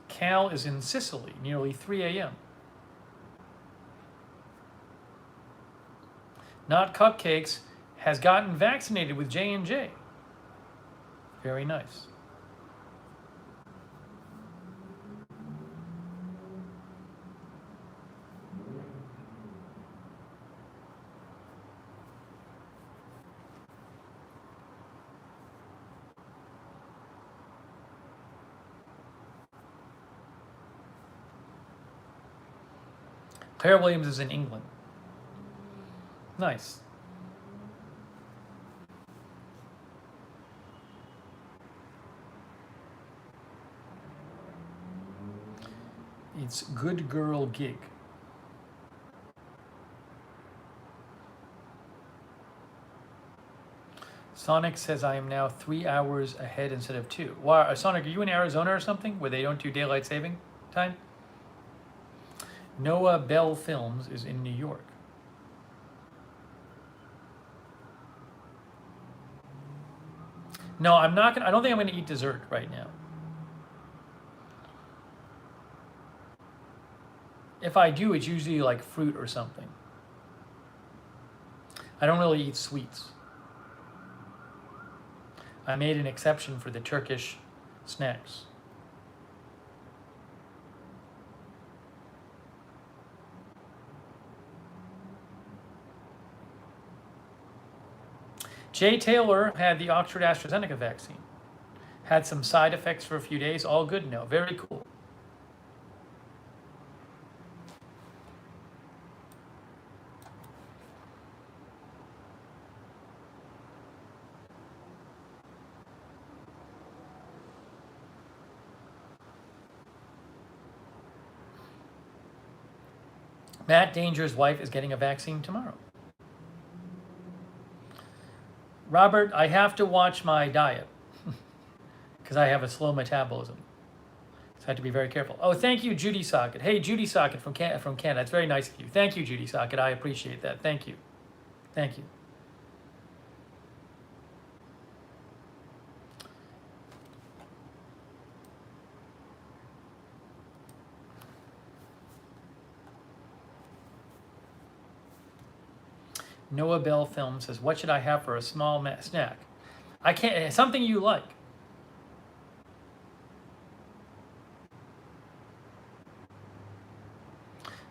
Cal is in Sicily, nearly 3 a.m. Not Cupcakes has gotten vaccinated with J&J. Very nice. Claire Williams is in England. Nice. It's Good Girl Gig. Sonic says I am now 3 hours ahead instead of 2. Wow, Sonic, are you in Arizona or something where they don't do daylight saving time? Noah Bell Films is in New York. No, I'm not gonna. I don't think I'm gonna eat dessert right now. If I do, it's usually like fruit or something. I don't really eat sweets. I made an exception for the Turkish snacks. Jay Taylor had the Oxford AstraZeneca vaccine. Had some side effects for a few days. All good now. Very cool. Matt Danger's wife is getting a vaccine tomorrow. Robert, I have to watch my diet because I have a slow metabolism. So I have to be very careful. Oh, thank you, Judy Socket. Hey, Judy Socket from Canada. That's very nice of you. Thank you, Judy Socket. I appreciate that. Thank you. Thank you. Noah Bell Film says, what should I have for a small snack? I can't, something you like.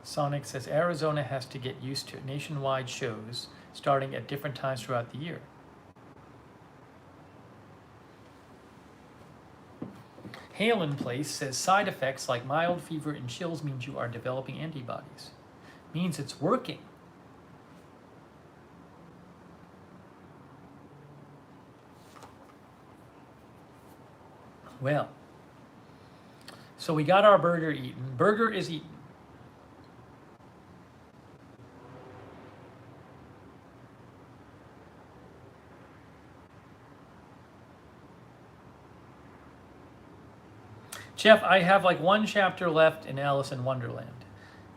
Sonic says, Arizona has to get used to nationwide shows starting at different times throughout the year. Halen Place says, side effects like mild fever and chills means you are developing antibodies. Means it's working. Well, so we got our burger eaten. Burger is eaten. Jeff, I have like one chapter left in Alice in Wonderland.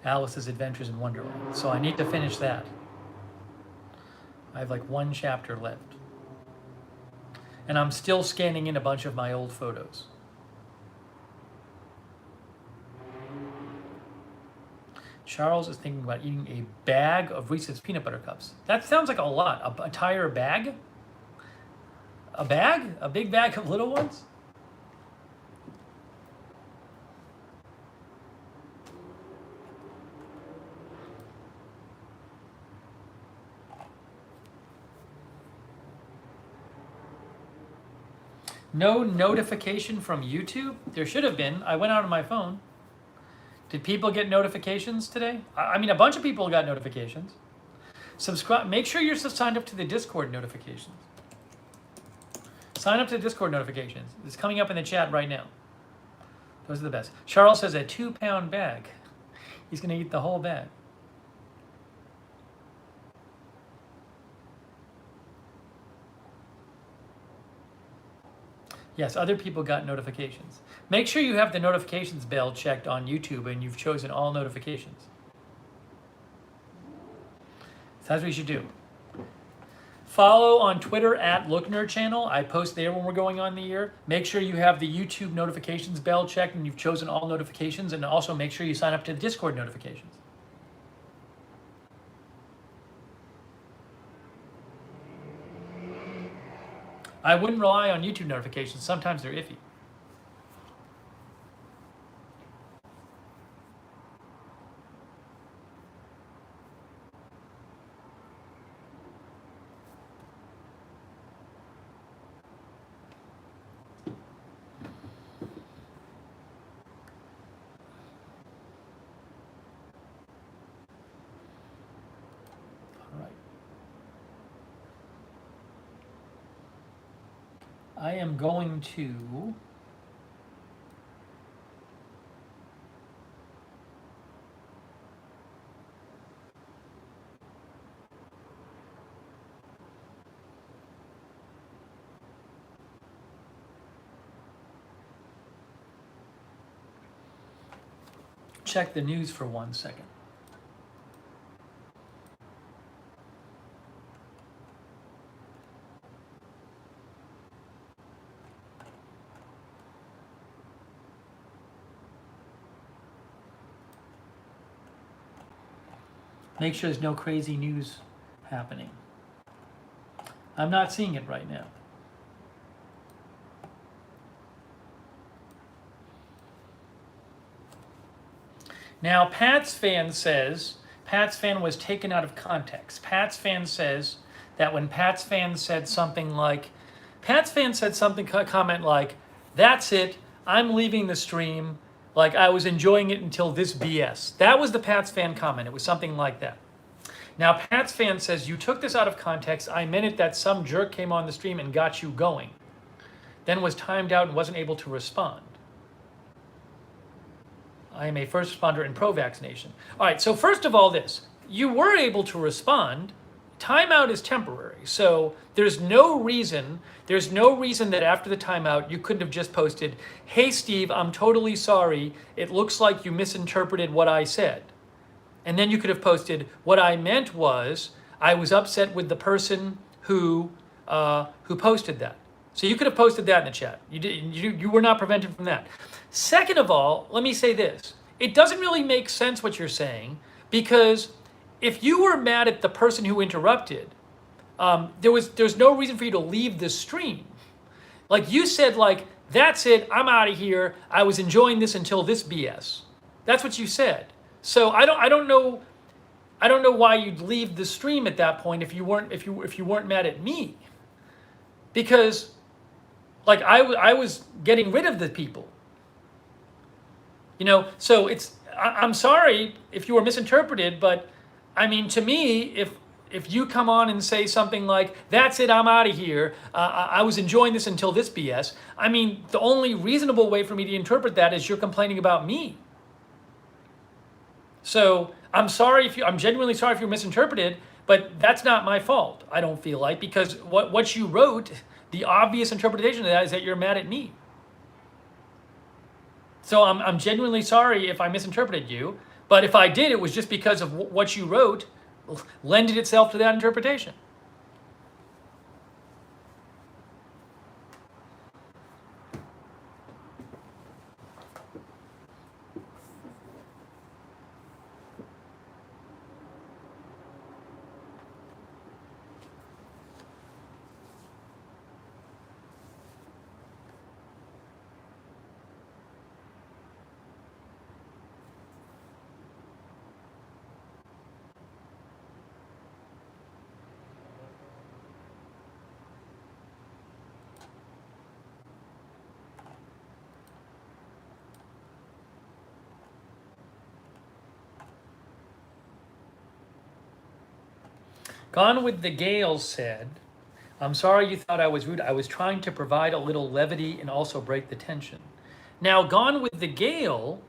Alice's Adventures in Wonderland. So I need to finish that. I have like one chapter left. And I'm still scanning in a bunch of my old photos. Charles is thinking about eating a bag of Reese's peanut butter cups. That sounds like a lot. A entire bag? A bag? A big bag of little ones? No notification from YouTube? There should have been. I went out on my phone. Did people get notifications today? I mean, a bunch of people got notifications. Subscribe. Make sure you're signed up to the Discord notifications. Sign up to the Discord notifications. It's coming up in the chat right now. Those are the best. Charles says a 2-pound bag. He's going to eat the whole bag. Yes, other people got notifications. Make sure you have the notifications bell checked on YouTube and you've chosen all notifications. So that's what you should do. Follow on Twitter at Lookner channel. I post there when we're going on the year. Make sure you have the YouTube notifications bell checked and you've chosen all notifications, and also make sure you sign up to the Discord notifications. I wouldn't rely on YouTube notifications. Sometimes they're iffy. I am going to check the news for 1 second. Make sure there's no crazy news happening. I'm not seeing it right now. Now, Pats fan says, Pats fan was taken out of context. Pats fan says that when Pats fan said something like, comment like, that's it, I'm leaving the stream, like I was enjoying it until this BS. That was the Pats fan comment. It was something like that. Now, Pats fan says, you took this out of context. I meant it that some jerk came on the stream and got you going, then was timed out and wasn't able to respond. I am a first responder in pro-vaccination. All right, so first of all this, you were able to respond timeout is temporary. So there's no reason that after the timeout you couldn't have just posted, "Hey Steve, I'm totally sorry. It looks like you misinterpreted what I said." And then you could have posted, "What I meant was I was upset with the person who posted that." So you could have posted that in the chat. You were not prevented from that. Second of all, let me say this. It doesn't really make sense what you're saying, because if you were mad at the person who interrupted, there's no reason for you to leave the stream. Like you said, like, "That's it, I'm out of here. I was enjoying this until this BS." That's what you said. So I don't know why you'd leave the stream at that point if you weren't mad at me, because like I was getting rid of the people. So I'm sorry if you were misinterpreted, but I mean, to me, if you come on and say something like, "That's it, I'm out of here. I was enjoying this until this BS." I mean, the only reasonable way for me to interpret that is you're complaining about me. So I'm genuinely sorry if you're misinterpreted, but that's not my fault, I don't feel like, because what you wrote, the obvious interpretation of that is that you're mad at me. So I'm genuinely sorry if I misinterpreted you, but if I did, it was just because of what you wrote lended itself to that interpretation. Gone with the Gale said, "I'm sorry you thought I was rude. I was trying to provide a little levity and also break the tension." Now, Gone with the Gale,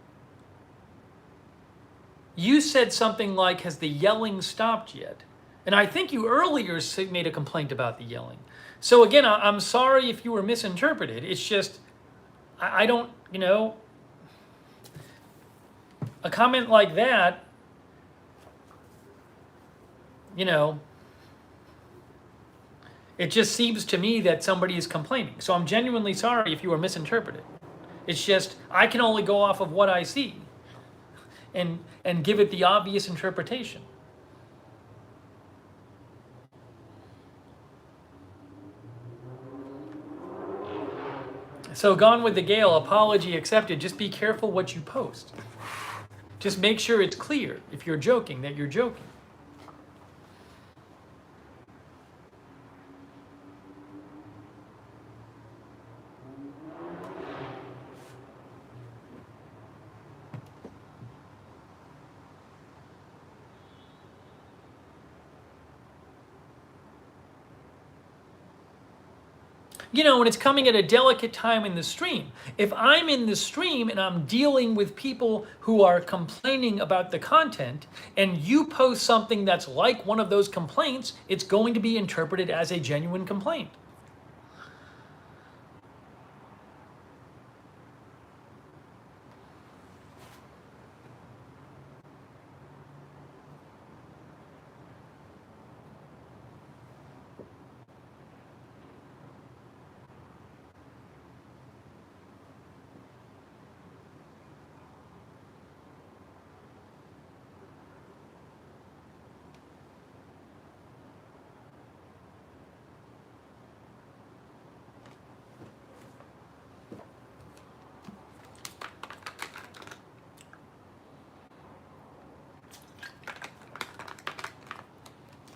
you said something like, "Has the yelling stopped yet?" And I think you earlier made a complaint about the yelling. So again, I'm sorry if you were misinterpreted. It's just, I don't, a comment like that, it just seems to me that somebody is complaining. So I'm genuinely sorry if you were misinterpreted. It's just, I can only go off of what I see and give it the obvious interpretation. So Gone with the Gale, apology accepted. Just be careful what you post. Just make sure it's clear, if you're joking, that you're joking. And it's coming at a delicate time in the stream. If I'm in the stream and I'm dealing with people who are complaining about the content, and you post something that's like one of those complaints, it's going to be interpreted as a genuine complaint.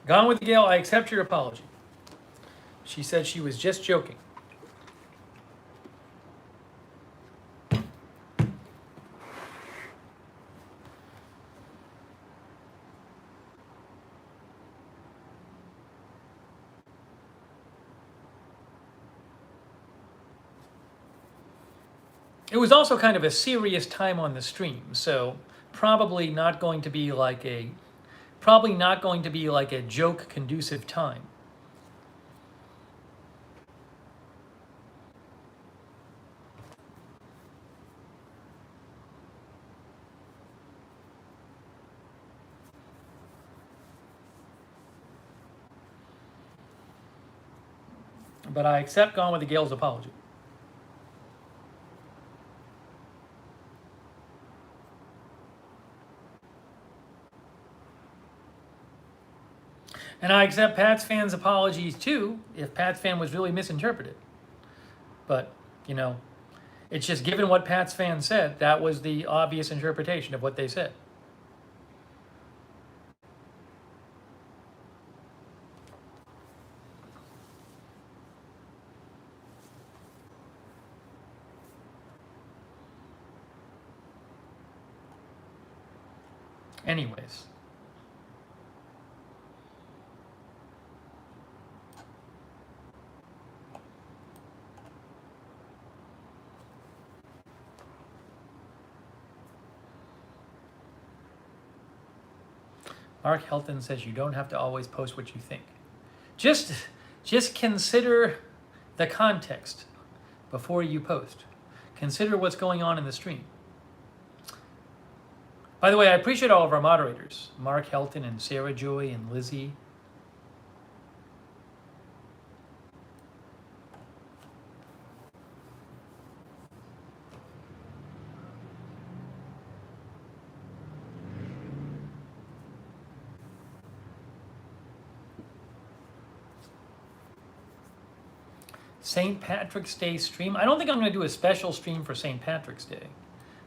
Gone with the Gale, I accept your apology. She said she was just joking. It was also kind of a serious time on the stream, so probably not going to be like a probably not going to be like a joke conducive time. But I accept Gone with the Gale's apology. And I accept Pats fans' apologies too, if Pats fan was really misinterpreted. But, you know, it's just given what Pats fans said, that was the obvious interpretation of what they said. Anyways. Mark Helton says you don't have to always post what you think. Just consider the context before you post. Consider what's going on in the stream. By the way, I appreciate all of our moderators, Mark Helton and Sarah Joy and Lizzie. St. Patrick's Day stream. I don't think I'm going to do a special stream for St. Patrick's Day,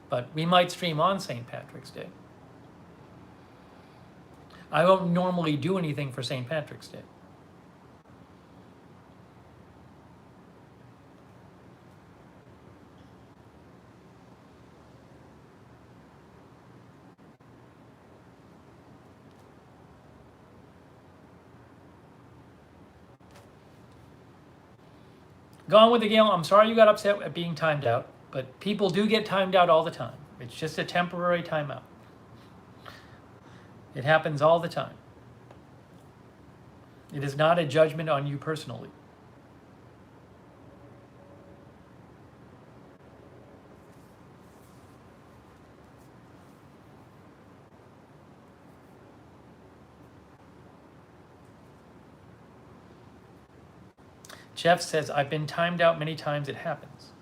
but we might stream on St. Patrick's Day. I don't normally do anything for St. Patrick's Day. Gone with the Gale, I'm sorry you got upset at being timed out, but people do get timed out all the time. It's just a temporary timeout. It happens all the time. It is not a judgment on you personally. Jeff says, I've been timed out many times, it happens.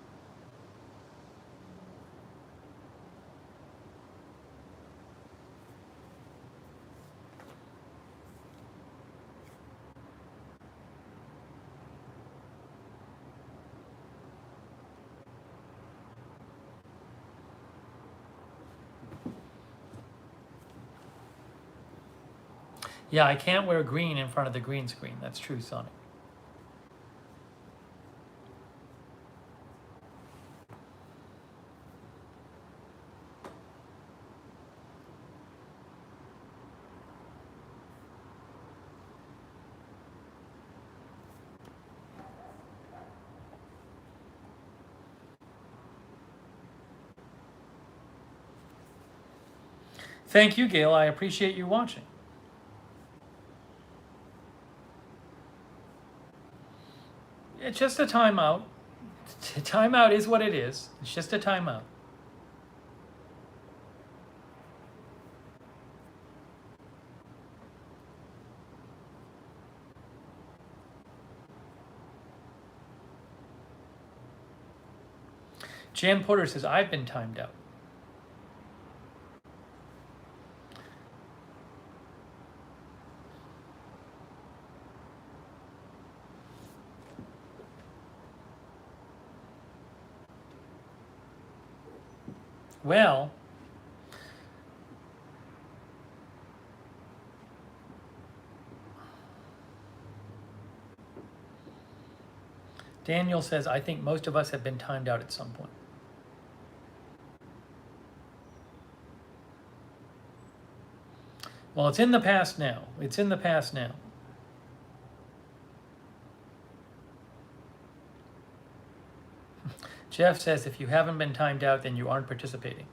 Yeah, I can't wear green in front of the green screen. That's true, Sonic. Thank you, Gail. I appreciate you watching. It's just a timeout. Timeout is what it is. It's just a timeout. Jan Porter says, I've been timed out. Well, Daniel says, I think most of us have been timed out at some point. Well, it's in the past now. It's in the past now. Jeff says, if you haven't been timed out, then you aren't participating.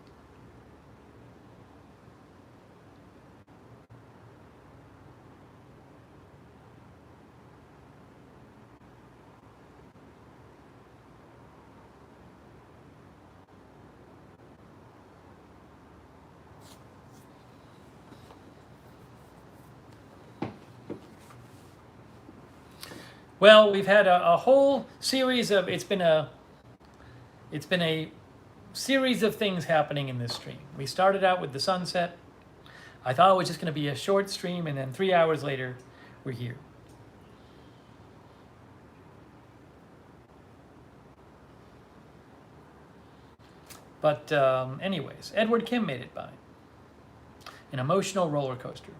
Well, we've had a whole series of, it's been a series of things happening in this stream. We started out with the sunset. I thought it was just going to be a short stream, and then 3 hours later, we're here. But anyways, Edward Kim made it by. An emotional roller coaster.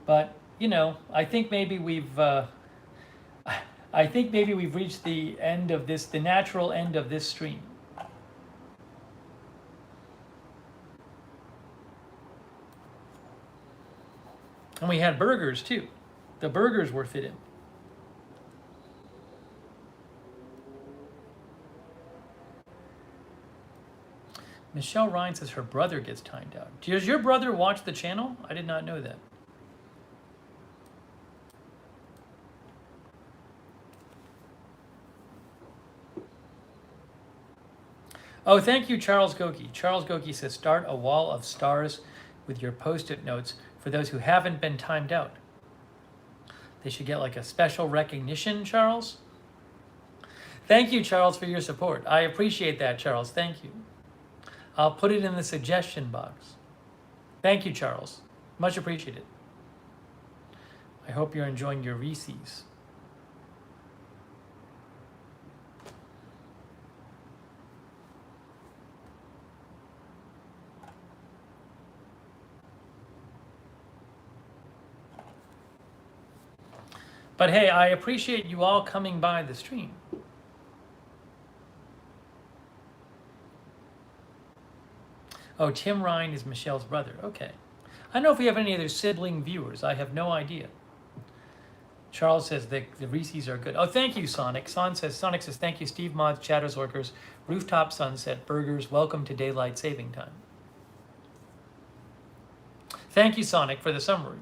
But, you know, I think maybe we've reached the end of this, the natural end of this stream. And we had burgers too. The burgers were fit in. Michelle Ryan says her brother gets timed out. Does your brother watch the channel? I did not know that. Oh, thank you, Charles Goki. Charles Goki says, start a wall of stars with your post-it notes for those who haven't been timed out. They should get like a special recognition, Charles. Thank you, Charles, for your support. I appreciate that, Charles. Thank you. I'll put it in the suggestion box. Thank you, Charles. Much appreciated. I hope you're enjoying your Reese's. But hey, I appreciate you all coming by the stream. Oh, Tim Ryan is Michelle's brother. Okay. I don't know if we have any other sibling viewers. I have no idea. Charles says the Reese's are good. Oh, thank you, Sonic. Sonic says, thank you, Steve Mods, Chatters Lurkers, Rooftop Sunset, Burgers, welcome to Daylight Saving Time. Thank you, Sonic, for the summary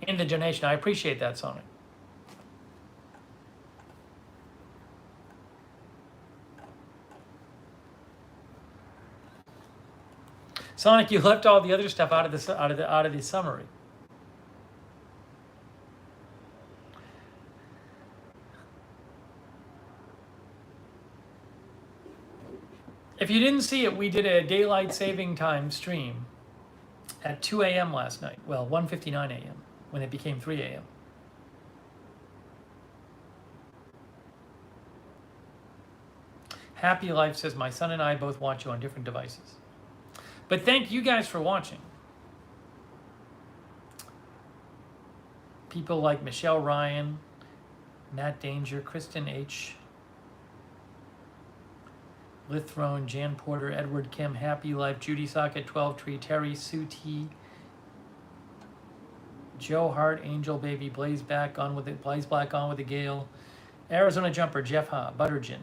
and the donation. I appreciate that, Sonic. Sonic, you left all the other stuff out of the summary. If you didn't see it, we did a daylight saving time stream at 2 a.m. last night. Well, 1:59 a.m. when it became 3 a.m. Happy Life says, my son and I both watch you on different devices. But thank you guys for watching. People like Michelle Ryan, Matt Danger, Kristen H., Lithrone, Jan Porter, Edward Kim, Happy Life, Judy Socket, 12 Tree, Terry, Sue T., Joe Hart, Angel Baby, Blaze Black, on with the Gale, Arizona Jumper, Jeff Ha, Buttergin.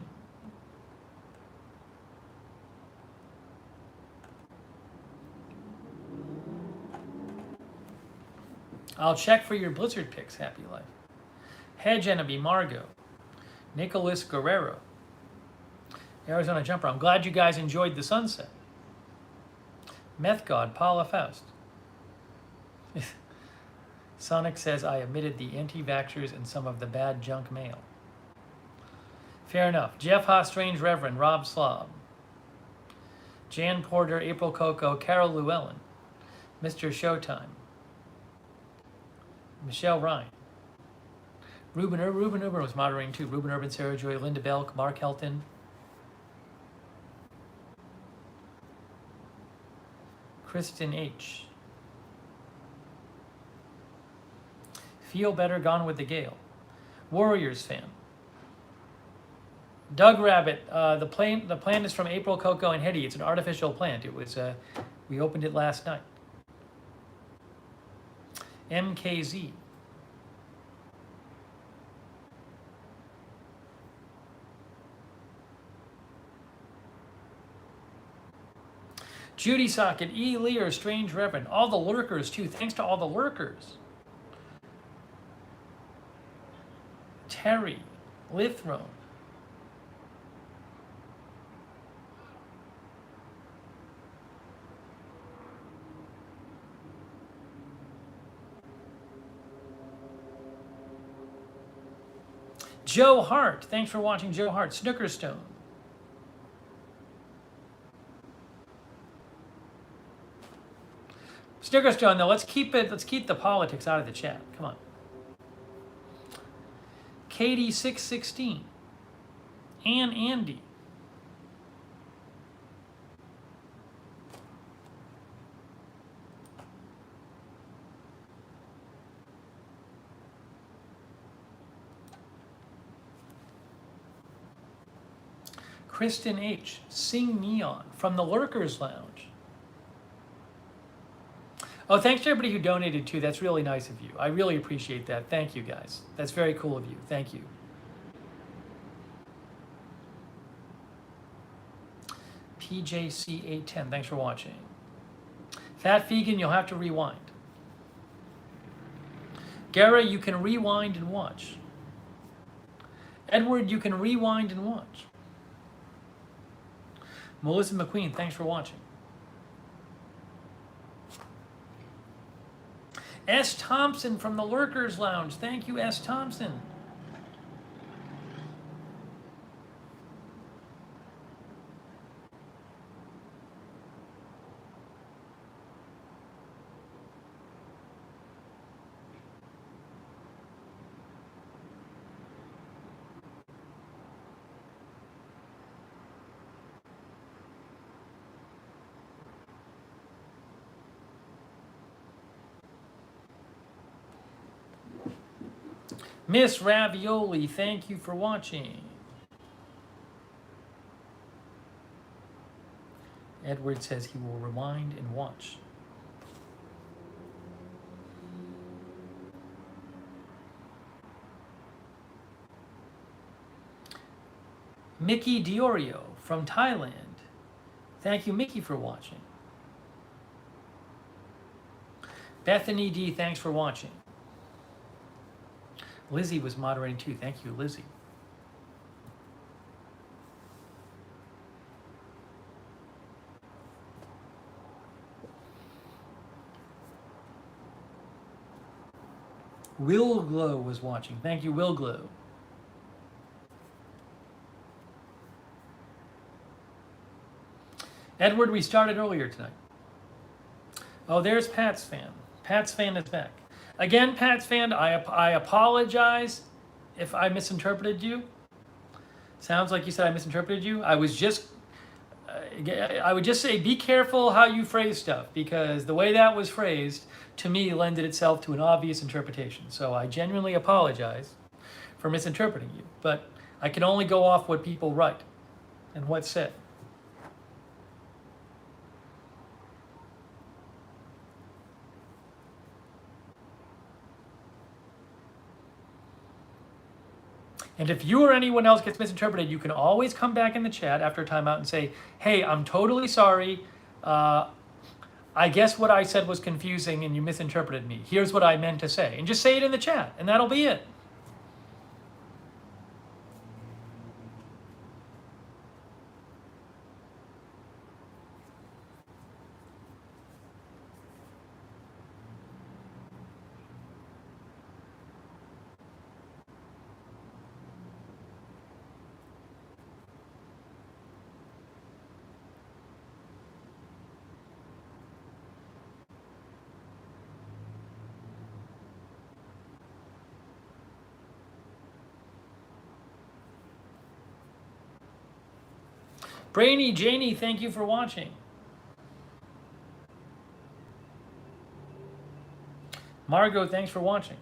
I'll check for your Blizzard picks, Happy Life. Hedge Enemy, Margot. Nicholas Guerrero. Arizona Jumper. I'm glad you guys enjoyed the sunset. Meth God, Paula Faust. Sonic says, I omitted the anti-vaxxers and some of the bad junk mail. Fair enough. Jeff Ha, Strange Reverend, Rob Slob. Jan Porter, April Coco, Carol Llewellyn. Mr. Showtime. Michelle Ryan. Ruben Urban was moderating too. Ruben Urban, Sarah Joy, Linda Belk, Mark Helton. Kristen H. Feel Better, Gone with the Gale. Warriors fan. Doug Rabbit, the plant is from April Coco and Hetty. It's an artificial plant. It was we opened it last night. MKZ. Judy Socket, E. Lear, Strange Reverend, all the lurkers too. Thanks to all the lurkers. Terry, Lithrone. Joe Hart, thanks for watching, Joe Hart. Snookerstone. Snookerstone, though, let's keep the politics out of the chat. Come on. Katie 616. And Andy. Kristen H. Sing Neon from the Lurkers Lounge. Oh, thanks to everybody who donated too. That's really nice of you. I really appreciate that. Thank you, guys. That's very cool of you. Thank you. PJC810, thanks for watching. Fat Vegan, you'll have to rewind. Gara, you can rewind and watch. Edward, you can rewind and watch. Melissa McQueen, thanks for watching. S. Thompson from the Lurkers Lounge. Thank you, S. Thompson. Miss Ravioli, thank you for watching. Edward says he will rewind and watch. Mickey Diorio from Thailand. Thank you, Mickey, for watching. Bethany D, thanks for watching. Lizzie was moderating too. Thank you, Lizzie. Will Glow was watching. Thank you, Will Glow. Edward, we started earlier tonight. Oh, there's Pat's fan. Pat's fan is back. Again, Pat's fan, I apologize if I misinterpreted you. Sounds like you said I misinterpreted you. I would just say be careful how you phrase stuff, because the way that was phrased to me lended itself to an obvious interpretation. So I genuinely apologize for misinterpreting you, but I can only go off what people write and what's said. And if you or anyone else gets misinterpreted, you can always come back in the chat after a timeout and say, hey, I'm totally sorry. I guess what I said was confusing and you misinterpreted me. Here's what I meant to say. And just say it in the chat, and that'll be it. Brainy Janie, thank you for watching. Margot, thanks for watching.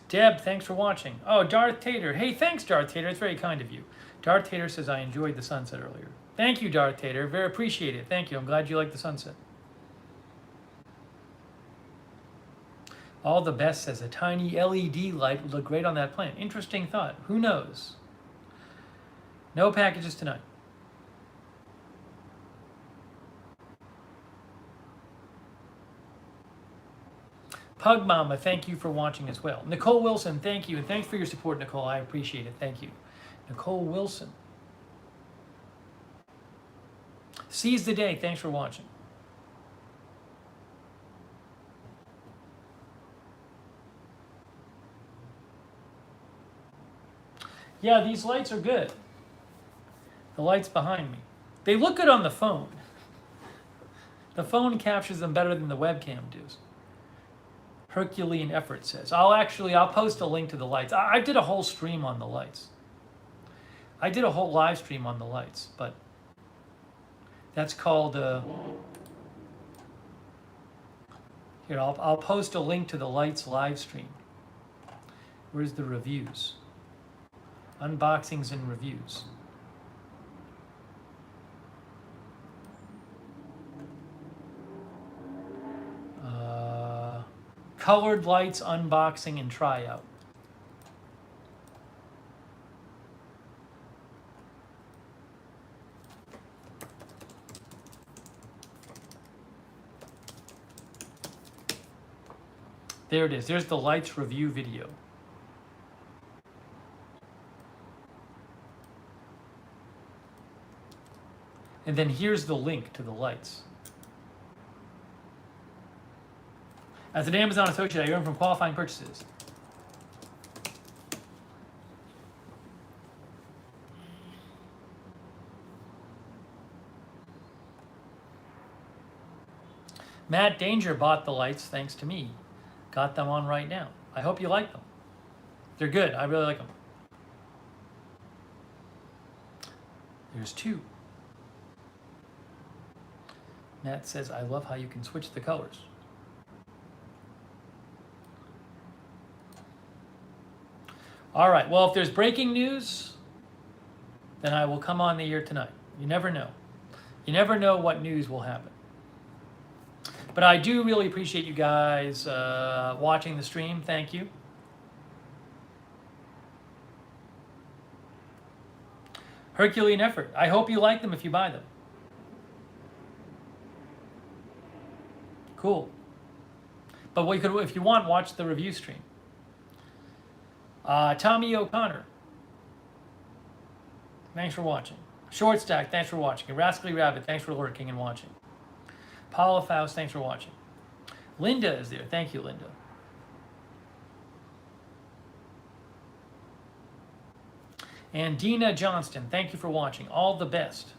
Deb, thanks for watching. Oh, Darth Tater. Hey, thanks, Darth Tater. It's very kind of you. Darth Tater says, I enjoyed the sunset earlier. Thank you, Darth Tater. Very appreciated. Thank you. I'm glad you liked the sunset. All the best says a tiny LED light would look great on that plant. Interesting thought. Who knows? No packages tonight. Pug Mama, thank you for watching as well. Nicole Wilson, thank you. And thanks for your support, Nicole. I appreciate it. Thank you. Nicole Wilson. Seize the Day, thanks for watching. Yeah, these lights are good. The lights behind me. They look good on the phone. The phone captures them better than the webcam does. Herculean effort says. I'll post a link to the lights. I did a whole stream on the lights. I did a whole live stream on the lights, but that's called, here, I'll post a link to the lights live stream. Where's the reviews? Unboxings and reviews. Colored lights unboxing and tryout. There it is. There's the lights review video. And then here's the link to the lights. As an Amazon associate, I earn from qualifying purchases. Matt Danger bought the lights thanks to me. Got them on right now. I hope you like them. They're good. I really like them. There's two. Matt says, I love how you can switch the colors. All right, well, if there's breaking news, then I will come on the air tonight. You never know. You never know what news will happen. But I do really appreciate you guys watching the stream. Thank you. Herculean effort. I hope you like them if you buy them. Cool. But what you could, if you want, watch the review stream. Tommy O'Connor, thanks for watching. Short Stack, thanks for watching. Rascally Rabbit, thanks for lurking and watching. Paula Faust, thanks for watching. Linda is there. Thank you, Linda. And Dina Johnston, thank you for watching. All the best.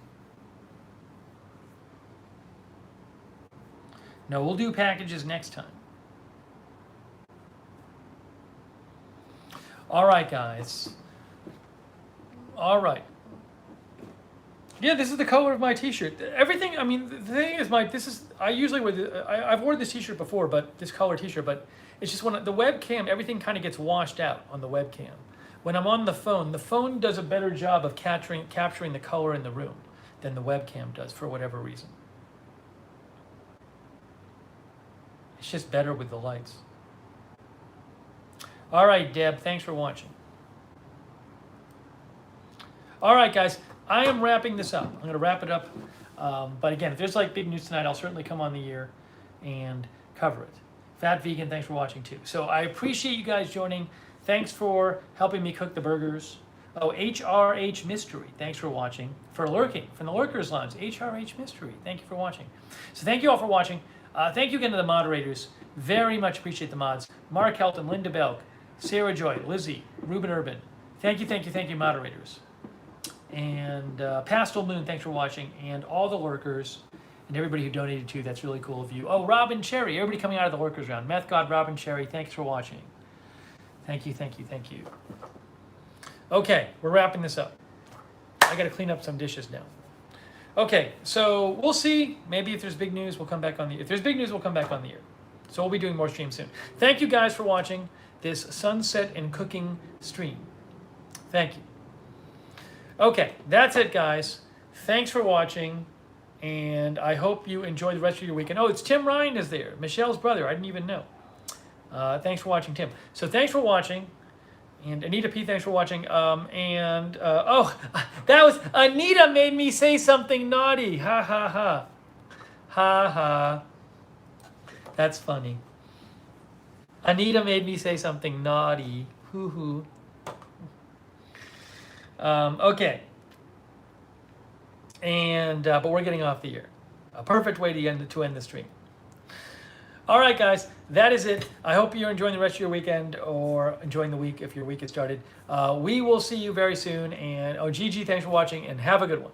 No, we'll do packages next time. All right, guys. All right. Yeah, this is the color of my T-shirt. Everything. I mean, the thing is, I usually wear. I've worn this T-shirt before, but this color T-shirt. But it's just when the webcam, everything kind of gets washed out on the webcam. When I'm on the phone does a better job of capturing the color in the room than the webcam does for whatever reason. It's just better with the lights. All right, Deb, thanks for watching. All right, guys, I am wrapping this up. I'm going to wrap it up. But again, if there's like big news tonight, I'll certainly come on the air and cover it. Fat Vegan, thanks for watching too. So I appreciate you guys joining. Thanks for helping me cook the burgers. Oh, HRH Mystery, thanks for watching. For lurking, from the Lurkers Lounge, HRH Mystery, thank you for watching. So thank you all for watching. Thank you again to the moderators. Very much appreciate the mods. Mark Helton, Linda Belk, Sarah Joy, Lizzie, Ruben Urban. Thank you, moderators. And Pastel Moon, thanks for watching. And all the lurkers and everybody who donated too. That's really cool of you. Oh, Robin Cherry, everybody coming out of the lurkers round. Meth God, Robin Cherry, thanks for watching. Thank you. Okay, we're wrapping this up. I got to clean up some dishes now. Okay, so we'll see. Maybe if there's big news, we'll come back on the. If there's big news, we'll come back on the air. So we'll be doing more streams soon. Thank you guys for watching this sunset and cooking stream. Thank you. Okay, that's it, guys. Thanks for watching, and I hope you enjoy the rest of your weekend. Oh, it's Tim Ryan is there, Michelle's brother. I didn't even know. Thanks for watching, Tim. So thanks for watching, and Anita P, thanks for watching. Oh, that was Anita made me say something naughty. Ha ha ha, ha ha. That's funny. Anita made me say something naughty. Hoo hoo. Okay. And but we're getting off the air. A perfect way to end the stream. All right, guys, that is it. I hope you're enjoying the rest of your weekend or enjoying the week if your week has started. We will see you very soon. And Gigi, thanks for watching and have a good one.